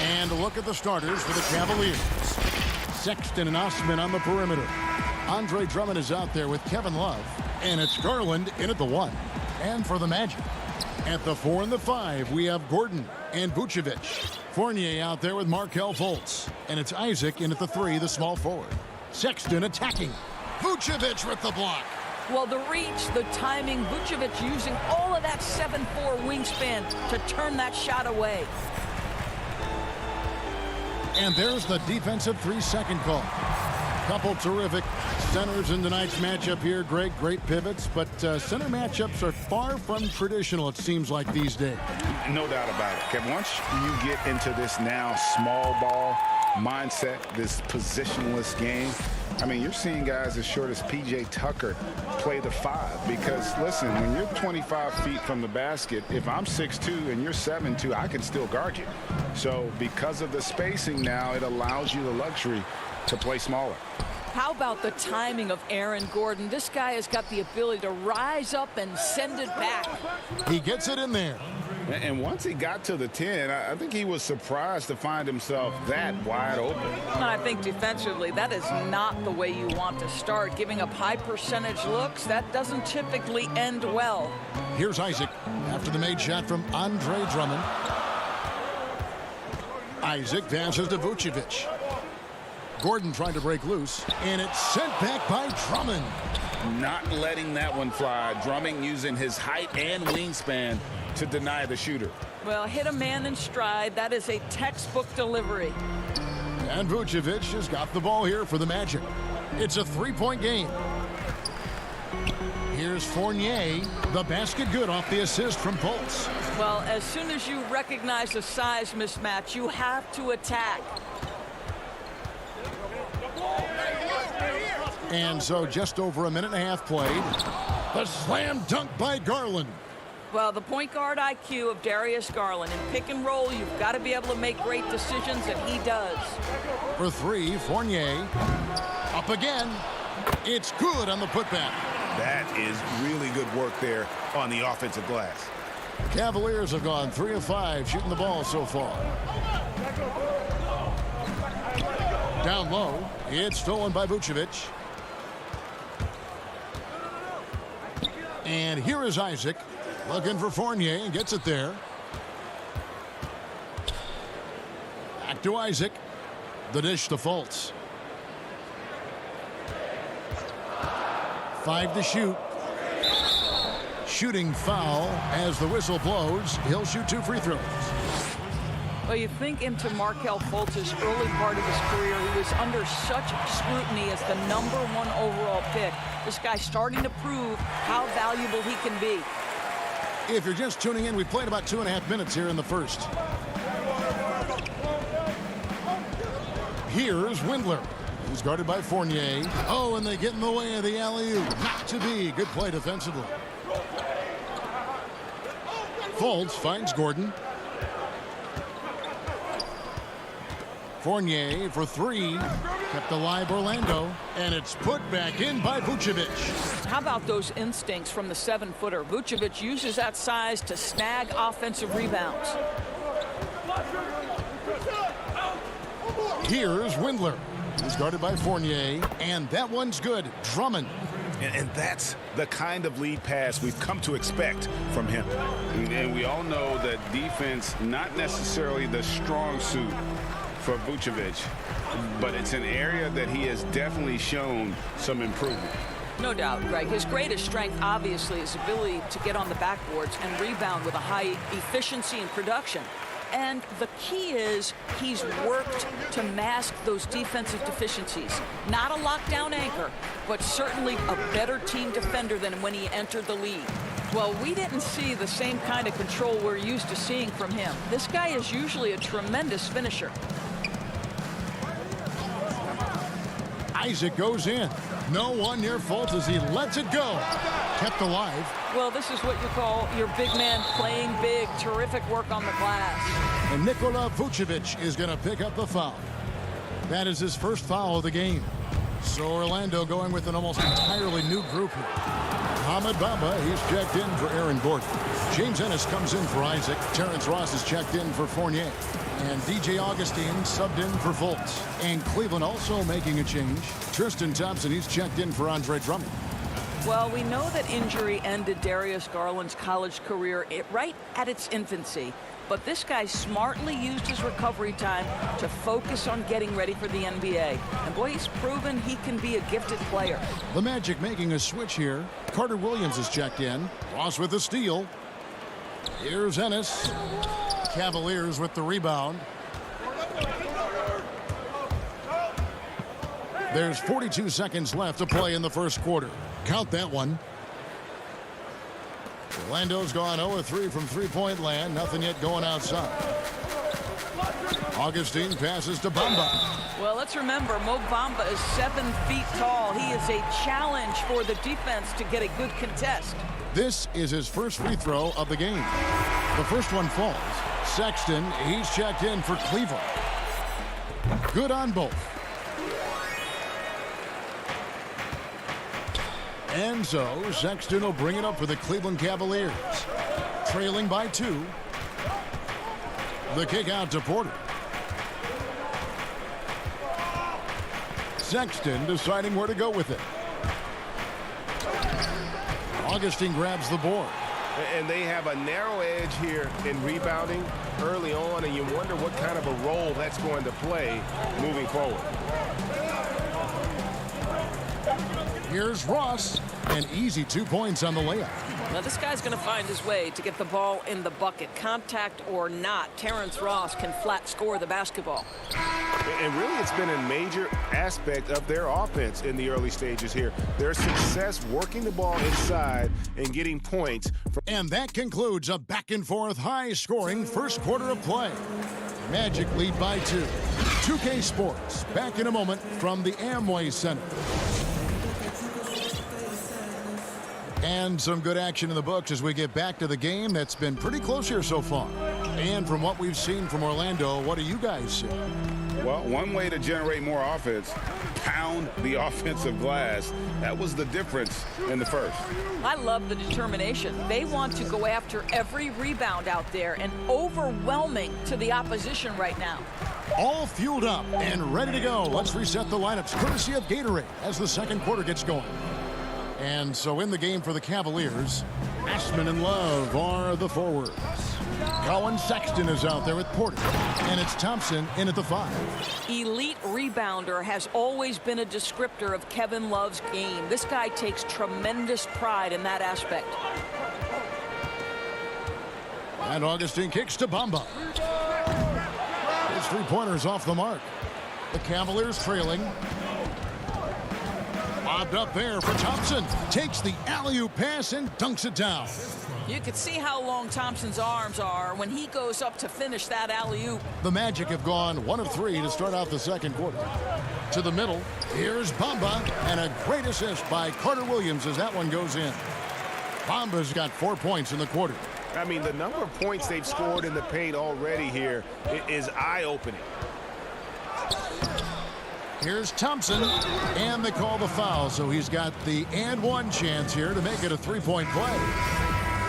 And look at the starters for the Cavaliers. Sexton and Osman on the perimeter. Andre Drummond is out there with Kevin Love. And it's Garland in at the 1. And for the Magic, at the 4 and the 5, we have Gordon and Vucevic. Fournier out there with Markelle Fultz. And it's Isaac in at the 3, the small forward. Sexton attacking. Vucevic with the block. Well, the reach, the timing, Vucevic using all of that 7'4" wingspan to turn that shot away. And there's the defensive 3-second call. Couple terrific centers in tonight's matchup here, Greg. Great pivots, but center matchups are far from traditional, it seems like, these days. No doubt about it, Kevin. Once you get into this now small ball mindset, this positionless game, I mean, you're seeing guys as short as P.J. Tucker play the 5 because, listen, when you're 25 feet from the basket, if I'm 6'2" and you're 7'2", I can still guard you. So because of the spacing now, it allows you the luxury to play smaller. How about the timing of Aaron Gordon? This guy has got the ability to rise up and send it back. He gets it in there. And once he got to the 10, I think he was surprised to find himself that wide open. I think defensively, that is not the way you want to start. Giving up high percentage looks, that doesn't typically end well. Here's Isaac after the made shot from Andre Drummond. Isaac passes to Vucevic. Gordon trying to break loose, and it's sent back by Drummond. Not letting that one fly. Drummond using his height and wingspan to deny the shooter. Well, hit a man in stride. That is a textbook delivery. And Vucevic has got the ball here for the Magic. It's a 3-point game. Here's Fournier, the basket good off the assist from Fultz. Well, as soon as you recognize the size mismatch, you have to attack. And so just over a minute and a half played. The slam dunk by Garland. Well, the point guard IQ of Darius Garland. In pick and roll, you've got to be able to make great decisions, and he does. For 3, Fournier. Up again. It's good on the putback. That is really good work there on the offensive glass. Cavaliers have gone 3 of 5 shooting the ball so far. Down low. It's stolen by Vucevic. And here is Isaac looking for Fournier and gets it there. Back to Isaac. The dish to Fultz. 5 to shoot. Shooting foul as the whistle blows. He'll shoot 2 free throws. Well, you think into Markelle Fultz's early part of his career, he was under such scrutiny as the #1 overall pick. This guy's starting to prove how valuable he can be. If you're just tuning in, we played about 2.5 minutes here in the first. Here's Windler. He's guarded by Fournier. Oh, and they get in the way of the alley-oop. Not to be. Good play defensively. Fultz finds Gordon. Fournier for 3. Kept alive Orlando. And it's put back in by Vucevic. How about those instincts from the 7-footer? Vucevic uses that size to snag offensive rebounds. Here's Windler. He's guarded by Fournier. And that one's good. Drummond. And that's the kind of lead pass we've come to expect from him. And we all know that defense, not necessarily the strong suit for Vucevic, but it's an area that he has definitely shown some improvement. No doubt, Greg. His greatest strength, obviously, is ability to get on the backboards and rebound with a high efficiency and production. And the key is he's worked to mask those defensive deficiencies. Not a lockdown anchor, but certainly a better team defender than when he entered the league. Well, we didn't see the same kind of control we're used to seeing from him. This guy is usually a tremendous finisher. Isaac goes in. No one near Fultz as he lets it go. Kept alive. Well, this is what you call your big man playing big. Terrific work on the glass. And Nikola Vucevic is going to pick up the foul. That is his first foul of the game. So Orlando going with an almost entirely new group here. Mohamed Bamba, he's checked in for Aaron Gordon. James Ennis comes in for Isaac. Terrence Ross is checked in for Fournier. And DJ Augustine subbed in for Fultz. And Cleveland also making a change. Tristan Thompson, he's checked in for Andre Drummond. Well, we know that injury ended Darius Garland's college career right at its infancy. But this guy smartly used his recovery time to focus on getting ready for the NBA. And boy, he's proven he can be a gifted player. The Magic making a switch here. Carter Williams is checked in. Ross with the steal. Here's Ennis. Cavaliers with the rebound. There's 42 seconds left to play in the first quarter. Count that one. Orlando's gone 0-3 from three-point land. Nothing yet going outside. Augustine passes to Bamba. Well, let's remember, Mo Bamba is 7 feet tall. He is a challenge for the defense to get a good contest. This is his first free throw of the game. The first one falls. Sexton, he's checked in for Cleveland. Good on both. And so Sexton will bring it up for the Cleveland Cavaliers. Trailing by 2. The kick out to Porter. Sexton deciding where to go with it. Augustine grabs the board. And they have a narrow edge here in rebounding early on, and you wonder what kind of a role that's going to play moving forward. Here's Ross. An easy 2 points on the layup. Now this guy's going to find his way to get the ball in the bucket. Contact or not, Terrence Ross can flat score the basketball. And really, it's been a major aspect of their offense in the early stages here. Their success working the ball inside and getting points. And that concludes a back-and-forth, high-scoring first quarter of play. Magic lead by 2. 2K Sports, back in a moment from the Amway Center. And some good action in the books as we get back to the game that's been pretty close here so far. And from what we've seen from Orlando, what do you guys see? Well, one way to generate more offense, pound the offensive glass. That was the difference in the first. I love the determination. They want to go after every rebound out there, and overwhelming to the opposition right now. All fueled up and ready to go. Let's reset the lineups courtesy of Gatorade as the second quarter gets going. And so in the game for the Cavaliers, Ashman and Love are the forwards. Colin Sexton is out there with Porter. And it's Thompson in at the 5. Elite rebounder has always been a descriptor of Kevin Love's game. This guy takes tremendous pride in that aspect. And Augustine kicks to Bamba. His three-pointer's off the mark. The Cavaliers trailing. Lobbed up there for Thompson. Takes the alley-oop pass and dunks it down. You can see how long Thompson's arms are when he goes up to finish that alley-oop. The Magic have gone 1 of 3 to start out the second quarter. To the middle, here's Bamba, and a great assist by Carter Williams as that one goes in. Bamba's got 4 points in the quarter. I mean, the number of points they've scored in the paint already here is eye-opening. Here's Thompson, and they call the foul, so he's got the and one chance here to make it a three-point play.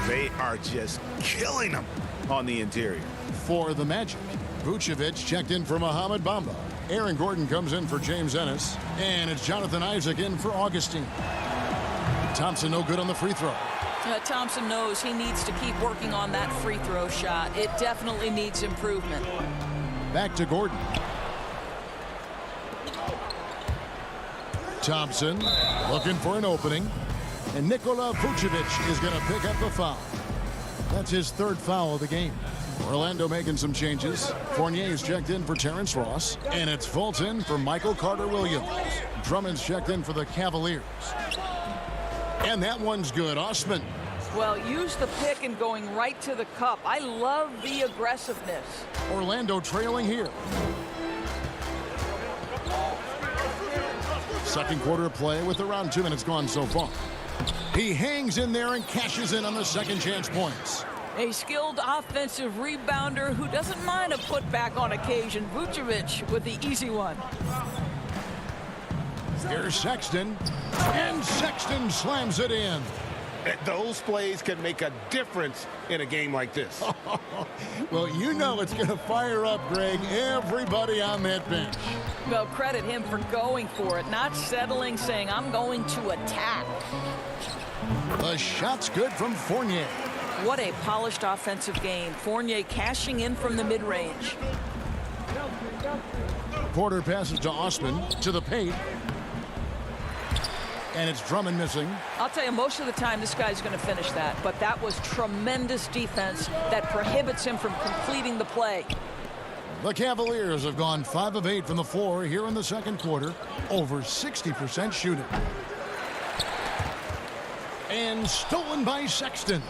They are just killing them on the interior. For the Magic, Vucevic checked in for Mohamed Bamba. Aaron Gordon comes in for James Ennis, and it's Jonathan Isaac in for Augustine. Thompson no good on the free throw. Thompson knows he needs to keep working on that free throw shot. It definitely needs improvement. Back to Gordon. Thompson looking for an opening. And Nikola Vucevic is going to pick up the foul. That's his third foul of the game. Orlando making some changes. Fournier is checked in for Terrence Ross. And it's Fulton for Michael Carter-Williams. Drummond's checked in for the Cavaliers. And that one's good. Osman. Well, use the pick and going right to the cup. I love the aggressiveness. Orlando trailing here. Second quarter of play with around 2 minutes gone so far. He hangs in there and cashes in on the second chance points. A skilled offensive rebounder who doesn't mind a putback on occasion. Vucevic with the easy one. Here's Sexton, and Sexton slams it in. Those plays can make a difference in a game like this. Well, you know it's going to fire up, Greg, everybody on that bench. Well, credit him for going for it, not settling, saying, I'm going to attack. The shot's good from Fournier. What a polished offensive game. Fournier cashing in from the mid-range. Porter passes to Osman, to the paint. And it's Drummond missing. I'll tell you, most of the time this guy's going to finish that, but that was tremendous defense that prohibits him from completing the play. The Cavaliers have gone 5 of 8 from the floor here in the second quarter, over 60% shooting. And stolen by Sexton.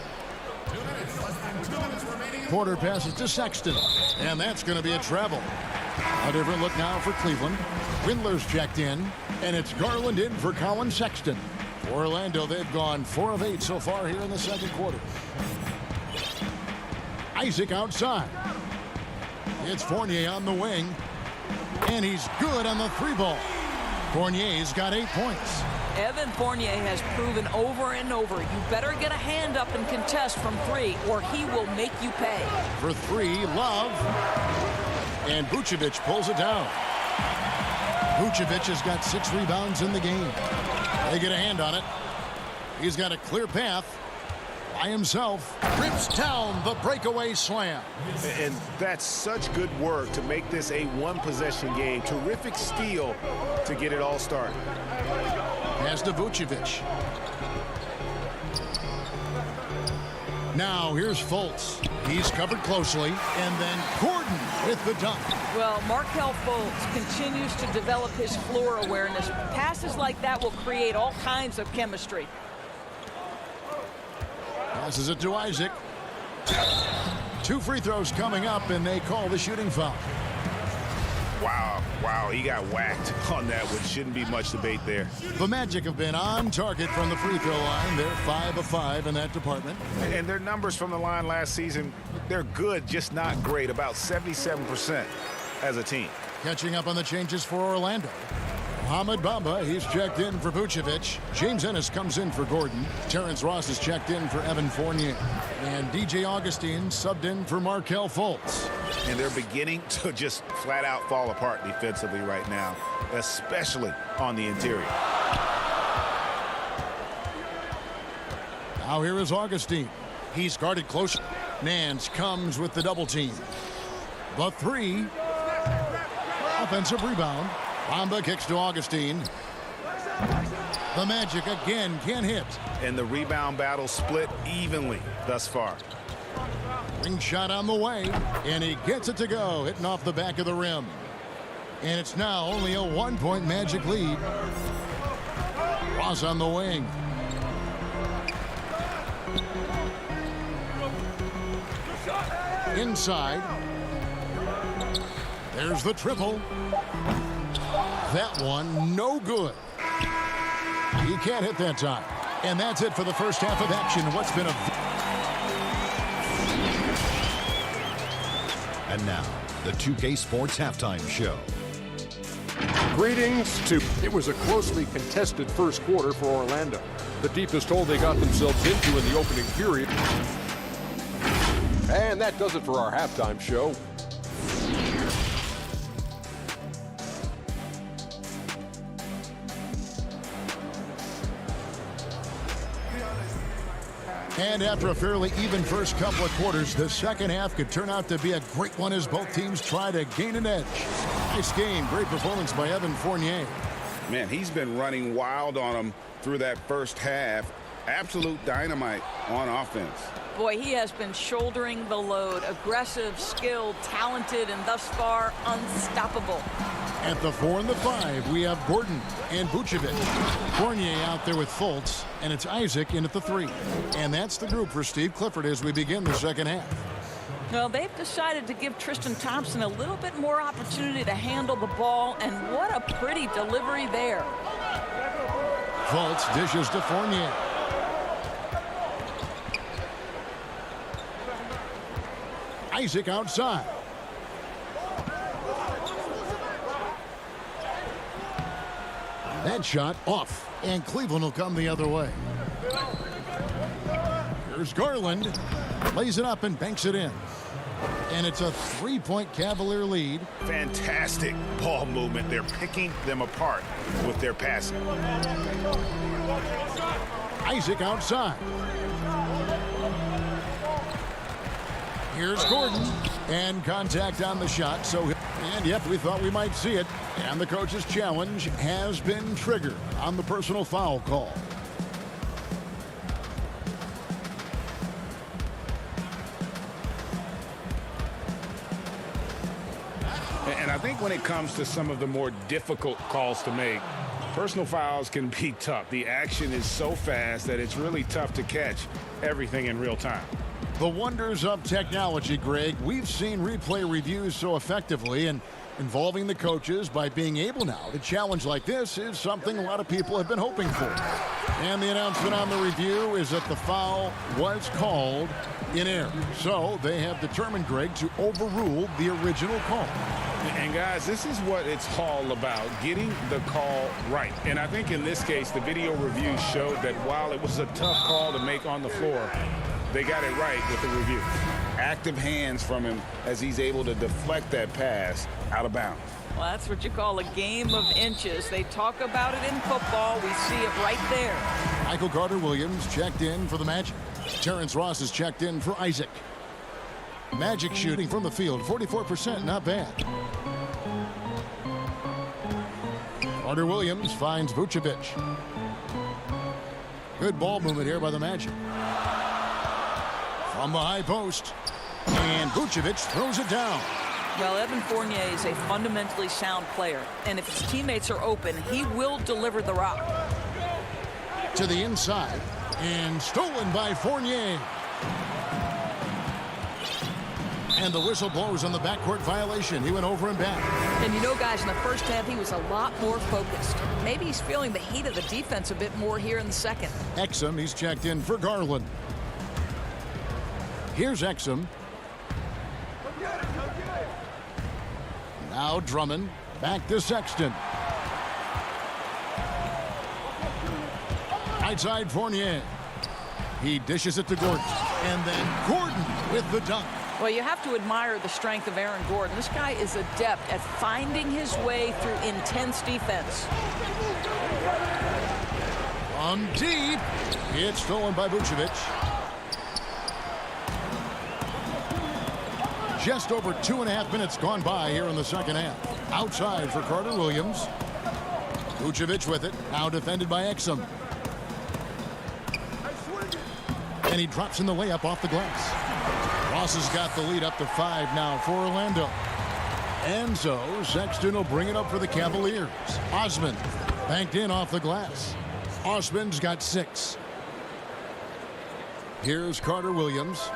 Porter passes to Sexton, and that's going to be a travel. A different look now for Cleveland. Windler's checked in, and it's Garland in for Colin Sexton. For Orlando, they've gone 4 of 8 so far here in the second quarter. Isaac outside. It's Fournier on the wing, and he's good on the 3-ball. Fournier's got 8 points. Evan Fournier has proven over and over, you better get a hand up and contest from 3, or he will make you pay. For 3, Love. And Vucevic pulls it down. Vucevic has got 6 rebounds in the game. They get a hand on it. He's got a clear path. By himself, rips down the breakaway slam. And that's such good work to make this a one-possession game. Terrific steal to get it all started. Pass to Vucevic. Now here's Fultz. He's covered closely, and then Gordon with the dunk. Well, Markelle Fultz continues to develop his floor awareness. Passes like that will create all kinds of chemistry. Passes it to Isaac. 2 free throws coming up, and they call the shooting foul. Wow, he got whacked on that one. Shouldn't be much debate there. The Magic have been on target from the free throw line. They're 5 of 5 in that department. And their numbers from the line last season, they're good, just not great. About 77% as a team. Catching up on the changes for Orlando. Mohamed Bamba, he's checked in for Vucevic. James Ennis comes in for Gordon. Terrence Ross is checked in for Evan Fournier. And DJ Augustine subbed in for Markelle Fultz. And they're beginning to just flat out fall apart defensively right now, especially on the interior. Now here is Augustine. He's guarded close. Nance comes with the double team. The 3. Offensive rebound. Bamba kicks to Augustine. The Magic again can't hit. And the rebound battle split evenly thus far. Ring shot on the way, and he gets it to go, hitting off the back of the rim. And it's now only a 1-point Magic lead. Ross on the wing. Inside. There's the triple. That one, no good. He can't hit that time. And that's it for the first half of action. What's been a... And now, the 2K Sports Halftime Show. Greetings to... It was a closely contested first quarter for Orlando. The deepest hole they got themselves into in the opening period. And that does it for our halftime show. And after a fairly even first couple of quarters, the second half could turn out to be a great one as both teams try to gain an edge. Nice game. Great performance by Evan Fournier. Man, he's been running wild on them through that first half. Absolute dynamite on offense. Boy, he has been shouldering the load. Aggressive, skilled, talented, and thus far unstoppable. At the 4 and the 5, we have Gordon and Vucevic. Fournier out there with Fultz, and it's Isaac in at the 3. And that's the group for Steve Clifford as we begin the second half. Well, they've decided to give Tristan Thompson a little bit more opportunity to handle the ball, and what a pretty delivery there. Fultz dishes to Fournier. Isaac outside. That shot off, and Cleveland will come the other way. Here's Garland. Lays it up and banks it in. And it's a 3-point Cavalier lead. Fantastic ball movement. They're picking them apart with their passing. Isaac outside. Here's Gordon. And contact on the shot. And yep, we thought we might see it. And the coach's challenge has been triggered on the personal foul call. And I think when it comes to some of the more difficult calls to make, personal fouls can be tough. The action is so fast that it's really tough to catch everything in real time. The wonders of technology, Greg. We've seen replay reviews so effectively, and involving the coaches by being able now to challenge like this is something a lot of people have been hoping for. And the announcement on the review is that the foul was called in error. So they have determined, Greg, to overrule the original call. And guys, this is what it's all about, getting the call right. And I think in this case, the video review showed that while it was a tough call to make on the floor, they got it right with the review. Active hands from him as he's able to deflect that pass out of bounds. Well, that's what you call a game of inches. They talk about it in football. We see it right there. Michael Carter-Williams checked in for the Magic. Terrence Ross is checked in for Isaac. Magic shooting from the field, 44%, not bad. Carter-Williams finds Vucevic. Good ball movement here by the Magic. From the high post. And Vucevic throws it down. Well, Evan Fournier is a fundamentally sound player. And if his teammates are open, he will deliver the rock. To the inside. And stolen by Fournier. And the whistle blows on the backcourt violation. He went over and back. And you know, guys, in the first half, he was a lot more focused. Maybe he's feeling the heat of the defense a bit more here in the second. Exum, he's checked in for Garland. Here's Exum. Now Drummond. Back to Sexton. Right side Fournier. He dishes it to Gordon. And then Gordon with the dunk. Well, you have to admire the strength of Aaron Gordon. This guy is adept at finding his way through intense defense. From deep. It's stolen by Vucevic. Just over 2.5 minutes gone by here in the second half. Outside for Carter-Williams. Vucevic with it. Now defended by Exum. And he drops in the layup off the glass. Ross has got the lead up to 5 now for Orlando. And so Sexton will bring it up for the Cavaliers. Osman banked in off the glass. Osman's got 6. Here's Carter-Williams.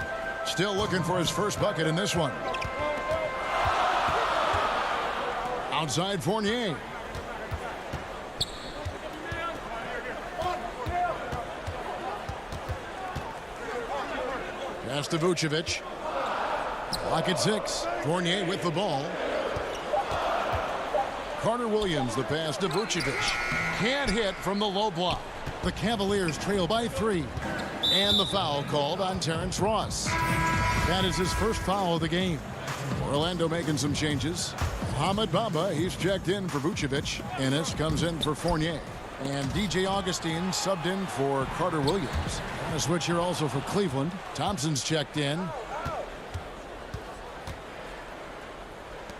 Still looking for his first bucket in this one. Outside Fournier. Pass to Vucevic. Clock at 6. Fournier with the ball. Carter-Williams, the pass to Vucevic. Can't hit from the low block. The Cavaliers trail by 3. And the foul called on Terrence Ross. That is his first foul of the game. Orlando making some changes. Mohamed Bamba, he's checked in for Vucevic. Ennis comes in for Fournier. And DJ Augustine subbed in for Carter-Williams. On a switch here also for Cleveland. Thompson's checked in.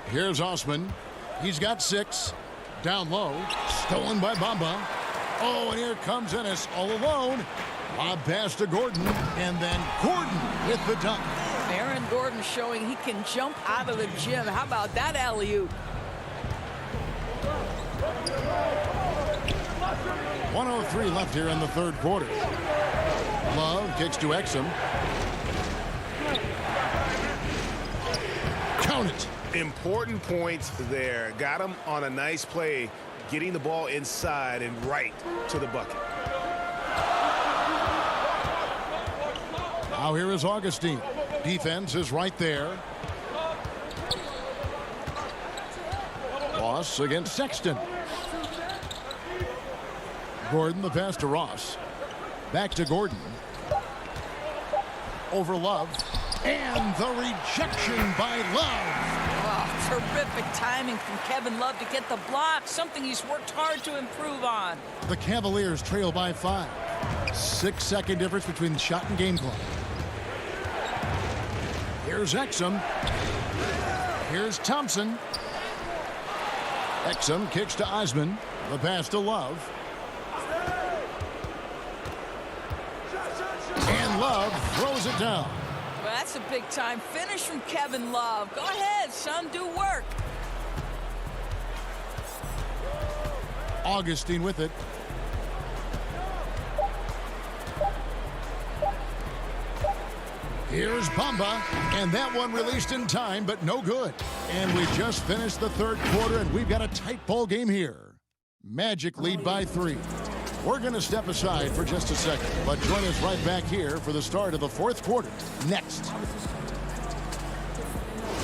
Here's Osman. He's got 6. Down low. Stolen by Bamba. Oh, and here comes Ennis all alone. Lob pass to Gordon. And then Gordon with the dunk. Aaron Gordon showing he can jump out of the gym. How about that alley-oop? 1:03 left here in the third quarter. Love kicks to Exum. Count it. Important points there. Got him on a nice play, getting the ball inside and right to the bucket. Now here is Augustine. Defense is right there. Ross against Sexton. Gordon, the pass to Ross. Back to Gordon. over Love. And the rejection by Love. Oh, terrific timing from Kevin Love to get the block, something he's worked hard to improve on. The Cavaliers trail by 5. 6-second difference between the shot and game clock. Here's Exum. Here's Thompson. Exum kicks to Osman. The pass to Love. And Love throws it down. Well, that's a big-time finish from Kevin Love. Go ahead, son, do work. Augustine with it. Here's Bamba, and that one released in time, but no good. And we just finished the third quarter, and we've got a tight ball game here. Magic lead by 3. We're going to step aside for just a second, but join us right back here for the start of the fourth quarter next.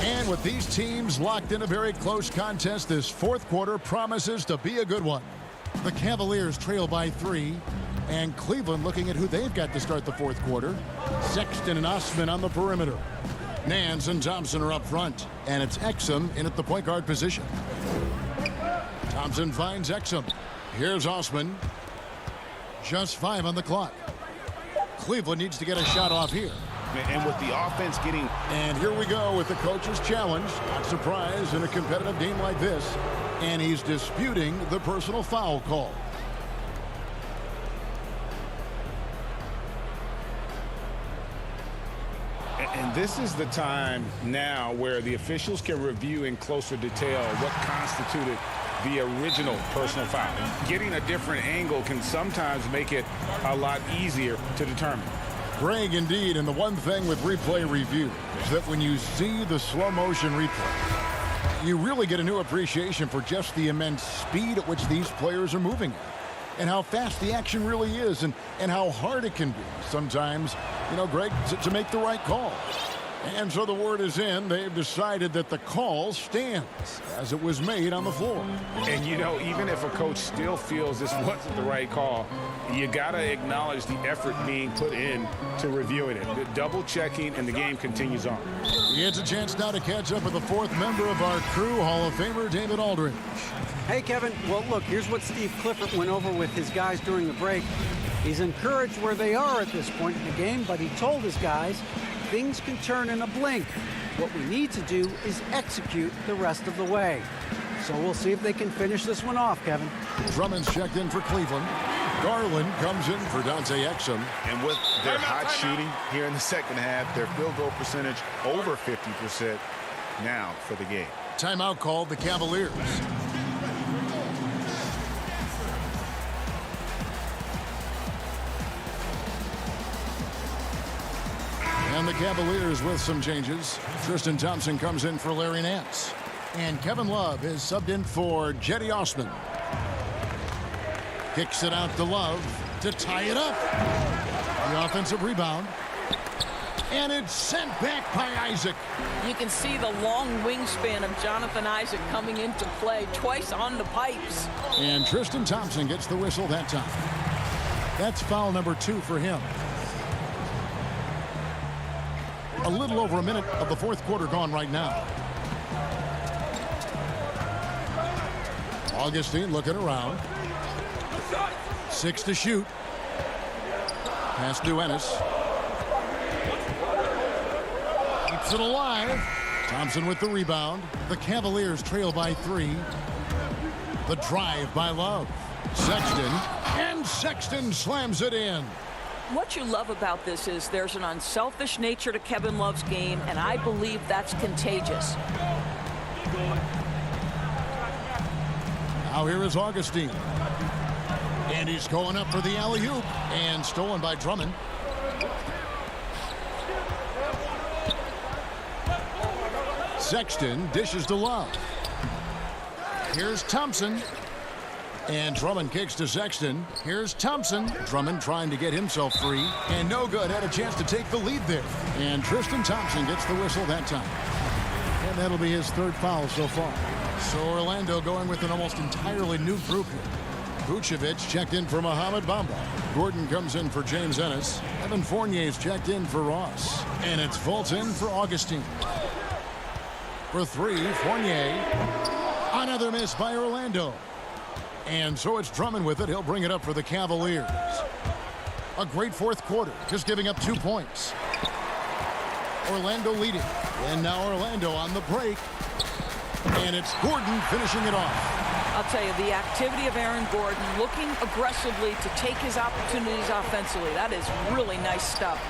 And with these teams locked in a very close contest, this fourth quarter promises to be a good one. The Cavaliers trail by 3. And Cleveland looking at who they've got to start the fourth quarter. Sexton and Osman on the perimeter. Nance and Thompson are up front. And it's Exum in at the point guard position. Thompson finds Exum. Here's Osman. Just 5 on the clock. Cleveland needs to get a shot off here. And with the offense getting... And here we go with the coach's challenge. Not surprised in a competitive game like this. And he's disputing the personal foul call. And this is the time now where the officials can review in closer detail what constituted the original personal foul. Getting a different angle can sometimes make it a lot easier to determine. Greg, indeed, and the one thing with replay review is that when you see the slow motion replay, you really get a new appreciation for just the immense speed at which these players are moving at. And how fast the action really is, and how hard it can be sometimes, Greg, to make the right call. And so the word is in. They've decided that the call stands as it was made on the floor. And, even if a coach still feels this wasn't the right call, you got to acknowledge the effort being put in to reviewing it. The double checking, and the game continues on. He gets a chance now to catch up with the fourth member of our crew, Hall of Famer David Aldridge. Hey, Kevin. Well, look, here's what Steve Clifford went over with his guys during the break. He's encouraged where they are at this point in the game, but he told his guys things can turn in a blink. What we need to do is execute the rest of the way. So we'll see if they can finish this one off, Kevin. Drummond's checked in for Cleveland. Garland comes in for Dante Exum. And with their hot shooting here in the second half, their field goal percentage over 50% now for the game. Timeout called the Cavaliers. And the Cavaliers with some changes. Tristan Thompson comes in for Larry Nance. And Kevin Love is subbed in for Jetty Osman. Kicks it out to Love to tie it up. The offensive rebound. And it's sent back by Isaac. You can see the long wingspan of Jonathan Isaac coming into play twice on the pipes. And Tristan Thompson gets the whistle that time. That's foul number 2 for him. A little over a minute of the fourth quarter gone right now. Augustine looking around. 6 to shoot. Pass to Ennis. Keeps it alive. Thompson with the rebound. The Cavaliers trail by 3. The drive by Love. Sexton. And Sexton slams it in. What you love about this is there's an unselfish nature to Kevin Love's game, and I believe that's contagious. Now here is Augustine. And he's going up for the alley-oop. And stolen by Drummond. Sexton dishes to Love. Here's Thompson. And Drummond kicks to Sexton. Here's Thompson. Drummond trying to get himself free. And no good. Had a chance to take the lead there. And Tristan Thompson gets the whistle that time. And that'll be his third foul so far. So Orlando going with an almost entirely new group here. Vucevic checked in for Mohamed Bamba. Gordon comes in for James Ennis. Evan Fournier's checked in for Ross. And it's Fultz in for Augustine. For three, Fournier. Another miss by Orlando. And so it's Drummond with it. He'll bring it up for the Cavaliers. A great fourth quarter, just giving up 2 points. Orlando leading. And now Orlando on the break. And it's Gordon finishing it off. I'll tell you, the activity of Aaron Gordon looking aggressively to take his opportunities offensively. That is really nice stuff.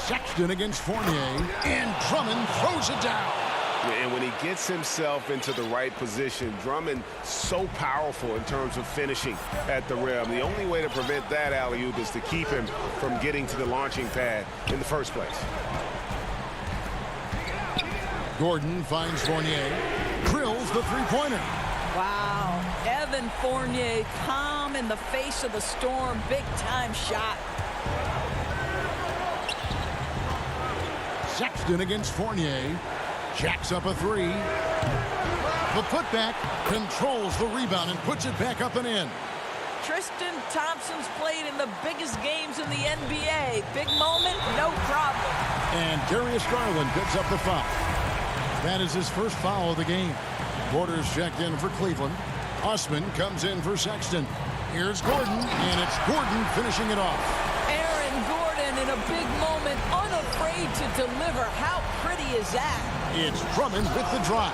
Sexton against Fournier. And Drummond throws it down. And when he gets himself into the right position, Drummond so powerful in terms of finishing at the rim. The only way to prevent that alley-oop is to keep him from getting to the launching pad in the first place. Gordon finds Fournier. Drills the three-pointer. Wow. Evan Fournier, calm in the face of the storm. Big-time shot. Sexton against Fournier. Jacks up a three. The putback controls the rebound and puts it back up and in. Tristan Thompson's played in the biggest games in the NBA. Big moment, no problem. And Darius Garland picks up the foul. That is his first foul of the game. Porter's checked in for Cleveland. Usman comes in for Sexton. Here's Gordon, and it's Gordon finishing it off. Aaron Gordon in a big moment, unafraid to deliver. How pretty is that? It's Drummond with the drive.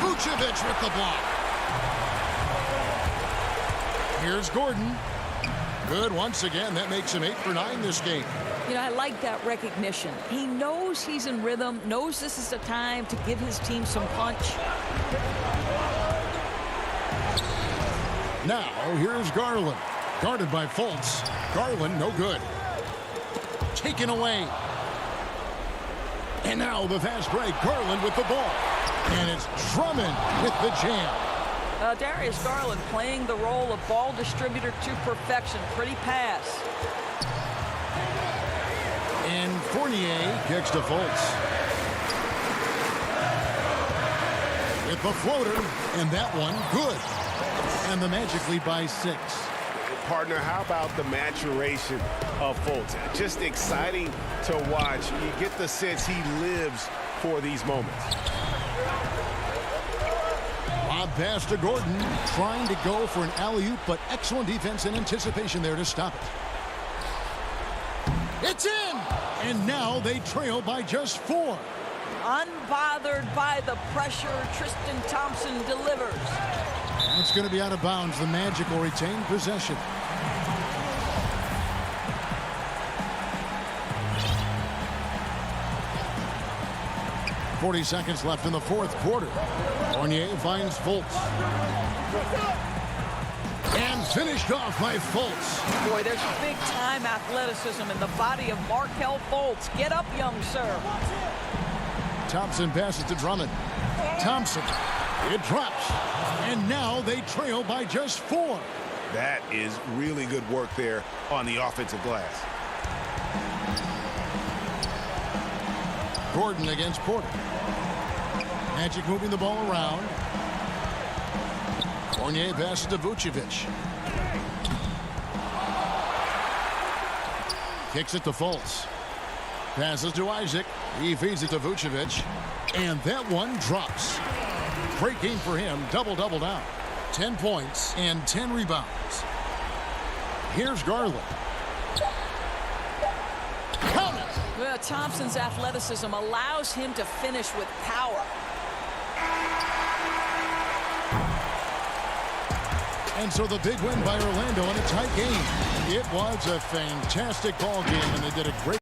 Vucevic with the block. Here's Gordon. Good once again. That makes him 8 for 9 this game. You know, I like that recognition. He knows he's in rhythm, knows this is the time to give his team some punch. Now, here's Garland. Guarded by Fultz. Garland, no good. Taken away. And now the fast break. Garland with the ball. And it's Drummond with the jam. Darius Garland playing the role of ball distributor to perfection. Pretty pass. And Fournier kicks to Fultz. With the floater. And that one good. And the Magic lead by 6. Partner, how about the maturation of Fultz? Just exciting to watch. You get the sense he lives for these moments. Lob pass to Gordon, trying to go for an alley-oop, but excellent defense and anticipation there to stop it. It's in! And now they trail by just 4. Unbothered by the pressure, Tristan Thompson delivers. It's going to be out of bounds. The Magic will retain possession. .40 seconds left in the fourth quarter. Fournier finds Fultz. And finished off by Fultz. Boy, there's big-time athleticism in the body of Markelle Fultz. Get up, young sir. Thompson passes to Drummond. Thompson. It drops. And now they trail by just 4. That is really good work there on the offensive glass. Gordon against Porter. Magic moving the ball around. Fournier passes to Vucevic. Kicks it to Fultz. Passes to Isaac. He feeds it to Vucevic. And that one drops. Great game for him. Double-double down. 10 points and 10 rebounds. Here's Garland. Count it! Well, Thompson's athleticism allows him to finish with power. And so the big win by Orlando in a tight game. It was a fantastic ball game, and they did a great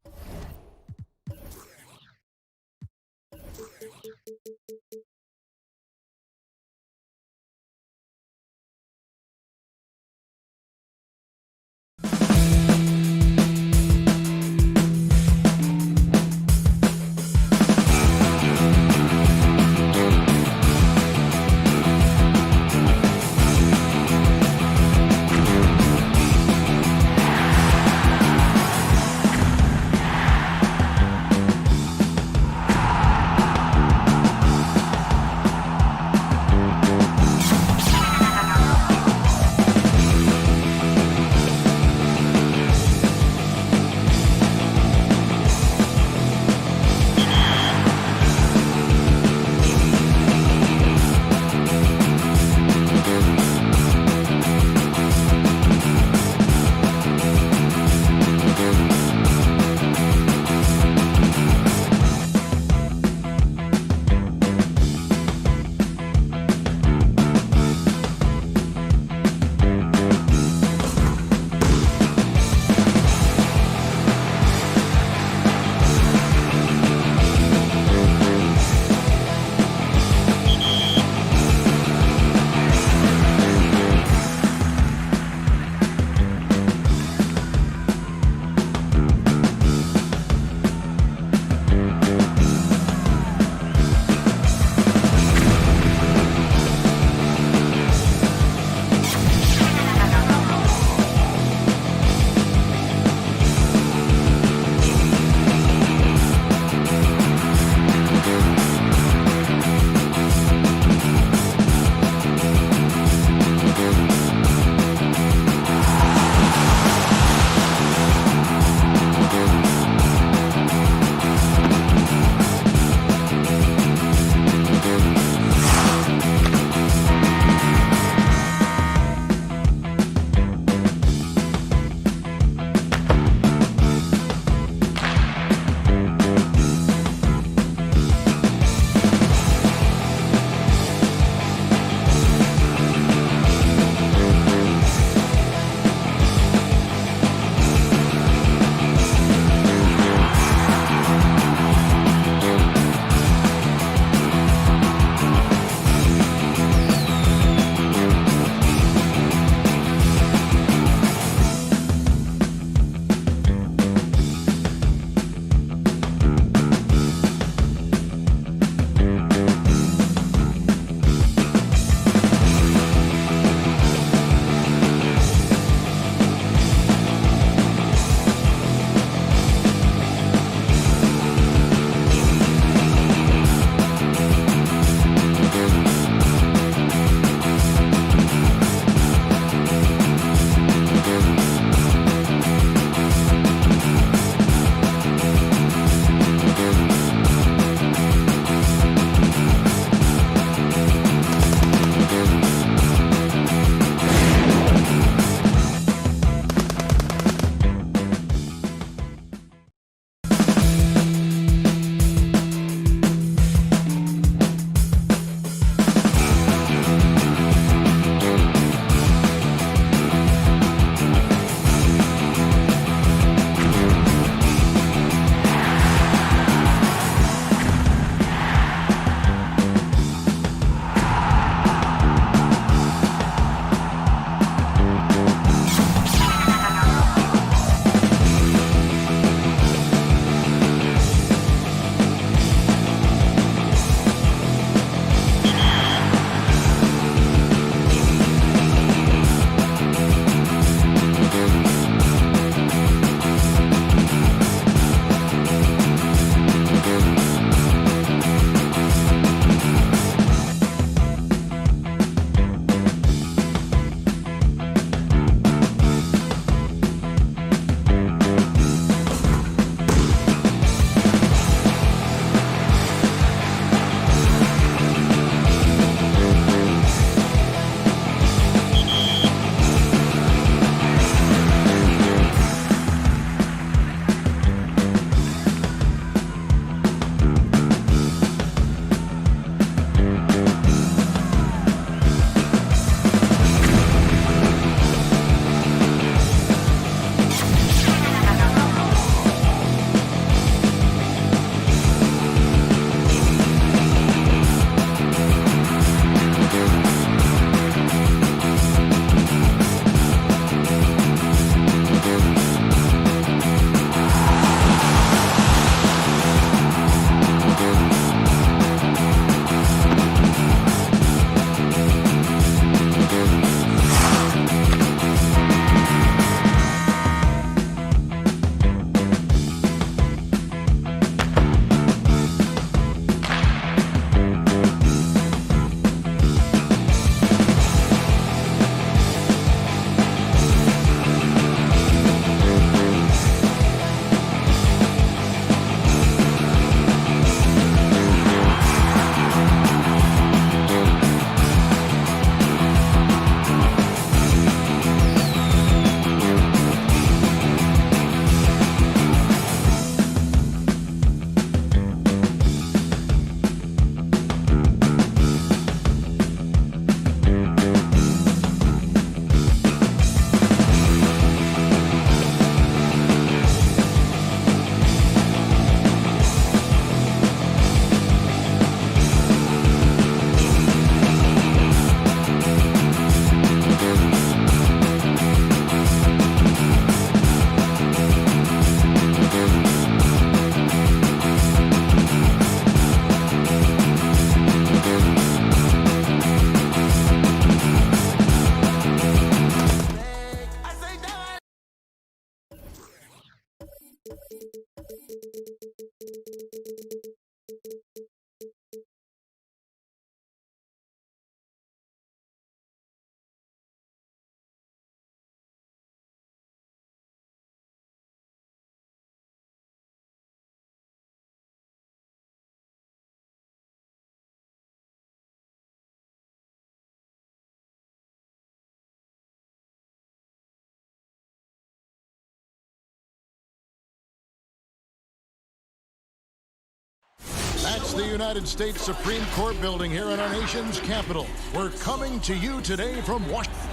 It's the United States Supreme Court building here in our nation's capital. We're coming to you today from Washington.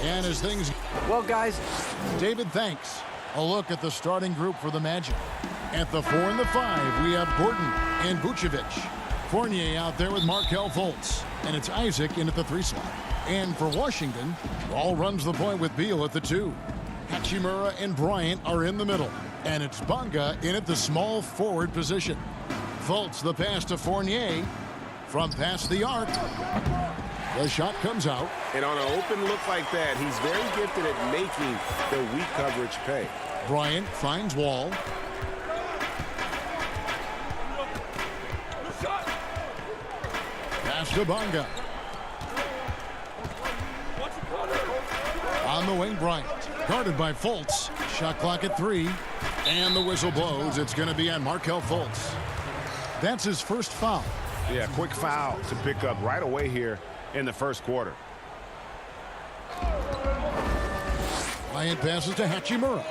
And as things... Well, guys... David, thanks. A look at the starting group for the Magic. At the 4 and the 5, we have Gordon and Vucevic. Fournier out there with Markelle Fultz. And it's Isaac in at the 3 slot. And for Washington, Wall runs the point with Beal at the 2. Hachimura and Bryant are in the middle. And it's Bonga in at the small forward position. Fultz the pass to Fournier from past the arc. The shot comes out. And on an open look like that, he's very gifted at making the weak coverage pay. Bryant finds Wall. Pass to Bonga. On the wing, Bryant. Guarded by Fultz. Shot clock at 3. And the whistle blows. It's going to be on Markelle Fultz. That's his first foul. Yeah, quick foul to pick up right away here in the first quarter. Bryant passes to Hachimura.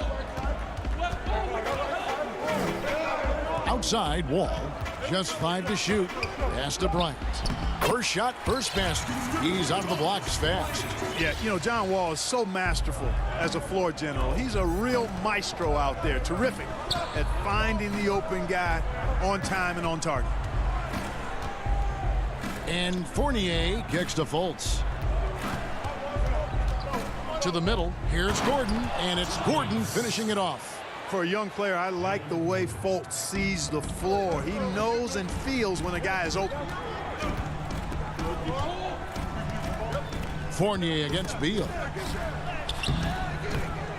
Outside, Wall. Just 5 to shoot. Pass to Bryant. First shot, first basket. He's out of the blocks fast. Yeah, you know, John Wall is so masterful as a floor general. He's a real maestro out there. Terrific at finding the open guy on time and on target. And Fournier kicks to Fultz. To the middle. Here's Gordon, and it's Gordon finishing it off. For a young player, I like the way Fultz sees the floor. He knows and feels when a guy is open. Fournier against Beal.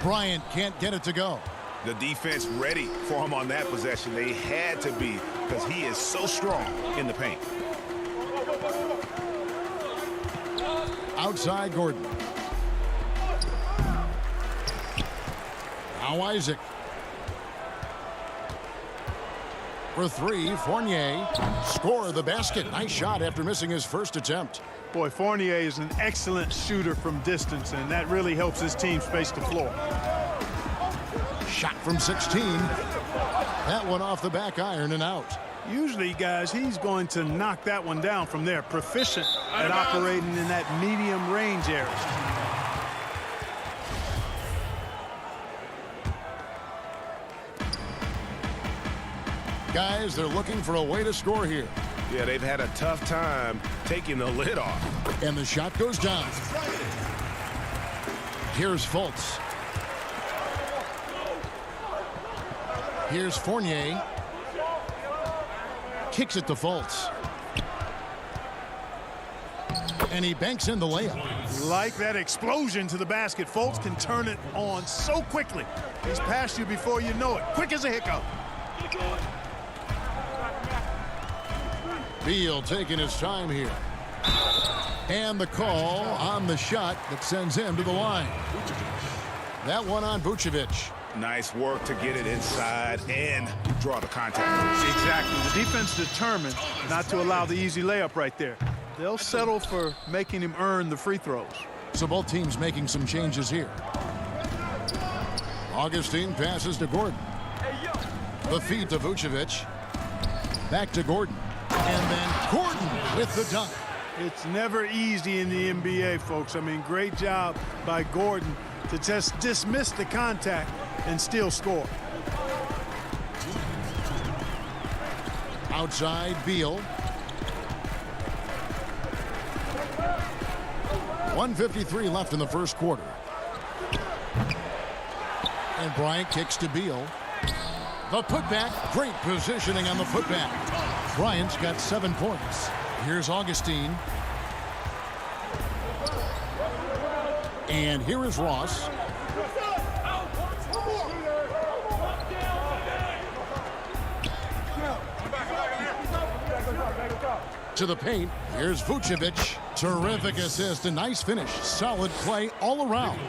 Bryant can't get it to go. The defense ready for him on that possession. They had to be because he is so strong in the paint. Outside Gordon. Now Isaac. For 3, Fournier. Score the basket. Nice shot after missing his first attempt. Boy, Fournier is an excellent shooter from distance, and that really helps his team space the floor. Shot from 16. That one off the back iron and out. Usually, guys, he's going to knock that one down from there. Proficient at operating in that medium range area. Guys, they're looking for a way to score here. Yeah, they've had a tough time taking the lid off. And the shot goes down. Here's Fultz. Here's Fournier. Kicks it to Fultz. And he banks in the layup. Like that explosion to the basket. Fultz can turn it on so quickly. He's past you before you know it. Quick as a hiccup. Beal taking his time here. And the call on the shot that sends him to the line. That one on Vucevic. Nice work to get it inside and draw the contact. Exactly. The defense determined not to allow the easy layup right there. They'll settle for making him earn the free throws. So both teams making some changes here. Augustine passes to Gordon. The feed to Vucevic. Back to Gordon. And then Gordon with the dunk. It's never easy in the NBA, folks. I mean, great job by Gordon to just dismiss the contact and still score. Outside Beal. 1:53 left in the first quarter. And Bryant kicks to Beal. The putback, great positioning on the putback. Bryant's got 7 points. Here's Augustine. And here is Ross. To the paint, here's Vucevic. Terrific assist, a nice finish. Solid play all around.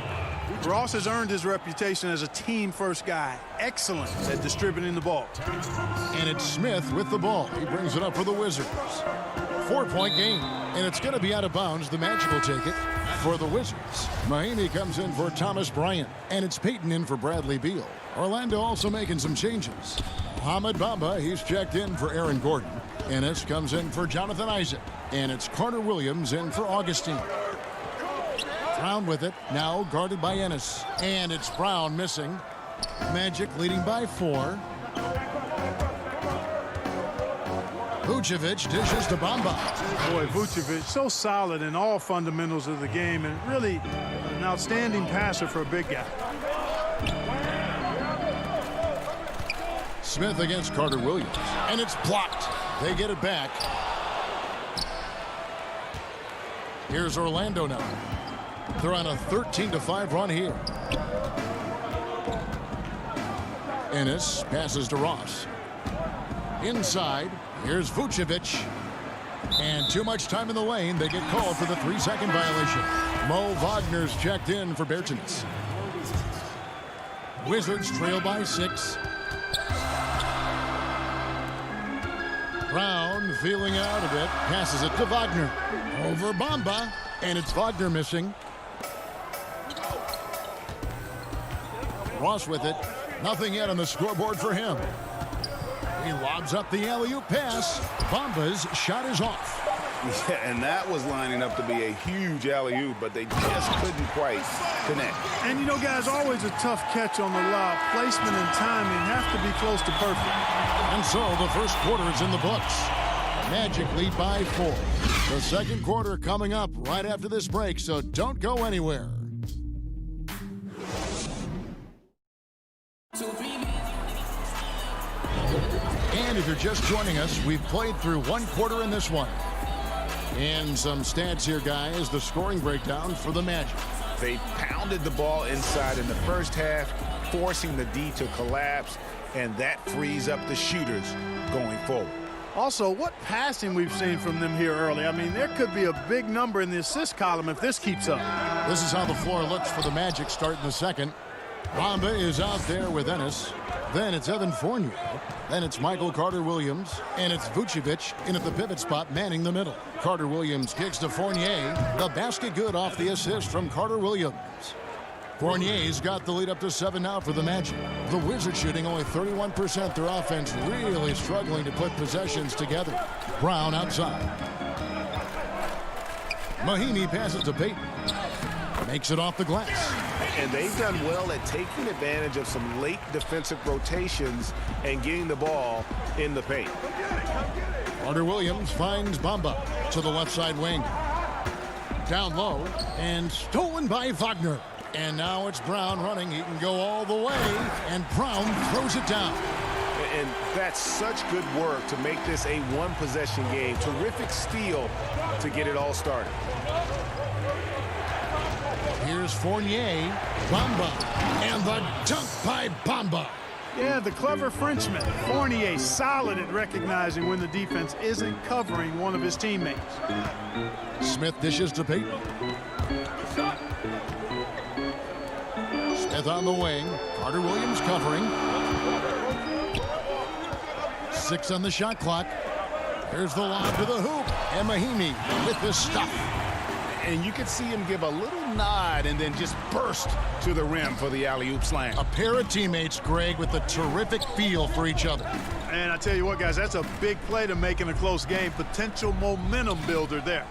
Ross has earned his reputation as a team-first guy. Excellent at distributing the ball. And it's Smith with the ball. He brings it up for the Wizards. 4-point game, and it's going to be out of bounds. The Magic will take it for the Wizards. Mahinmi comes in for Thomas Bryant, and it's Peyton in for Bradley Beal. Orlando also making some changes. Mohamed Bamba, he's checked in for Aaron Gordon. Ennis comes in for Jonathan Isaac. And it's Carter Williams in for Augustine. Brown with it. Now guarded by Ennis. And it's Brown missing. Magic leading by 4. Vucevic dishes to Bamba. Boy, Vucevic so solid in all fundamentals of the game and really an outstanding passer for a big guy. Smith against Carter Williams. And it's blocked. They get it back. Here's Orlando now. They're on a 13-5 run here. Ennis passes to Ross. Inside, here's Vucevic. And too much time in the lane. They get called for the 3-second violation. Mo Wagner's checked in for Bertans. Wizards trail by 6. Brown feeling out a bit. Passes it to Wagner. Over Bamba. And it's Wagner missing. Ross with it. Nothing yet on the scoreboard for him. He lobs up the alley-oop pass. Bamba's shot is off. Yeah, and that was lining up to be a huge alley-oop, but they just couldn't quite connect. And you know, guys, always a tough catch on the lob. Placement and timing have to be close to perfect. And so the first quarter is in the books. Magic lead by 4. The second quarter coming up right after this break, so don't go anywhere. And if you're just joining us, we've played through one quarter in this one. And some stats here, guys. The scoring breakdown for the Magic. They pounded the ball inside in the first half, forcing the D to collapse, and that frees up the shooters going forward. Also, what passing we've seen from them here early. I mean, there could be a big number in the assist column if this keeps up. This is how the floor looks for the Magic starting the second. Bamba is out there with Ennis. Then it's Evan Fournier. Then it's Michael Carter Williams. And it's Vucevic in at the pivot spot, manning the middle. Carter Williams kicks to Fournier. The basket good off the assist from Carter Williams. Fournier's got the lead up to 7 now for the Magic. The Wizards shooting only 31%. Their offense really struggling to put possessions together. Brown outside. Mahinmi passes to Payton. Makes it off the glass. And they've done well at taking advantage of some late defensive rotations and getting the ball in the paint. Carter Williams finds Bamba to the left side wing. Down low and stolen by Wagner. And now it's Brown running. He can go all the way. And Brown throws it down. And that's such good work to make this a one-possession game. Terrific steal to get it all started. Here's Fournier, Bamba, and the dunk by Bamba. Yeah, the clever Frenchman. Fournier solid at recognizing when the defense isn't covering one of his teammates. Smith dishes to Payton. Smith on the wing. Carter Williams covering. 6 on the shot clock. Here's the lob to the hoop. And Mahinmi with the stuff. And you could see him give a little nod and then just burst to the rim for the alley-oop slam. A pair of teammates, Greg, with a terrific feel for each other. And I tell you what, guys, that's a big play to make in a close game. Potential momentum builder there.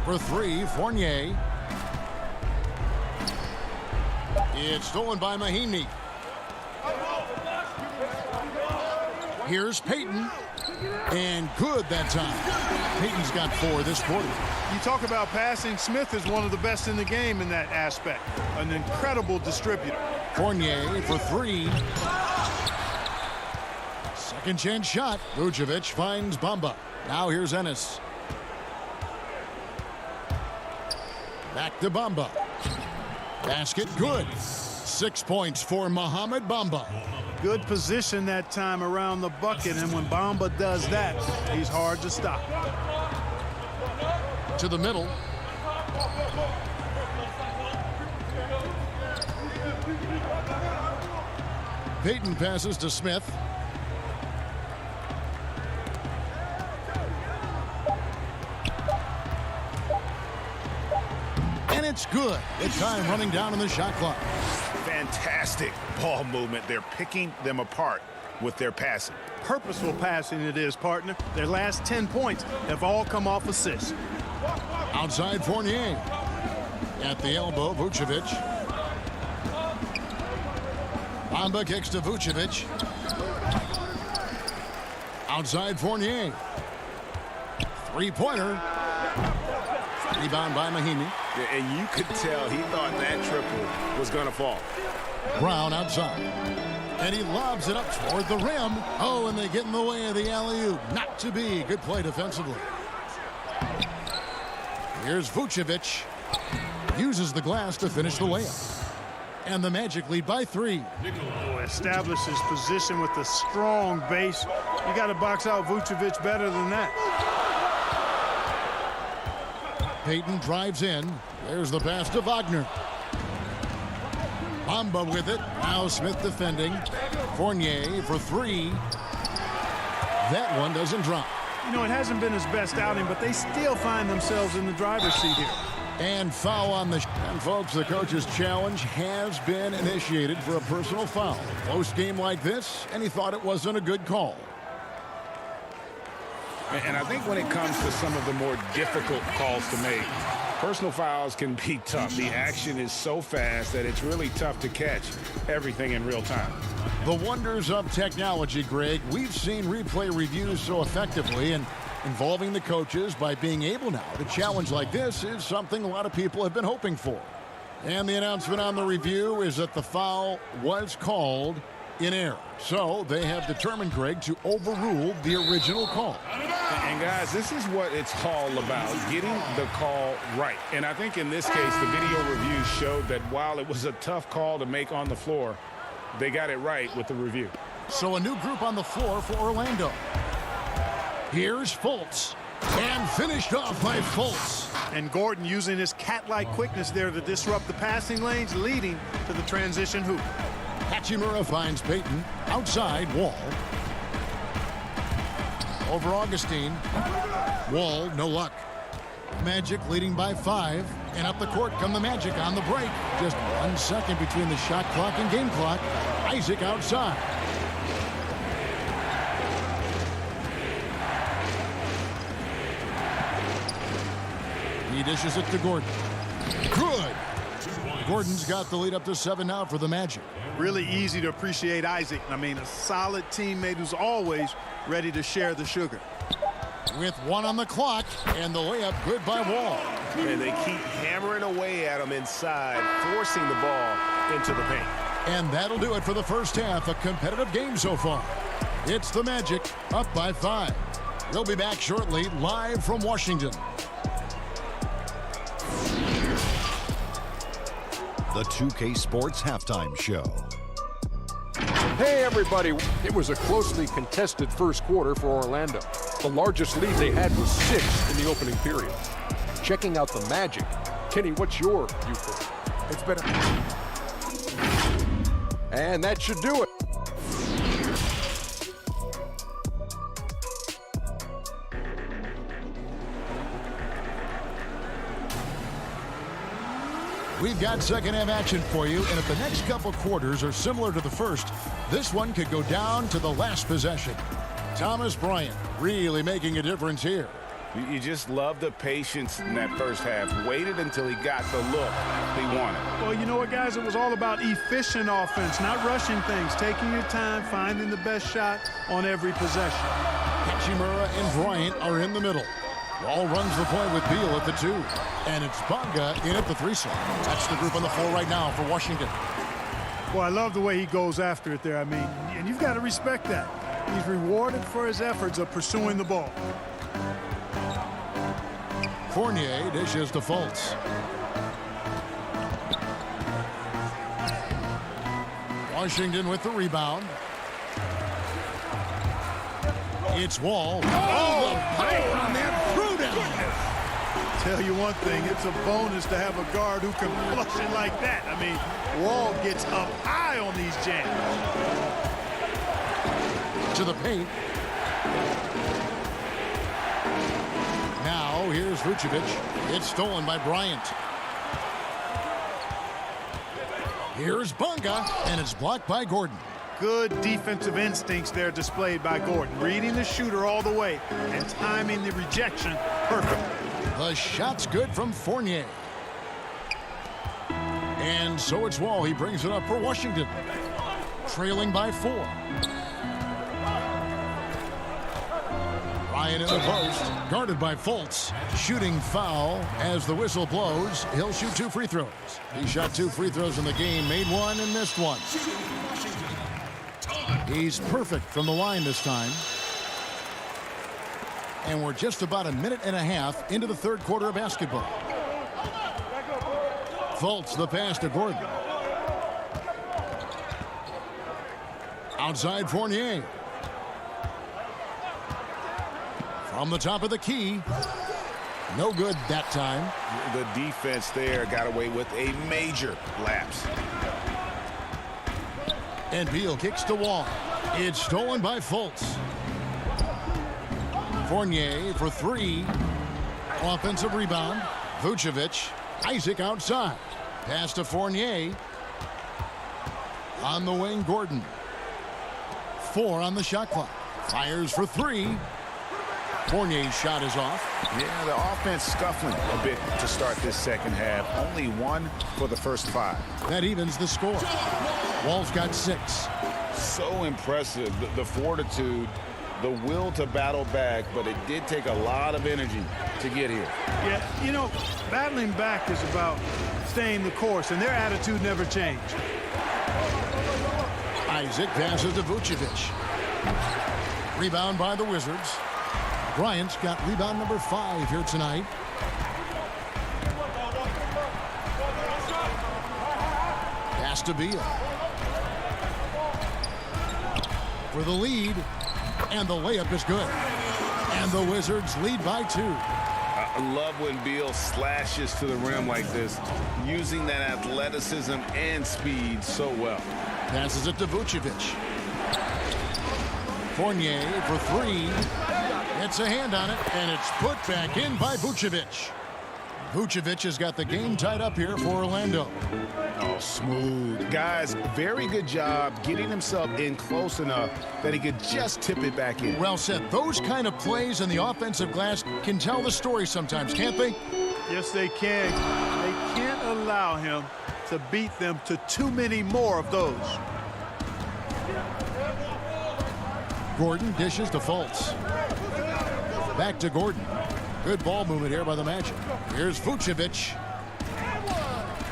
For 3, Fournier. It's stolen by Mahinmi. Here's Payton. And good that time. Payton's got 4 this quarter. You talk about passing. Smith is one of the best in the game in that aspect. An incredible distributor. Fournier for 3. Second chance shot. Vucevic finds Bamba. Now here's Ennis. Back to Bamba. Basket good. 6 points for Mohamed Bamba. Good position that time around the bucket, and when Bamba does that, he's hard to stop. To the middle. Payton passes to Smith. And it's good. It's time running down on the shot clock. Fantastic ball movement. They're picking them apart with their passing. Purposeful passing it is, partner. Their last 10 points have all come off assists. Outside Fournier. At the elbow, Vucevic. Bamba kicks to Vucevic. Outside Fournier. Three-pointer. Rebound by Mahinmi. And you could tell he thought that triple was going to fall. Brown outside. And he lobs it up toward the rim. Oh, and they get in the way of the alley-oop. Not to be. Good play defensively. Here's Vucevic. Uses the glass to finish the layup. And the Magic lead by 3. Establishes position with a strong base. You got to box out Vucevic better than that. Payton drives in. There's the pass to Wagner. Bamba with it. Now Smith defending. Fournier for 3. That one doesn't drop. You know, it hasn't been his best outing, but they still find themselves in the driver's seat here. And foul on the... And folks, the coach's challenge has been initiated for a personal foul. Close game like this, and he thought it wasn't a good call. And I think when it comes to some of the more difficult calls to make, personal fouls can be tough. The action is so fast that it's really tough to catch everything in real time. The wonders of technology, Greg. We've seen replay reviews so effectively, and involving the coaches by being able now to challenge like this is something a lot of people have been hoping for. And the announcement on the review is that the foul was called in error. So they have determined, Greg, to overrule the original call. And guys, this is what it's all about, getting the call right. And I think in this case, the video review showed that while it was a tough call to make on the floor, they got it right with the review. So a new group on the floor for Orlando. Here's Fultz. And finished off by Fultz. And Gordon using his cat-like quickness there to disrupt the passing lanes, leading to the transition hoop. Hachimura finds Payton. Outside, Wall. Over Augustine. Wall, no luck. Magic leading by 5. And up the court come the Magic on the break. Just 1 second between the shot clock and game clock. Isaac outside. He dishes it to Gordon. Good. Gordon's got the lead up to 7 now for the Magic. Really easy to appreciate Isaac. I mean, a solid teammate who's always ready to share the sugar. With 1 on the clock, and the layup good by Wall. And they keep hammering away at him inside, forcing the ball into the paint. And that'll do it for the first half. A competitive game so far. It's the Magic up by 5. We'll be back shortly, live from Washington. The 2K Sports Halftime Show. Hey, everybody. It was a closely contested first quarter for Orlando. The largest lead they had was 6 in the opening period. Checking out the Magic. Kenny, what's your viewpoint? It's been And that should do it. We've got second half action for you, and if the next couple quarters are similar to the first, this one could go down to the last possession. Thomas Bryant really making a difference here. You just love the patience in that first half. Waited until he got the look he wanted. Well, you know what, guys? It was all about efficient offense, not rushing things, taking your time, finding the best shot on every possession. Hachimura and Bryant are in the middle. Wall runs the point with Beal at the 2. And it's Bonga in at the 3 slot. That's the group on the floor right now for Washington. Well, I love the way he goes after it there. I mean, and you've got to respect that. He's rewarded for his efforts of pursuing the ball. Fournier dishes to Fultz. Washington with the rebound. It's Wall. Oh, the power on that throwdown. Tell you one thing, it's a bonus to have a guard who can flush it like that. I mean, Wall gets up high on these jams. To the paint. Now here's Vucevic. It's stolen by Bryant. Here's Bonga, and it's blocked by Gordon. Good defensive instincts there displayed by Gordon. Reading the shooter all the way and timing the rejection perfect. The shot's good from Fournier. And so it's Wall. He brings it up for Washington. Trailing by 4. Ryan in the post. Guarded by Fultz. Shooting foul as the whistle blows. He'll shoot 2 free throws. He shot 2 free throws in the game. Made 1 and missed 1. He's perfect from the line this time. And we're just about a minute and a half into the third quarter of basketball. Fultz the pass to Gordon. Outside Fournier. From the top of the key. No good that time. The defense there got away with a major lapse. And Beal kicks to Wall. It's stolen by Fultz. Fournier for 3. Offensive rebound. Vucevic. Isaac outside. Pass to Fournier. On the wing, Gordon. 4 on the shot clock. Fires for 3. Fournier's shot is off. Yeah, the offense scuffling a bit to start this second half. Only 1 for the first 5. That evens the score. Wall's got 6. So impressive, the fortitude, the will to battle back, but it did take a lot of energy to get here. Yeah, you know, battling back is about staying the course, and their attitude never changed. Isaac passes to Vucevic. Rebound by the Wizards. Bryant's got rebound number 5 here tonight. Pass to Beal. For the lead. And the layup is good. And the Wizards lead by 2. I love when Beal slashes to the rim like this, using that athleticism and speed so well. Passes it to Vucevic. Fournier for 3. It's a hand on it, and it's put back in by Vucevic. Vucevic has got the game tied up here for Orlando. Oh, smooth. Guys, very good job getting himself in close enough that he could just tip it back in. Well said. Those kind of plays in the offensive glass can tell the story sometimes, can't they? Yes, they can. They can't allow him to beat them to too many more of those. Gordon dishes to Fultz. Back to Gordon. Good ball movement here by the Magic. Here's Vucevic.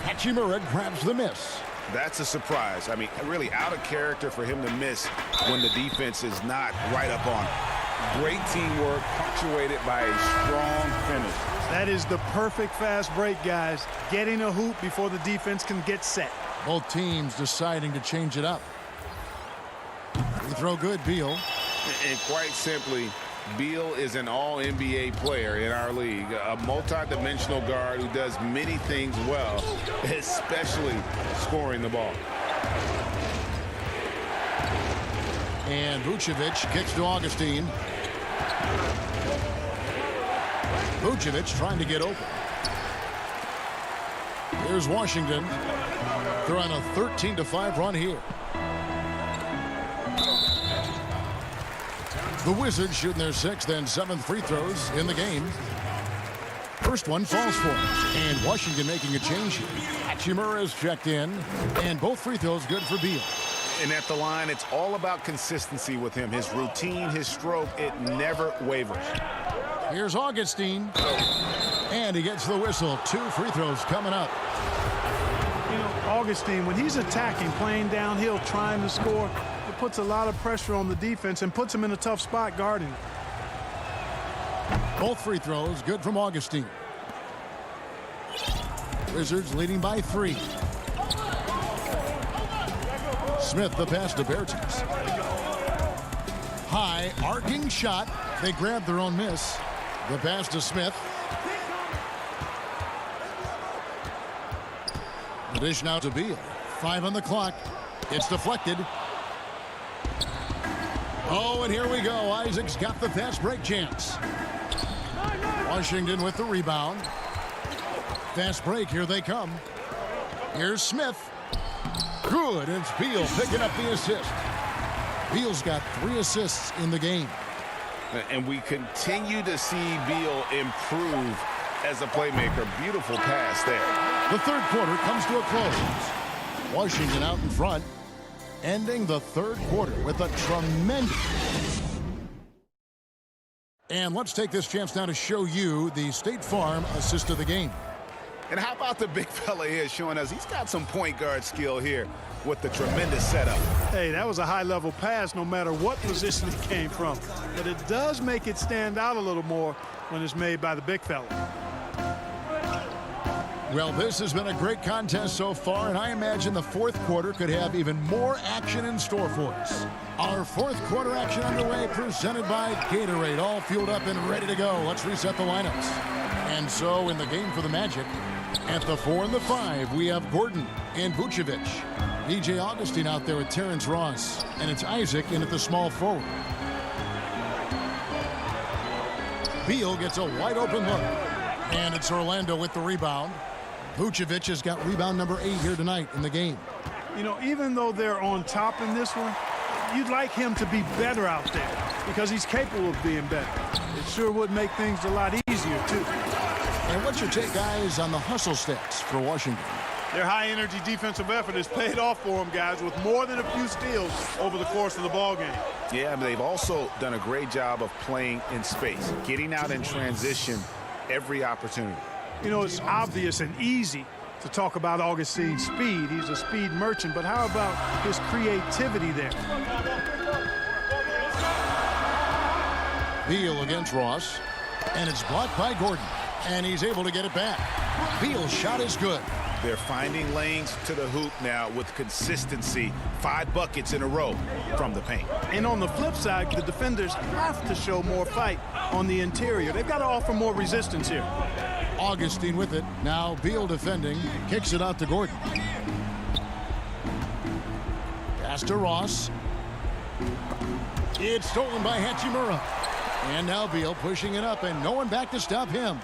Hachimura grabs the miss. That's a surprise. I mean, really out of character for him to miss when the defense is not right up on him. Great teamwork, punctuated by a strong finish. That is the perfect fast break, guys. Getting a hoop before the defense can get set. Both teams deciding to change it up. Free throw good, Beal. And quite simply, Beal is an all-NBA player in our league, a multi-dimensional guard who does many things well, especially scoring the ball. And Vucevic kicks to Augustine. Vucevic trying to get open. Here's Washington. They're on a 13-5 run here. The Wizards shooting their 6th and 7th free throws in the game. First one falls for them. And Washington making a change here. Hachimura is checked in. And both free throws good for Beal. And at the line, it's all about consistency with him. His routine, his stroke, it never wavers. Here's Augustine. And he gets the whistle. 2 free throws coming up. You know, Augustine, when he's attacking, playing downhill, trying to score, it puts a lot of pressure on the defense and puts him in a tough spot guarding. Both free throws good from Augustine. Wizards leading by 3. Smith the pass to Bertens. High arcing shot. They grab their own miss. The pass to Smith. The dish now to Beal. 5 on the clock. It's deflected. Oh, and here we go. Isaac's got the fast break chance. Washington with the rebound. Fast break, here they come. Here's Smith. Good, it's Beal picking up the assist. Beal's got 3 assists in the game. And we continue to see Beal improve as a playmaker. Beautiful pass there. The third quarter comes to a close. Washington out in front, ending the third quarter with a tremendous. And let's take this chance now to show you the State Farm assist of the game. And how about the big fella here showing us he's got some point guard skill here with the tremendous setup. Hey, that was a high-level pass no matter what position it came from. But it does make it stand out a little more when it's made by the big fella. Well, this has been a great contest so far, and I imagine the fourth quarter could have even more action in store for us. Our fourth quarter action underway, presented by Gatorade, all fueled up and ready to go. Let's reset the lineups. And so in the game for the Magic, at the 4 and the 5, we have Gordon and Vucevic. DJ Augustine out there with Terrence Ross, and it's Isaac in at the small forward. Beal gets a wide open look, and it's Orlando with the rebound. Vucevic has got rebound number 8 here tonight in the game. You know, even though they're on top in this one, you'd like him to be better out there because he's capable of being better. It sure would make things a lot easier, too. And what's your take, guys, on the hustle stats for Washington? Their high-energy defensive effort has paid off for them, guys, with more than a few steals over the course of the ballgame. Yeah, but they've also done a great job of playing in space, getting out in transition every opportunity. You know, it's obvious and easy to talk about Augustine's speed. He's a speed merchant, but how about his creativity there? Beal against Ross, and it's blocked by Gordon, and he's able to get it back. Beal's shot is good. They're finding lanes to the hoop now with consistency. 5 buckets in a row from the paint. And on the flip side, the defenders have to show more fight on the interior. They've got to offer more resistance here. Augustine with it. Now Beal defending. Kicks it out to Gordon. Pass to Ross. It's stolen by Hachimura. And now Beal pushing it up, and no one back to stop him.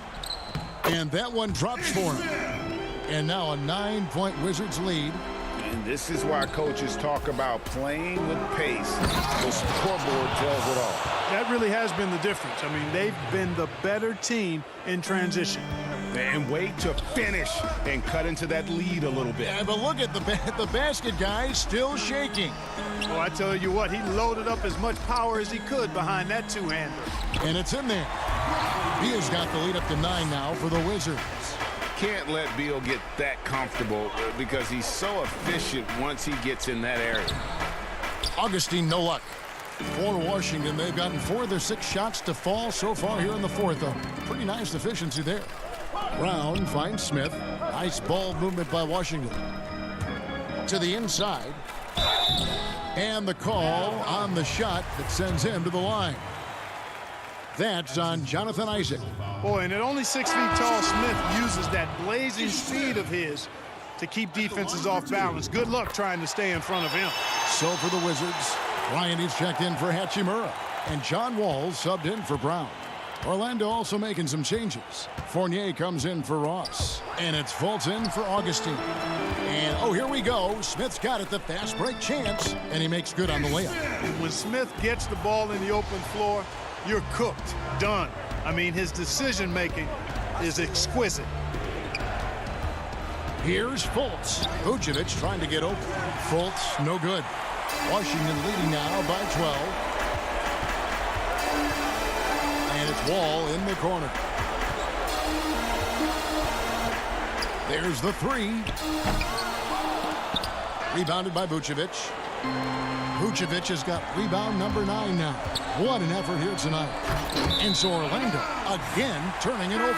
And that one drops for him. And now a 9-point Wizards lead. And this is why coaches talk about playing with pace. The scoreboard tells it all. That really has been the difference. I mean, they've been the better team in transition. And wait to finish and cut into that lead a little bit. Yeah, but look at the basket, guys, still shaking. Well, I tell you what, he loaded up as much power as he could behind that two-hander. And it's in there. Beal's got the lead up to 9 now for the Wizards. Can't let Beal get that comfortable because he's so efficient once he gets in that area. Augustine, no luck. For Washington, they've gotten 4 of their 6 shots to fall so far here in the fourth. A pretty nice efficiency there. Brown finds Smith. Nice ball movement by Washington. To the inside. And the call on the shot that sends him to the line. That's on Jonathan Isaac. Boy, and at only 6 feet tall, Smith uses that blazing speed of his to keep defenses off balance. Good luck trying to stay in front of him. So for the Wizards, Bryant is checked in for Hachimura, and John Wall subbed in for Brown. Orlando also making some changes. Fournier comes in for Ross, and it's Fulton for Augustine. And, oh, here we go. Smith's got it, the fast break chance, and he makes good on the layup. When Smith gets the ball in the open floor, you're cooked, done. I mean, his decision-making is exquisite. Here's Fultz. Vucevic trying to get open. Fultz, no good. Washington leading now by 12. And it's Wall in the corner. There's the 3. Rebounded by Vucevic. Vucevic has got rebound number 9 now. What an effort here tonight. And so Orlando again turning it over.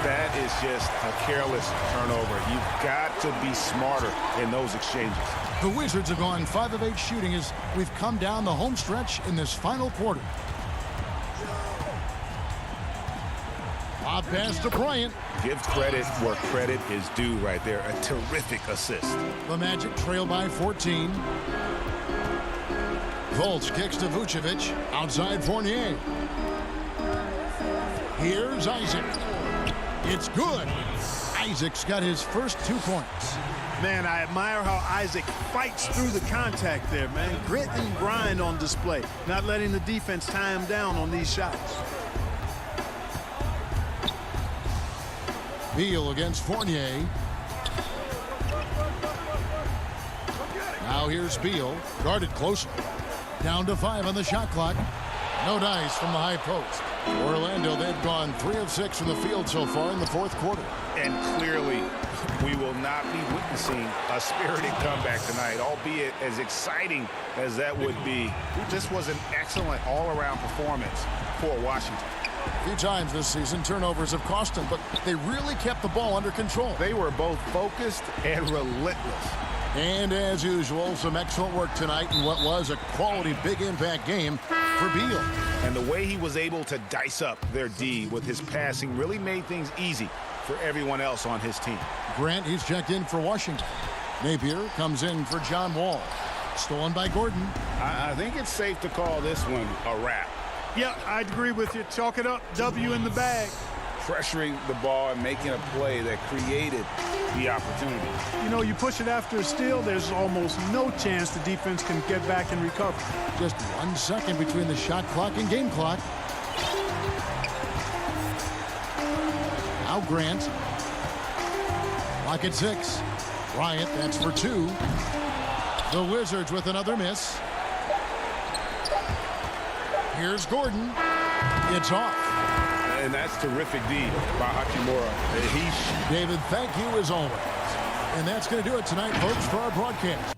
That is just a careless turnover. You've got to be smarter in those exchanges. The Wizards have gone 5 of 8 shooting as we've come down the home stretch in this final quarter. Lob pass to Bryant. Give credit where credit is due right there. A terrific assist. The Magic trail by 14. Fultz kicks to Vucevic. Outside Fournier. Here's Isaac. It's good. Isaac's got his first 2 points. Man, I admire how Isaac fights through the contact there, man. Grit and grind on display, not letting the defense tie him down on these shots. Beal against Fournier. Now here's Beal, guarded closely. Down to 5 on the shot clock. No dice from the high post. Orlando, they've gone 3 of 6 from the field so far in the fourth quarter. And clearly, we will not be witnessing a spirited comeback tonight, albeit as exciting as that would be. This was an excellent all-around performance for Washington. A few times this season, turnovers have cost them, but they really kept the ball under control. They were both focused and relentless. And as usual, some excellent work tonight in what was a quality big impact game for Beal. And the way he was able to dice up their D with his passing really made things easy for everyone else on his team. Grant, he's checked in for Washington. Napier comes in for John Wall. Stolen by Gordon. I think it's safe to call this one a wrap. Yeah, I'd agree with you. Chalk it up. W in the bag. Pressuring the ball and making a play that created the opportunity. You know, you push it after a steal, there's almost no chance the defense can get back and recover. Just 1 second between the shot clock and game clock. Now Grant. Clock at 6. Bryant, that's for 2. The Wizards with another miss. Here's Gordon. It's off. And that's terrific D by Hachimura. David, thank you as always. And that's going to do it tonight, folks, for our broadcast.